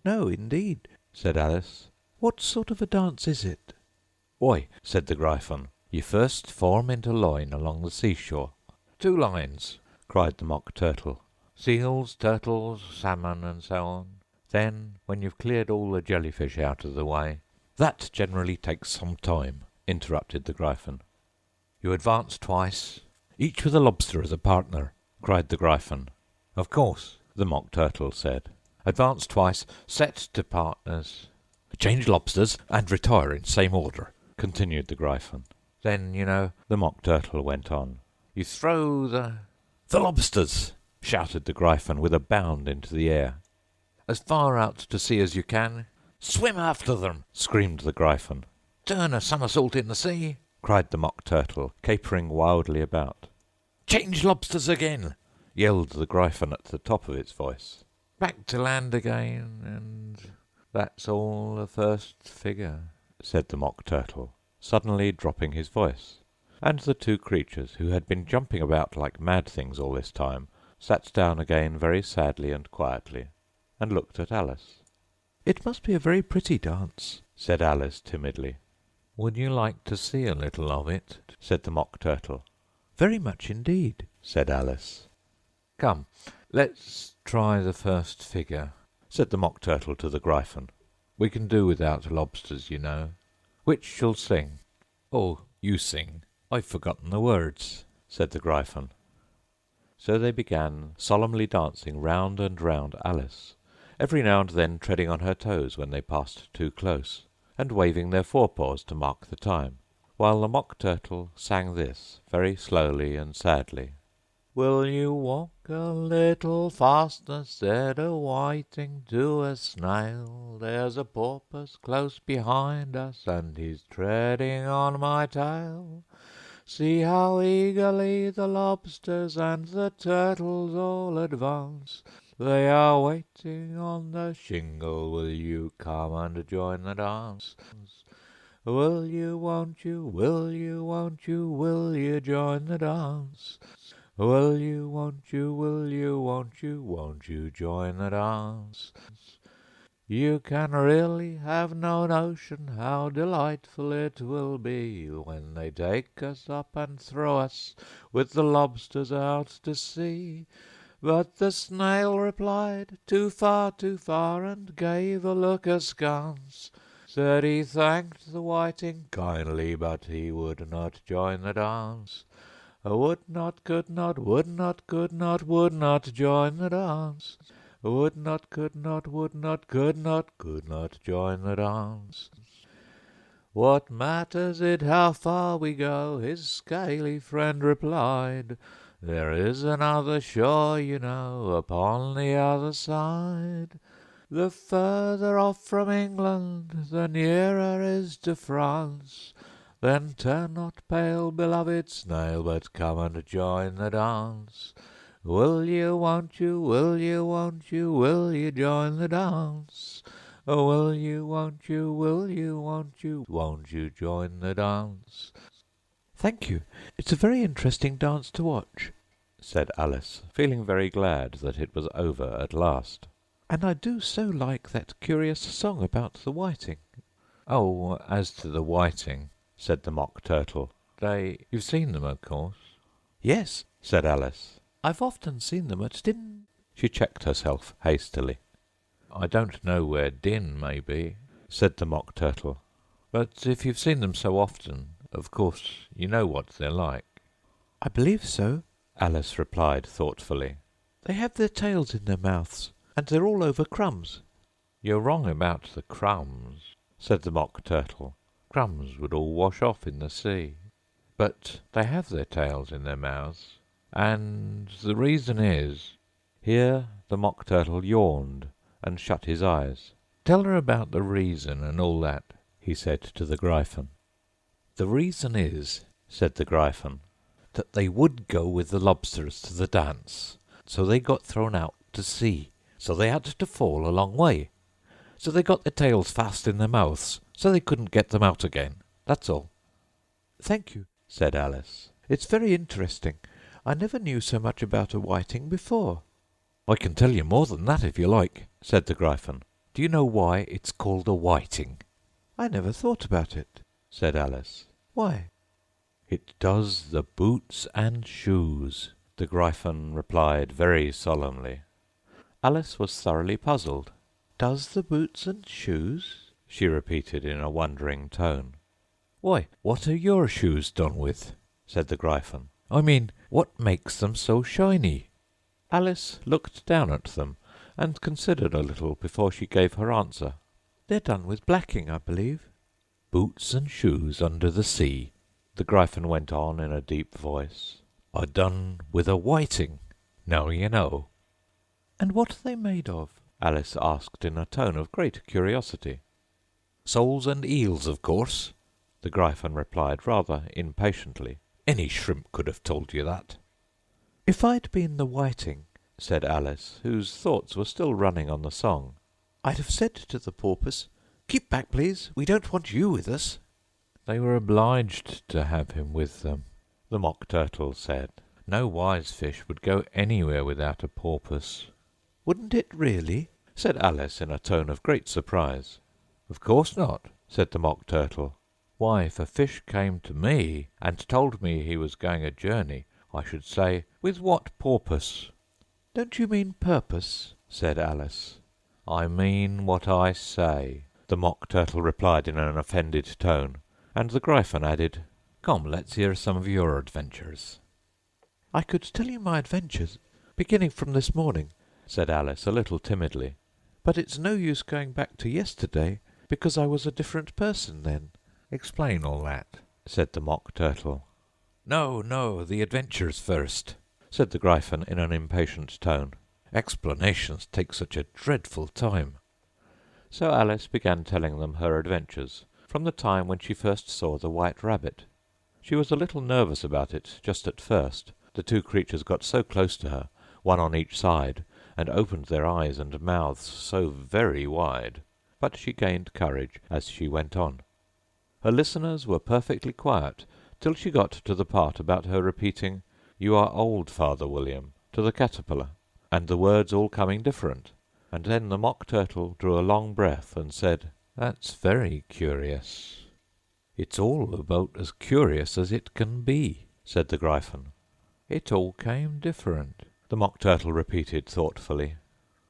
No, indeed, said Alice. What sort of a dance is it? Why, said the Gryphon, you first form into line along the seashore. 2 lines, cried the Mock Turtle. Seals, turtles, salmon, and so on. Then, when you've cleared all the jellyfish out of the way— That generally takes some time, interrupted the Gryphon. You advance twice, each with a lobster as a partner, cried the Gryphon. Of course, the Mock Turtle said. Advance twice, set to partners. Change lobsters, and retire in same order, continued the Gryphon. Then, you know, the Mock Turtle went on, you throw the lobsters, shouted the Gryphon with a bound into the air. As far out to sea as you can. Swim after them, screamed the Gryphon. Turn a somersault in the sea, cried the Mock Turtle, capering wildly about. Change lobsters again, yelled the Gryphon at the top of its voice. Back to land again, and that's all the first figure, said the Mock Turtle, suddenly dropping his voice. And the 2 creatures, who had been jumping about like mad things all this time, sat down again very sadly and quietly, and looked at Alice. It must be a very pretty dance, said Alice timidly. Would you like to see a little of it? Said the Mock Turtle. Very much indeed, said Alice. Come, let's try the first figure, said the Mock Turtle to the Gryphon. We can do without lobsters, you know. Which shall sing? Oh, you sing. I've forgotten the words, said the Gryphon. So they began solemnly dancing round and round Alice, every now and then treading on her toes when they passed too close, and waving their forepaws to mark the time, while the Mock Turtle sang this very slowly and sadly. Will you walk a little faster, said a whiting to a snail? There's a porpoise close behind us, and he's treading on my tail. See how eagerly the lobsters and the turtles all advance. They are waiting on the shingle. Will you come and join the dance? Will you, won't you, will you, won't you, will you join the dance? Will you, won't you, will you, won't you join the dance? You can really have no notion how delightful it will be when they take us up and throw us with the lobsters out to sea. But the snail replied, too far, and gave a look askance. Said he thanked the whiting kindly, but he would not join the dance. Would not, could not, would not, could not, would not join the dance. Would not, could not, would not, could not join the dance. What matters it how far we go? His scaly friend replied. There is another shore, you know, upon the other side. The further off from England, the nearer is to France. Then turn not pale, beloved snail, but come and join the dance. Will you, won't you, will you, won't you, will you join the dance? Oh, will you, won't you, will you, won't you join the dance? Thank you. It's a very interesting dance to watch, said Alice, feeling very glad that it was over at last. and I do so like that curious song about the whiting. Oh, as to the whiting, said the Mock Turtle, you've seen them, of course. Yes, said Alice. I've often seen them at Din. She checked herself hastily. I don't know where Din may be, said the Mock Turtle, but if you've seen them so often, of course you know what they're like. I believe so, Alice replied thoughtfully. They have their tails in their mouths, and they're all over crumbs. You're wrong about the crumbs, said the Mock Turtle. Crumbs would all wash off in the sea. But they have their tails in their mouths, and the reason is— Here the Mock Turtle yawned and shut his eyes. Tell her about the reason and all that, he said to the Gryphon. The reason is, said the Gryphon, that they would go with the lobsters to the dance, so they got thrown out to sea, so they had to fall a long way. So they got their tails fast in their mouths, so they couldn't get them out again. That's all. Thank you, said Alice. It's very interesting. I never knew so much about a whiting before. I can tell you more than that if you like, said the Gryphon. Do you know why it's called a whiting? I never thought about it, said Alice. Why? It does the boots and shoes, the Gryphon replied very solemnly. Alice was thoroughly puzzled. Does the boots and shoes? She repeated in a wondering tone. Why, what are your shoes done with? said the Gryphon. I mean, what makes them so shiny? Alice looked down at them and considered a little before she gave her answer. They're done with blacking, I believe. Boots and shoes under the sea, the Gryphon went on in a deep voice, are done with a whiting. Now you know. And what are they made of? Alice asked in a tone of great curiosity. Soles and eels, of course, the Gryphon replied rather impatiently. Any shrimp could have told you that. If I'd been the whiting, said Alice, whose thoughts were still running on the song, I'd have said to the porpoise, "Keep back, please, we don't want you with us." They were obliged to have him with them, the Mock Turtle said. No wise fish would go anywhere without a porpoise. Wouldn't it really? said Alice in a tone of great surprise. Of course not, said the Mock Turtle. Why, if a fish came to me and told me he was going a journey, I should say, with what porpoise? Don't you mean purpose? said Alice. I mean what I say, the Mock Turtle replied in an offended tone, and the Gryphon added, Come, let's hear some of your adventures. I could tell you my adventures, beginning from this morning, said Alice a little timidly. But it's no use going back to yesterday, because I was a different person then. Explain all that, said the Mock Turtle. No, the adventures first, said the Gryphon in an impatient tone. Explanations take such a dreadful time. So Alice began telling them her adventures, from the time when she first saw the White Rabbit. She was a little nervous about it just at first. The two creatures got so close to her, one on each side, and opened their eyes and mouths so very wide. But she gained courage as she went on. Her listeners were perfectly quiet till she got to the part about her repeating, "You are old, Father William," to the caterpillar, and the words all coming different. And then the Mock Turtle drew a long breath and said, "That's very curious." "It's all about as curious as it can be," said the Gryphon. "It all came different," the Mock Turtle repeated thoughtfully.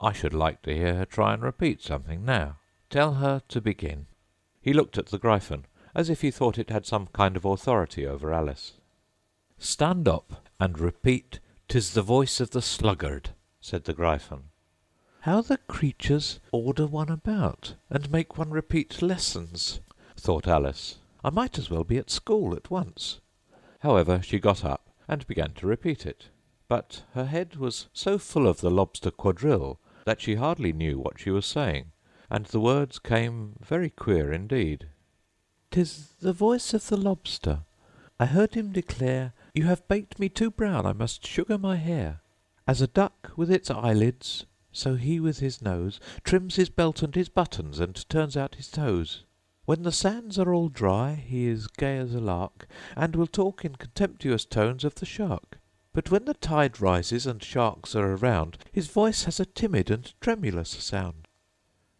"I should like to hear her try and repeat something now. Tell her to begin." He looked at the Gryphon, as if he thought it had some kind of authority over Alice. "Stand up and repeat, "'Tis the voice of the sluggard,'" said the Gryphon. How the creatures order one about, and make one repeat lessons, thought Alice. I might as well be at school at once. However, she got up and began to repeat it. but her head was so full of the lobster quadrille that she hardly knew what she was saying, and the words came very queer indeed. "'Tis the voice of the lobster. I heard him declare, 'You have baked me too brown, I must sugar my hair.' As a duck with its eyelids, so he with his nose trims his belt and his buttons, and turns out his toes. When the sands are all dry, he is gay as a lark, and will talk in contemptuous tones of the shark. But when the tide rises and sharks are around, his voice has a timid and tremulous sound."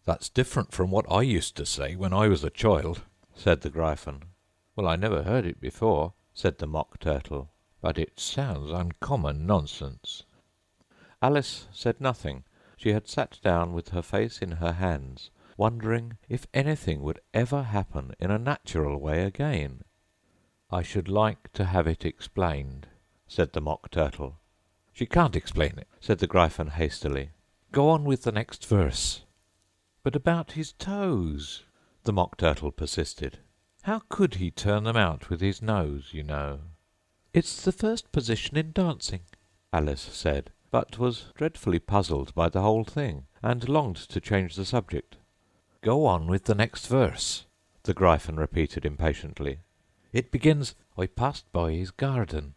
"That's different from what I used to say when I was a child," said the Gryphon. "Well, I never heard it before," said the Mock Turtle, "but it sounds uncommon nonsense." Alice said nothing. She had sat down with her face in her hands, wondering if anything would ever happen in a natural way again. "I should like to have it explained," said the Mock Turtle. "She can't explain it," said the Gryphon hastily. "Go on with the next verse." "But about his toes," the Mock Turtle persisted. "How could he turn them out with his nose, you know?" "It's the first position in dancing," Alice said, but was dreadfully puzzled by the whole thing, and longed to change the subject. "Go on with the next verse," the Gryphon repeated impatiently. "It begins, 'I passed by his garden.'"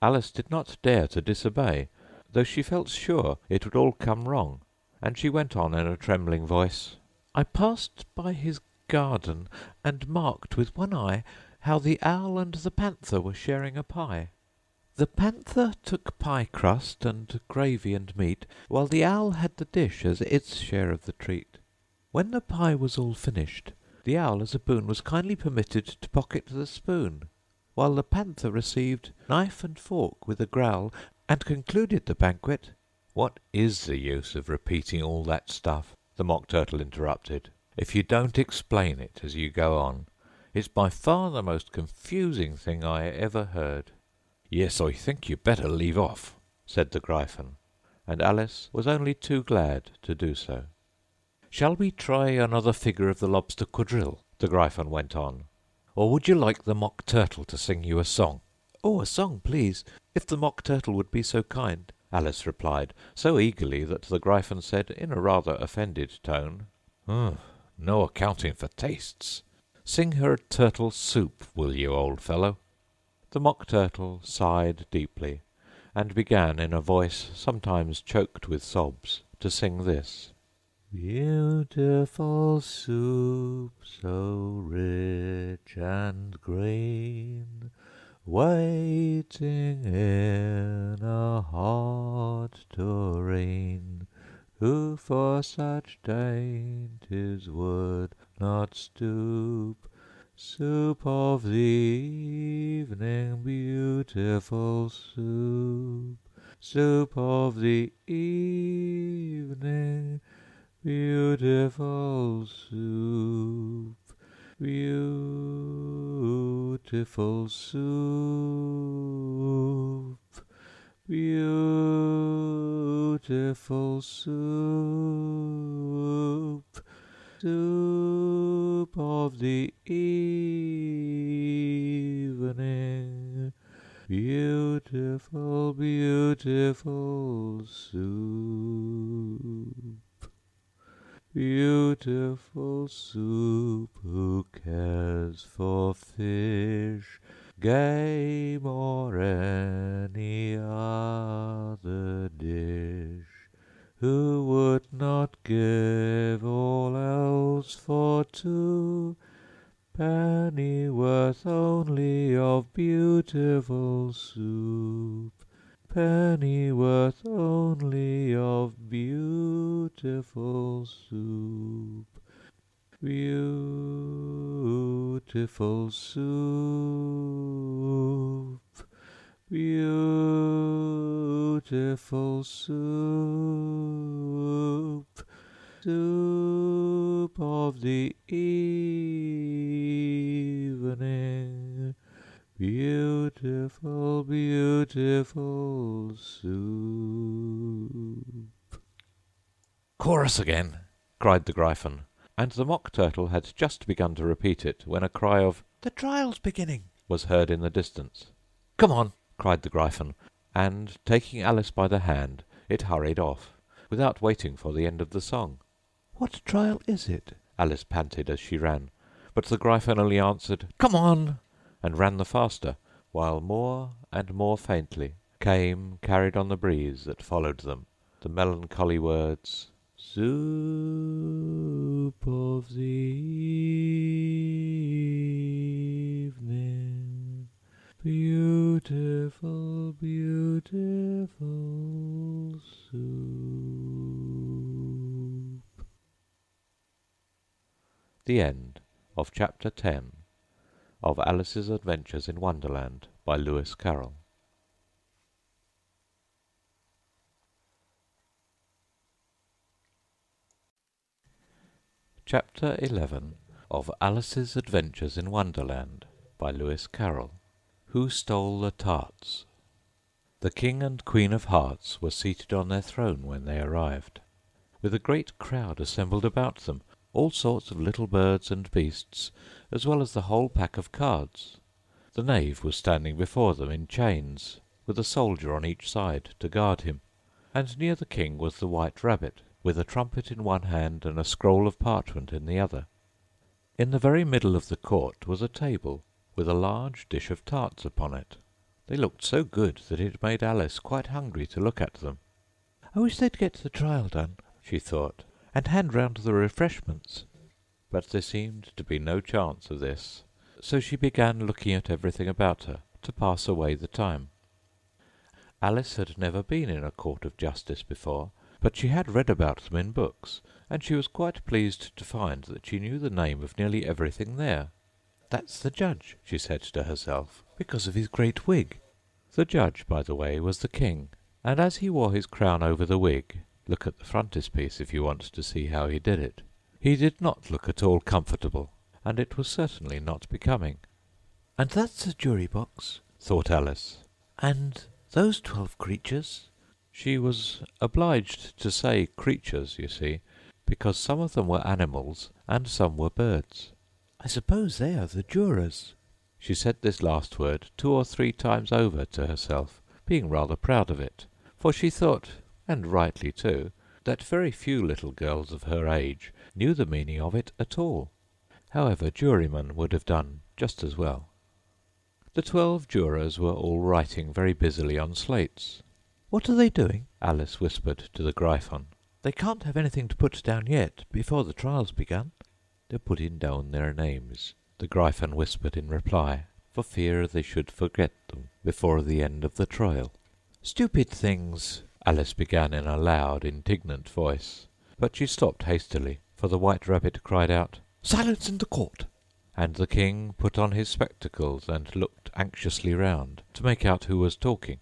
Alice did not dare to disobey, though she felt sure it would all come wrong, and she went on in a trembling voice, "I passed by his garden, and marked with one eye how the owl and the panther were sharing a pie. The panther took pie crust and gravy and meat, while the owl had the dish as its share of the treat. When the pie was all finished, the owl as a boon was kindly permitted to pocket the spoon, while the panther received knife and fork with a growl, and concluded the banquet—" "What is the use of repeating all that stuff," the Mock Turtle interrupted, "if you don't explain it as you go on? It's by far the most confusing thing I ever heard." "Yes, I think you'd better leave off," said the Gryphon, and Alice was only too glad to do so. "Shall we try another figure of the lobster quadrille?" the Gryphon went on. "Or would you like the Mock Turtle to sing you a song?" "Oh, a song, please, if the Mock Turtle would be so kind," Alice replied, so eagerly that the Gryphon said, in a rather offended tone, "No accounting for tastes. Sing her a turtle soup, will you, old fellow?" The Mock Turtle sighed deeply, and began in a voice sometimes choked with sobs to sing this: "Beautiful soup, so rich and green, waiting in a hot tureen. Who for such dainties would not stoop? Soup of the evening, beautiful soup. Soup of the evening, beautiful soup. Beautiful soup. Beautiful soup. Soup of the evening, beautiful, beautiful soup. Beautiful soup, who cares for fish, game, or any other dish? Who would not give all else for two? Pennyworth only of beautiful soup. Pennyworth only of beautiful soup. Beautiful soup. Beautiful soup. Soup of the evening, beautiful, beautiful soup." "Chorus again!" cried the Gryphon, and the Mock Turtle had just begun to repeat it when a cry of "The trial's beginning!" was heard in the distance. "Come on!" cried the Gryphon, and, taking Alice by the hand, it hurried off, without waiting for the end of the song. "What trial is it?" Alice panted as she ran, but the Gryphon only answered, "Come on!" and ran the faster, while more and more faintly came, carried on the breeze that followed them, the melancholy words, "Soup of the evening, beautiful, beautiful soup." The end of Chapter 10 of Alice's Adventures in Wonderland by Lewis Carroll. Chapter 11 of Alice's Adventures in Wonderland by Lewis Carroll. Who Stole the Tarts? The King and Queen of Hearts were seated on their throne when they arrived, with a great crowd assembled about them, all sorts of little birds and beasts, as well as the whole pack of cards. The knave was standing before them in chains, with a soldier on each side to guard him, and near the king was the white rabbit, with a trumpet in one hand and a scroll of parchment in the other. In the very middle of the court was a table, with a large dish of tarts upon it. They looked so good that it made Alice quite hungry to look at them. "I wish they'd get the trial done," she thought, "and hand round the refreshments." But there seemed to be no chance of this, so she began looking at everything about her to pass away the time. Alice had never been in a court of justice before, but she had read about them in books, and she was quite pleased to find that she knew the name of nearly everything there. "That's the judge," she said to herself, "because of his great wig." The judge, by the way, was the king, and as he wore his crown over the wig (look at the frontispiece if you want to see how he did it), he did not look at all comfortable, and it was certainly not becoming. "And that's the jury box," thought Alice. "And those 12 creatures." She was obliged to say creatures, you see, because some of them were animals and some were birds. "I suppose they are the jurors." She said this last word 2 or 3 times over to herself, being rather proud of it, for she thought, and rightly too, that very few little girls of her age knew the meaning of it at all. However, jurymen would have done just as well. The 12 jurors were all writing very busily on slates. "What are they doing?" Alice whispered to the Gryphon. "They can't have anything to put down yet, before the trial's begun." "They're putting down their names," the Gryphon whispered in reply, for fear they should forget them before the end of the trial. "Stupid things!" Alice began in a loud, indignant voice, but she stopped hastily, for the white rabbit cried out, "Silence in the court!" and the king put on his spectacles and looked anxiously round to make out who was talking.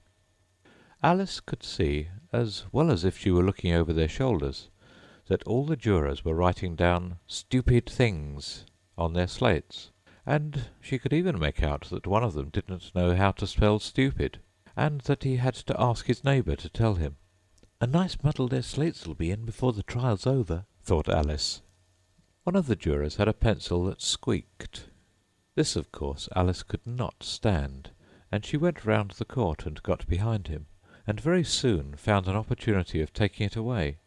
Alice could see, as well as if she were looking over their shoulders, that all the jurors were writing down "stupid things" on their slates, and she could even make out that one of them didn't know how to spell stupid, and that he had to ask his neighbour to tell him. "A nice muddle their slates'll be in before the trial's over," thought Alice. One of the jurors had a pencil that squeaked. This, of course, Alice could not stand, and she went round the court and got behind him, and very soon found an opportunity of taking it away.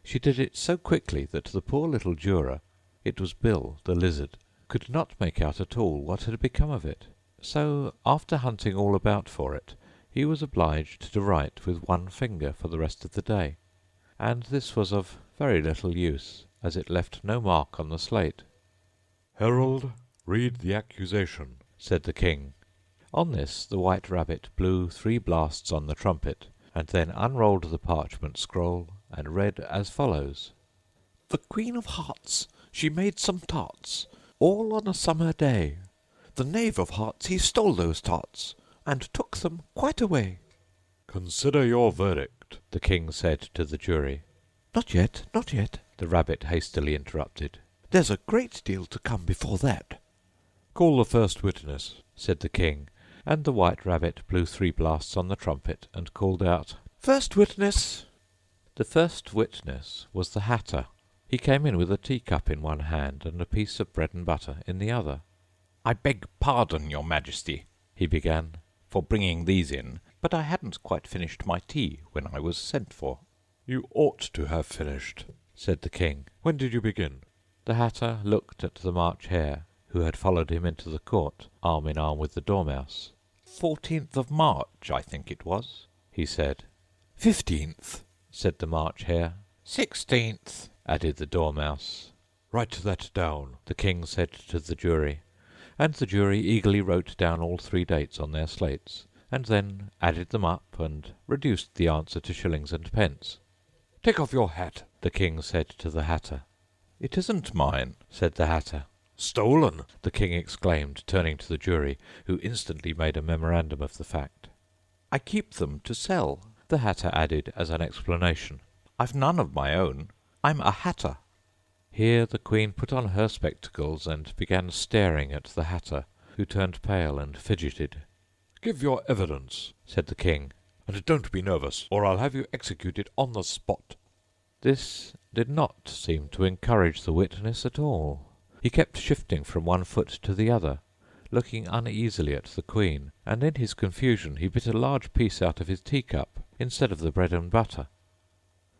She did it so quickly that the poor little juror, it was Bill the lizard, could not make out at all what had become of it. So, after hunting all about for it, he was obliged to write with one finger for the rest of the day, and this was of very little use, as it left no mark on the slate. "Herald, read the accusation," said the king. On this the white rabbit blew 3 blasts on the trumpet, and then unrolled the parchment scroll and read as follows. "The Queen of Hearts, she made some tarts, all on a summer day. The Knave of Hearts, he stole those tarts, and took them quite away." "Consider your verdict," the king said to the jury. "Not yet, not yet," the rabbit hastily interrupted. "There's a great deal to come before that." "Call the first witness," said the king, and the white rabbit blew 3 blasts on the trumpet and called out, "First witness!" The first witness was the hatter. He came in with a teacup in one hand and a piece of bread and butter in the other. "I beg pardon, your majesty," he began, "for bringing these in. but I hadn't quite finished my tea when I was sent for." "You ought to have finished," said the king. "When did you begin?" The Hatter looked at the March Hare, who had followed him into the court, arm in arm with the Dormouse. 14th of March, I think it was," he said. 15th, said the March Hare. 16th, added the Dormouse. "Write that down," the king said to the jury, and the jury eagerly wrote down all 3 dates on their slates, and then added them up and reduced the answer to shillings and pence. "Take off your hat," the king said to the Hatter. "It isn't mine," said the Hatter. "Stolen!" the king exclaimed, turning to the jury, who instantly made a memorandum of the fact. "I keep them to sell," the Hatter added as an explanation. "I've none of my own. I'm a Hatter." Here the Queen put on her spectacles and began staring at the Hatter, who turned pale and fidgeted. "Give your evidence," said the king, "and don't be nervous, or I'll have you executed on the spot." This did not seem to encourage the witness at all. He kept shifting from one foot to the other, looking uneasily at the Queen, and in his confusion he bit a large piece out of his teacup instead of the bread and butter.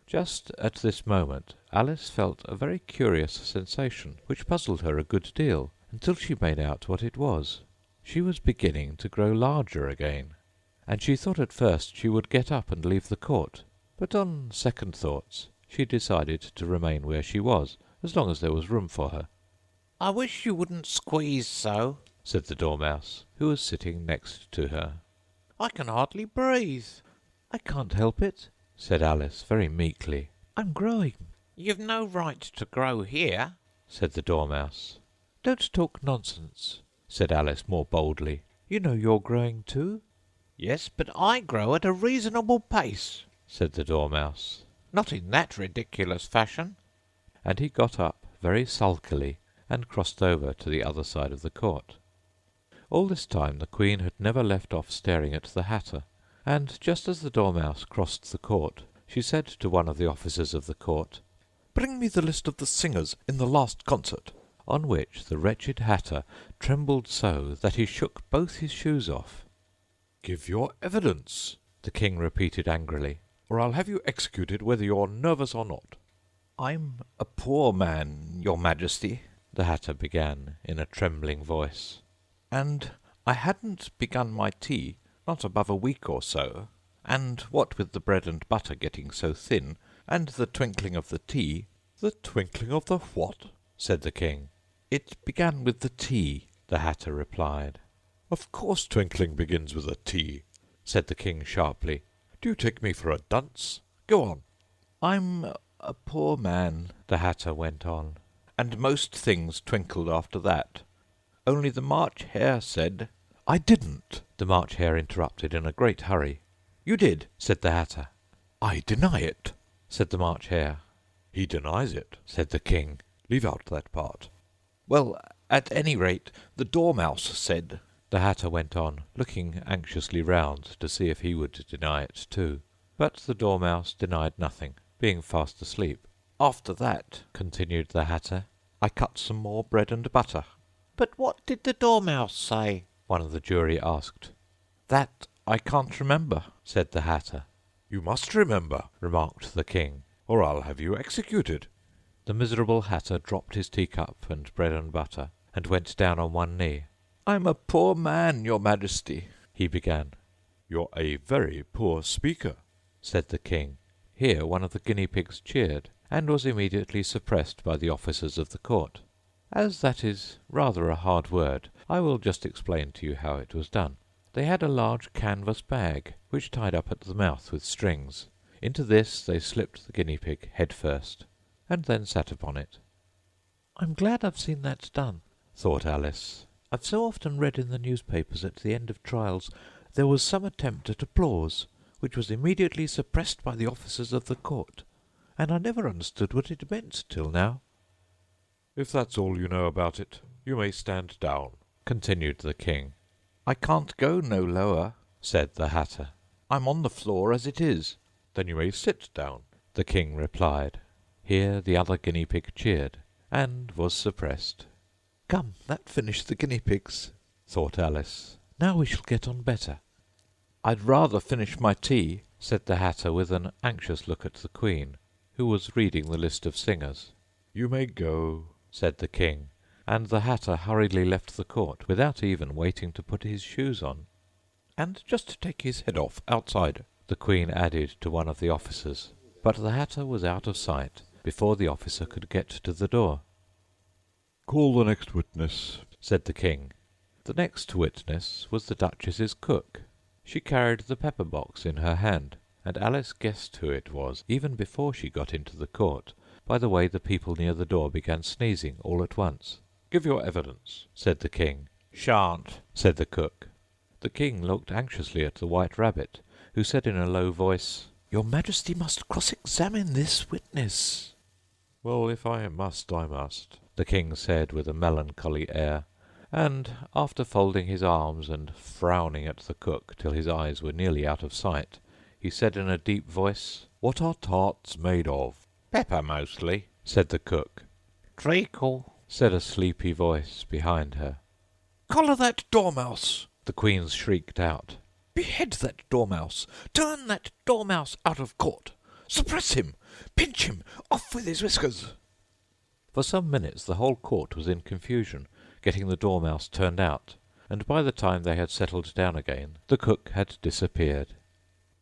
Just at this moment Alice felt a very curious sensation, which puzzled her a good deal, until she made out what it was. She was beginning to grow larger again, and she thought at first she would get up and leave the court, but on second thoughts she decided to remain where she was, as long as there was room for her. "I wish you wouldn't squeeze so," said the Dormouse, who was sitting next to her. "I can hardly breathe." "I can't help it," said Alice very meekly. "I'm growing." "You've no right to grow here," said the Dormouse. "Don't talk nonsense," said Alice more boldly. "You know you're growing too." "Yes, but I grow at a reasonable pace," said the Dormouse. "Not in that ridiculous fashion." And he got up very sulkily and crossed over to the other side of the court. All this time the Queen had never left off staring at the Hatter, and just as the Dormouse crossed the court, she said to one of the officers of the court, "Bring me the list of the singers in the last concert," on which the wretched Hatter trembled so that he shook both his shoes off. "Give your evidence," the king repeated angrily, "or I'll have you executed whether you're nervous or not." "I'm a poor man, your Majesty," the Hatter began in a trembling voice, "and I hadn't begun my tea not above a week or so, and what with the bread and butter getting so thin, and the twinkling of the tea—" "The twinkling of the what?" said the king. "It began with the tea," the Hatter replied. "Of course twinkling begins with a tea," said the king sharply. "Do you take me for a dunce? Go on." "I'm a poor man," the Hatter went on, "and most things twinkled after that. Only the March Hare said—" "I didn't," the March Hare interrupted in a great hurry. "You did," said the Hatter. "I deny it," said the March Hare. "He denies it," said the king. "Leave out that part." "Well, at any rate, the Dormouse said," the Hatter went on, looking anxiously round to see if he would deny it too. But the Dormouse denied nothing, being fast asleep. "After that," continued the Hatter, "I cut some more bread and butter." "But what did the Dormouse say?" one of the jury asked. "That I can't remember," said the Hatter. "You must remember," remarked the king, "or I'll have you executed." The miserable Hatter dropped his teacup and bread and butter, and went down on one knee. "I'm a poor man, your Majesty," he began. "You're a very poor speaker," said the king. Here one of the guinea pigs cheered, and was immediately suppressed by the officers of the court. As that is rather a hard word, I will just explain to you how it was done. They had a large canvas bag, which tied up at the mouth with strings. Into this they slipped the guinea pig head first, and then sat upon it. "I'm glad I've seen that done," thought Alice. "I've so often read in the newspapers at the end of trials there was some attempt at applause, which was immediately suppressed by the officers of the court, and I never understood what it meant till now." "If that's all you know about it, you may stand down," continued the king. "I can't go no lower," said the Hatter. "I'm on the floor as it is." "Then you may sit down," the king replied. Here the other guinea pig cheered, and was suppressed. "Come, that finished the guinea pigs," thought Alice. "Now we shall get on better." "I'd rather finish my tea," said the Hatter, with an anxious look at the Queen, who was reading the list of singers. "You may go," said the King, and the Hatter hurriedly left the court without even waiting to put his shoes on. "And just to take his head off outside," the Queen added to one of the officers. But the Hatter was out of sight before the officer could get to the door. "Call the next witness," said the King. The next witness was the Duchess's cook. She carried the pepper box in her hand, and Alice guessed who it was even before she got into the court by the way the people near the door began sneezing all at once. "Give your evidence," said the King. "Shan't," said the cook. The King looked anxiously at the White Rabbit, who said in a low voice, "Your Majesty must cross-examine this witness." "Well, if I must, I must," the King said with a melancholy air, and, after folding his arms and frowning at the cook till his eyes were nearly out of sight, he said in a deep voice, "What are tarts made of?" "Pepper, mostly," said the cook. "Treacle," said a sleepy voice behind her. "Collar that dormouse!" the Queen shrieked out. "Behead that dormouse! Turn that dormouse out of court! Suppress him! Pinch him! Off with his whiskers!" For some minutes the whole court was in confusion, getting the dormouse turned out, and by the time they had settled down again, the cook had disappeared.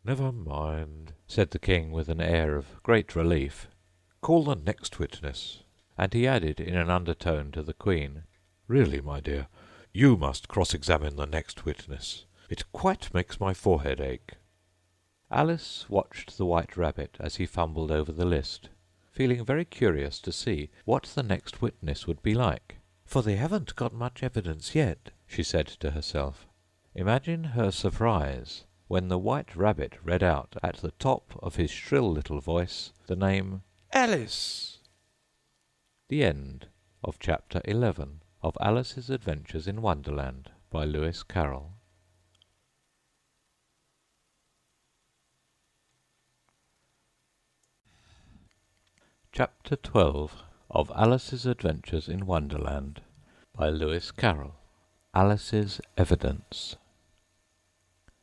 "Never mind," said the King with an air of great relief. "Call the next witness." And he added in an undertone to the Queen, "Really, my dear, you must cross-examine the next witness. It quite makes my forehead ache." Alice watched the White Rabbit as he fumbled over the list, feeling very curious to see what the next witness would be like. "For they haven't got much evidence yet," she said to herself. Imagine her surprise when the White Rabbit read out at the top of his shrill little voice the name Alice. The end of Chapter 11 of Alice's Adventures in Wonderland by Lewis Carroll. Chapter 12 of Alice's Adventures in Wonderland by Lewis Carroll. Alice's Evidence.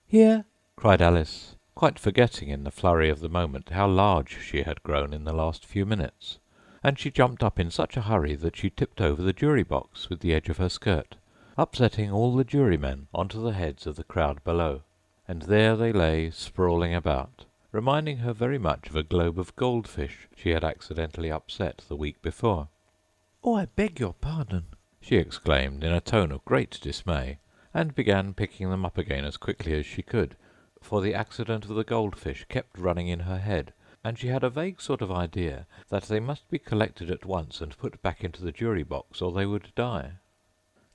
"Here!" cried Alice, quite forgetting in the flurry of the moment how large she had grown in the last few minutes, and she jumped up in such a hurry that she tipped over the jury box with the edge of her skirt, upsetting all the jurymen onto the heads of the crowd below, and there they lay sprawling about, reminding her very much of a globe of goldfish she had accidentally upset the week before. "Oh, I beg your pardon!" she exclaimed in a tone of great dismay, and began picking them up again as quickly as she could, for the accident of the goldfish kept running in her head, and she had a vague sort of idea that they must be collected at once and put back into the jury box, or they would die.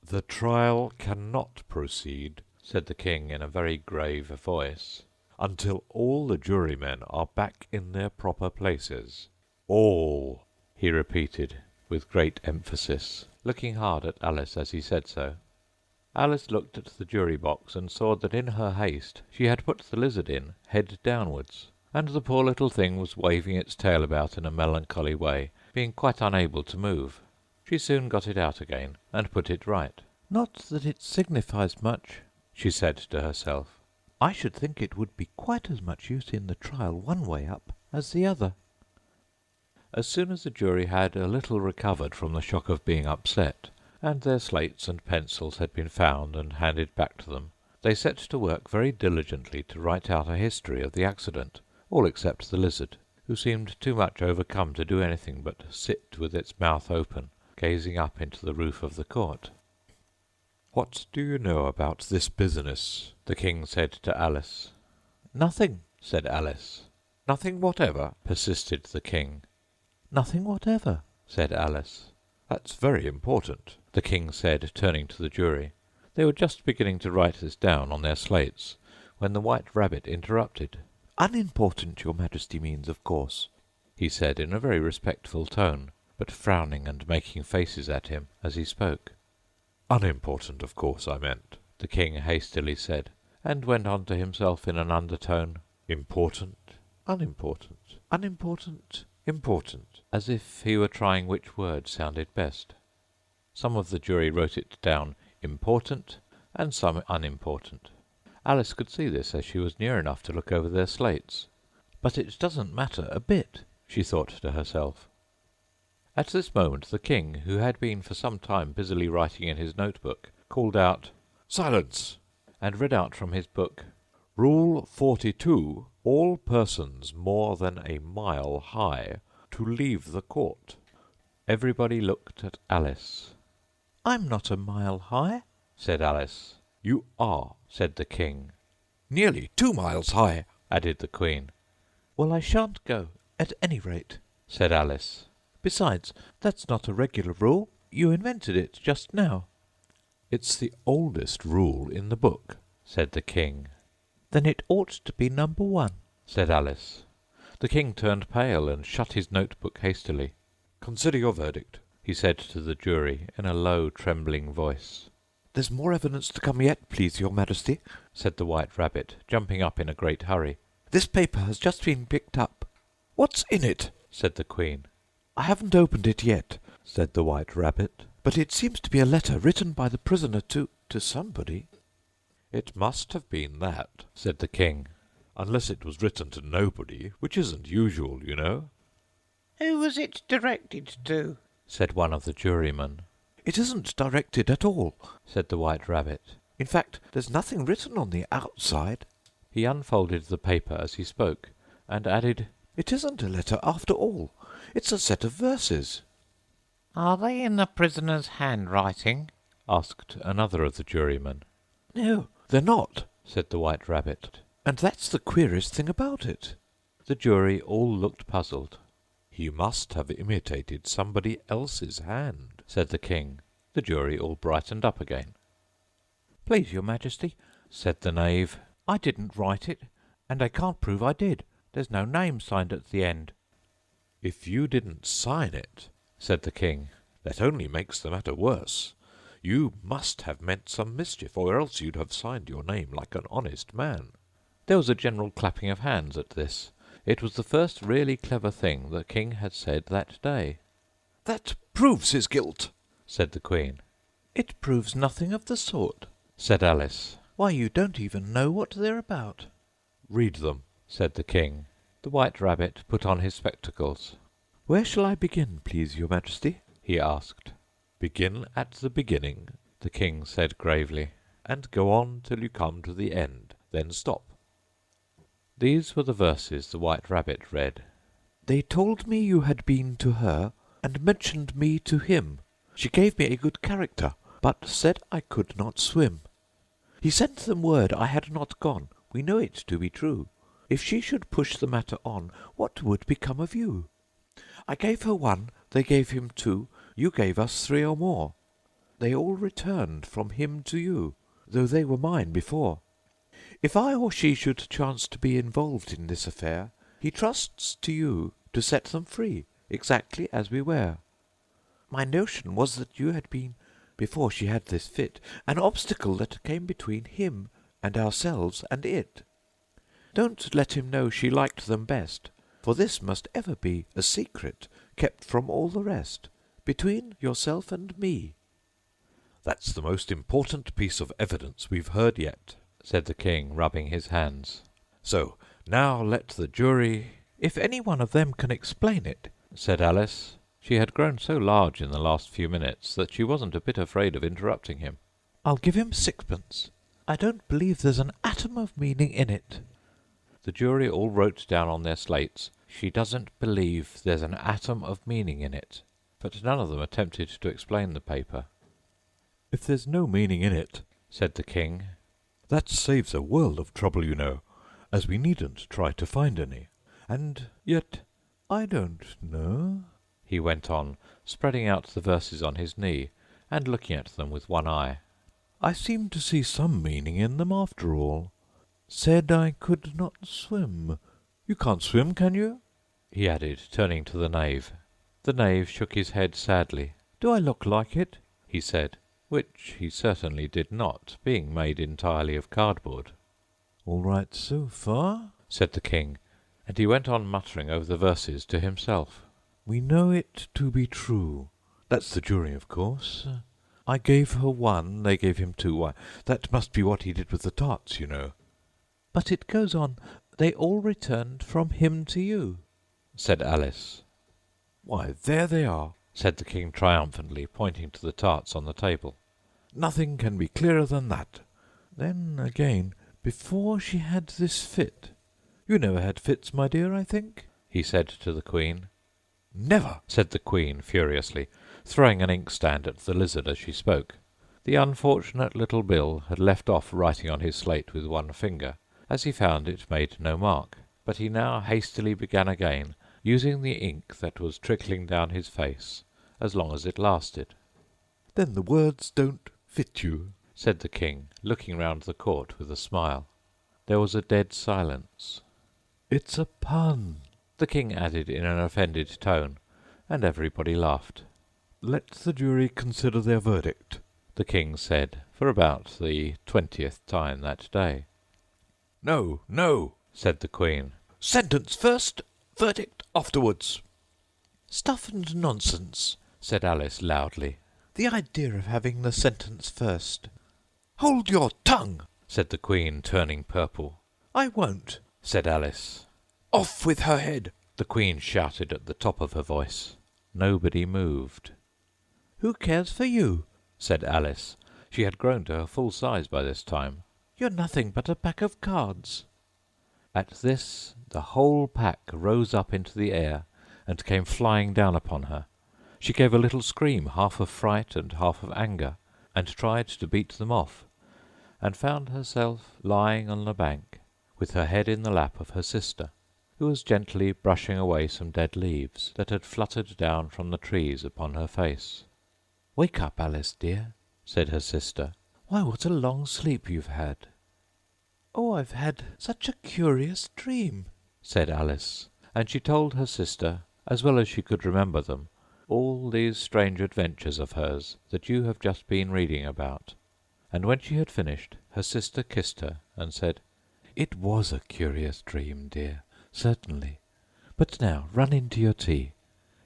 "The trial cannot proceed," said the King in a very grave voice, "until all the jurymen are back in their proper places. All," he repeated with great emphasis, looking hard at Alice as he said so. Alice looked at the jury box and saw that in her haste she had put the lizard in, head downwards, and the poor little thing was waving its tail about in a melancholy way, being quite unable to move. She soon got it out again and put it right. "Not that it signifies much," she said to herself. "I should think it would be quite as much use in the trial one way up as the other." As soon as the jury had a little recovered from the shock of being upset, and their slates and pencils had been found and handed back to them, they set to work very diligently to write out a history of the accident, all except the lizard, who seemed too much overcome to do anything but sit with its mouth open, gazing up into the roof of the court. "What do you know about this business?" the King said to Alice. "Nothing," said Alice. "Nothing whatever?" persisted the King. "Nothing whatever," said Alice. "That's very important," the King said, turning to the jury. They were just beginning to write this down on their slates, when the White Rabbit interrupted. "Unimportant, your Majesty means, of course," he said in a very respectful tone, but frowning and making faces at him as he spoke. "Unimportant, of course, I meant," the King hastily said, and went on to himself in an undertone, "Important, unimportant, unimportant, important," as if he were trying which word sounded best. Some of the jury wrote it down important, and some unimportant. Alice could see this as she was near enough to look over their slates. But it doesn't matter a bit, she thought to herself. At this moment the king, who had been for some time busily writing in his notebook, called out, "Silence!" and read out from his book, "Rule 42, all persons more than a mile high to leave the court." Everybody looked at Alice. "I'm not a mile high," said Alice. "You are," said the king. "Nearly 2 miles high," added the queen. "Well, I shan't go, at any rate," said Alice. "Besides, that's not a regular rule. You invented it just now." "It's the oldest rule in the book," said the king. "Then it ought to be number 1, said Alice. The king turned pale and shut his notebook hastily. "Consider your verdict," he said to the jury in a low, trembling voice. "There's more evidence to come yet, please your majesty," said the White Rabbit, jumping up in a great hurry. "This paper has just been picked up." "What's in it?" said the queen. "I haven't opened it yet," said the White Rabbit, "but it seems to be a letter written by the prisoner to somebody." "It must have been that," said the king, "unless it was written to nobody, which isn't usual, you know." "Who was it directed to?" said one of the jurymen. "It isn't directed at all," said the White Rabbit. "In fact, there's nothing written on the outside." He unfolded the paper as he spoke, and added, "It isn't a letter after all. It's a set of verses." "Are they in the prisoner's handwriting?" asked another of the jurymen. "No, they're not," said the White Rabbit. "and that's the queerest thing about it." The jury all looked puzzled. "He must have imitated somebody else's hand," said the king. The jury all brightened up again. "Please your majesty," said the knave, "I didn't write it, and I can't prove I did. There's no name signed at the end." "If you didn't sign it," said the king, "that only makes the matter worse. You must have meant some mischief, or else you'd have signed your name like an honest man." There was a general clapping of hands at this. It was the first really clever thing the king had said that day. "That proves his guilt," said the queen. "It proves nothing of the sort," said Alice. "Why, you don't even know what they're about." "Read them," said the king. The White Rabbit put on his spectacles. "Where shall I begin, please your majesty?" he asked. "Begin at the beginning," the king said gravely, "and go on till you come to the end. Then stop." These were the verses the White Rabbit read. "They told me you had been to her, and mentioned me to him. She gave me a good character, but said I could not swim. He sent them word I had not gone. We know it to be true. If she should push the matter on, what would become of you? I gave her 1, they gave him 2, you gave us 3 or more. They all returned from him to you, though they were mine before. If I or she should chance to be involved in this affair, he trusts to you to set them free, exactly as we were. My notion was that you had been, before she had this fit, an obstacle that came between him and ourselves and it. Don't let him know she liked them best, for this must ever be a secret kept from all the rest, between yourself and me." "That's the most important piece of evidence we've heard yet," said the king, rubbing his hands. "So now let the jury—" "If any one of them can explain it," said Alice. She had grown so large in the last few minutes that she wasn't a bit afraid of interrupting him. "I'll give him 6pence. I don't believe there's an atom of meaning in it." The jury all wrote down on their slates, "She doesn't believe there's an atom of meaning in it," but none of them attempted to explain the paper. "If there's no meaning in it," said the king, "that saves a world of trouble, you know, as we needn't try to find any. And yet, I don't know," he went on, spreading out the verses on his knee and looking at them with one eye. "I seem to see some meaning in them after all. Said I could not swim. You can't swim, can you?" he added, turning to the knave. The knave shook his head sadly. "Do I look like it?" he said, which he certainly did not, being made entirely of cardboard. "All right so far," said the king, and he went on muttering over the verses to himself. "We know it to be true. That's the jury, of course. I gave her one, they gave him two. Why, that must be what he did with the tarts, you know." "But it goes on, they all returned from him to you," said Alice. "Why, there they are," said the king triumphantly, pointing to the tarts on the table. "Nothing can be clearer than that. Then, again, "Before she had this fit. You never had fits, my dear, I think?" he said to the queen. never!" Said the queen furiously, throwing an inkstand at the lizard as she spoke. The unfortunate little Bill had left off writing on his slate with one finger, as he found it made no mark, but he now hastily began again, using the ink that was trickling down his face as long as it lasted. "Then the words don't fit you," said the king, looking round the court with a smile. There was a dead silence. "It's a pun," the king added in an offended tone, and everybody laughed. "Let the jury consider their verdict," the king said, for about the 20th time that day. "No, no," said the queen. "Sentence first, verdict afterwards." "Stuff and nonsense," said Alice loudly. "The idea of having the sentence first!" "Hold your tongue!" said the queen, turning purple. "I won't," said Alice. "Off with her head!" the queen shouted at the top of her voice. Nobody moved. "Who cares for you?" said Alice. She had grown to her full size by this time. "You're nothing but a pack of cards." At this the whole pack rose up into the air and came flying down upon her. She gave a little scream, half of fright and half of anger, and tried to beat them off, and found herself lying on the bank, with her head in the lap of her sister, who was gently brushing away some dead leaves that had fluttered down from the trees upon her face. "Wake up, Alice, dear," said her sister. "Why, what a long sleep you've had!" "Oh, I've had such a curious dream," said Alice, and she told her sister, as well as she could remember them, all these strange adventures of hers that you have just been reading about. And when she had finished, her sister kissed her and said, "It was a curious dream, dear, certainly. But now run in to your tea.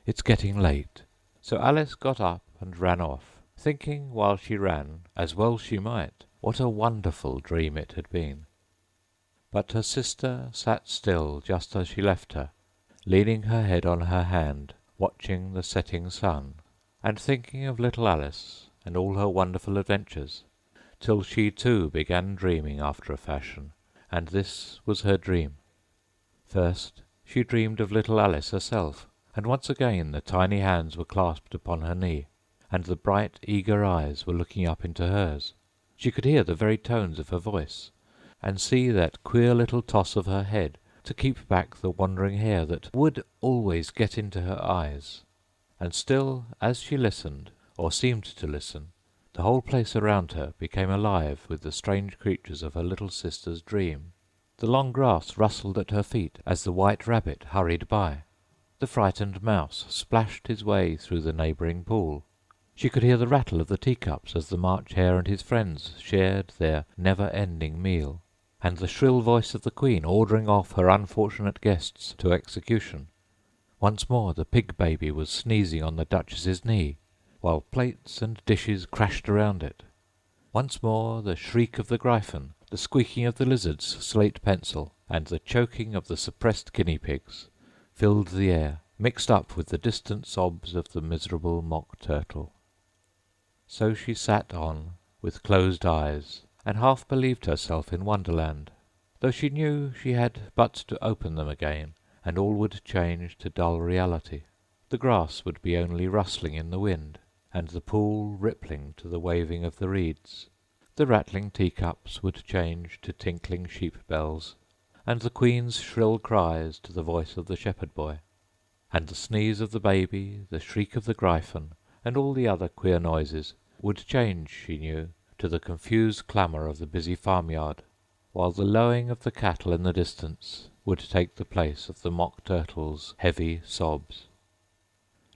It's getting late." So Alice got up and ran off, thinking while she ran, as well she might, what a wonderful dream it had been. But her sister sat still just as she left her, leaning her head on her hand, watching the setting sun, and thinking of little Alice and all her wonderful adventures, till she too began dreaming after a fashion, and this was her dream. First she dreamed of little Alice herself, and once again the tiny hands were clasped upon her knee, and the bright eager eyes were looking up into hers. She could hear the very tones of her voice, and see that queer little toss of her head to keep back the wandering hair that would always get into her eyes. And still, as she listened, or seemed to listen, the whole place around her became alive with the strange creatures of her little sister's dream. The long grass rustled at her feet as the white rabbit hurried by. The frightened mouse splashed his way through the neighbouring pool. She could hear the rattle of the teacups as the March Hare and his friends shared their never-ending meal, and the shrill voice of the queen ordering off her unfortunate guests to execution. Once more the pig-baby was sneezing on the Duchess's knee, while plates and dishes crashed around it. Once more the shriek of the Gryphon, the squeaking of the lizard's slate pencil, and the choking of the suppressed guinea-pigs filled the air, mixed up with the distant sobs of the miserable mock turtle. So she sat on, with closed eyes, and half believed herself in Wonderland, though she knew she had but to open them again, and all would change to dull reality. The grass would be only rustling in the wind, and the pool rippling to the waving of the reeds. The rattling teacups would change to tinkling sheep bells, and the queen's shrill cries to the voice of the shepherd boy, and the sneeze of the baby, the shriek of the Gryphon, and all the other queer noises would change, she knew, to the confused clamour of the busy farmyard, while the lowing of the cattle in the distance would take the place of the mock turtle's heavy sobs.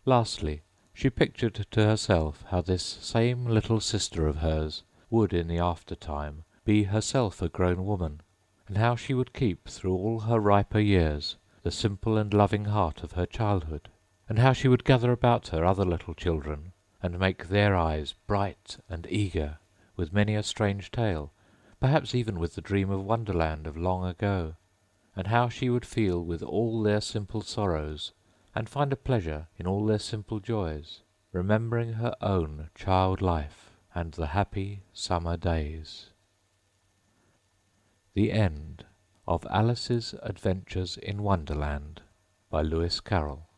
Lastly, she pictured to herself how this same little sister of hers would in the after-time be herself a grown woman, and how she would keep through all her riper years the simple and loving heart of her childhood, and how she would gather about her other little children, and make their eyes bright and eager with many a strange tale, perhaps even with the dream of Wonderland of long ago, and how she would feel with all their simple sorrows, and find a pleasure in all their simple joys, remembering her own child life and the happy summer days. The End of Alice's Adventures in Wonderland by Lewis Carroll.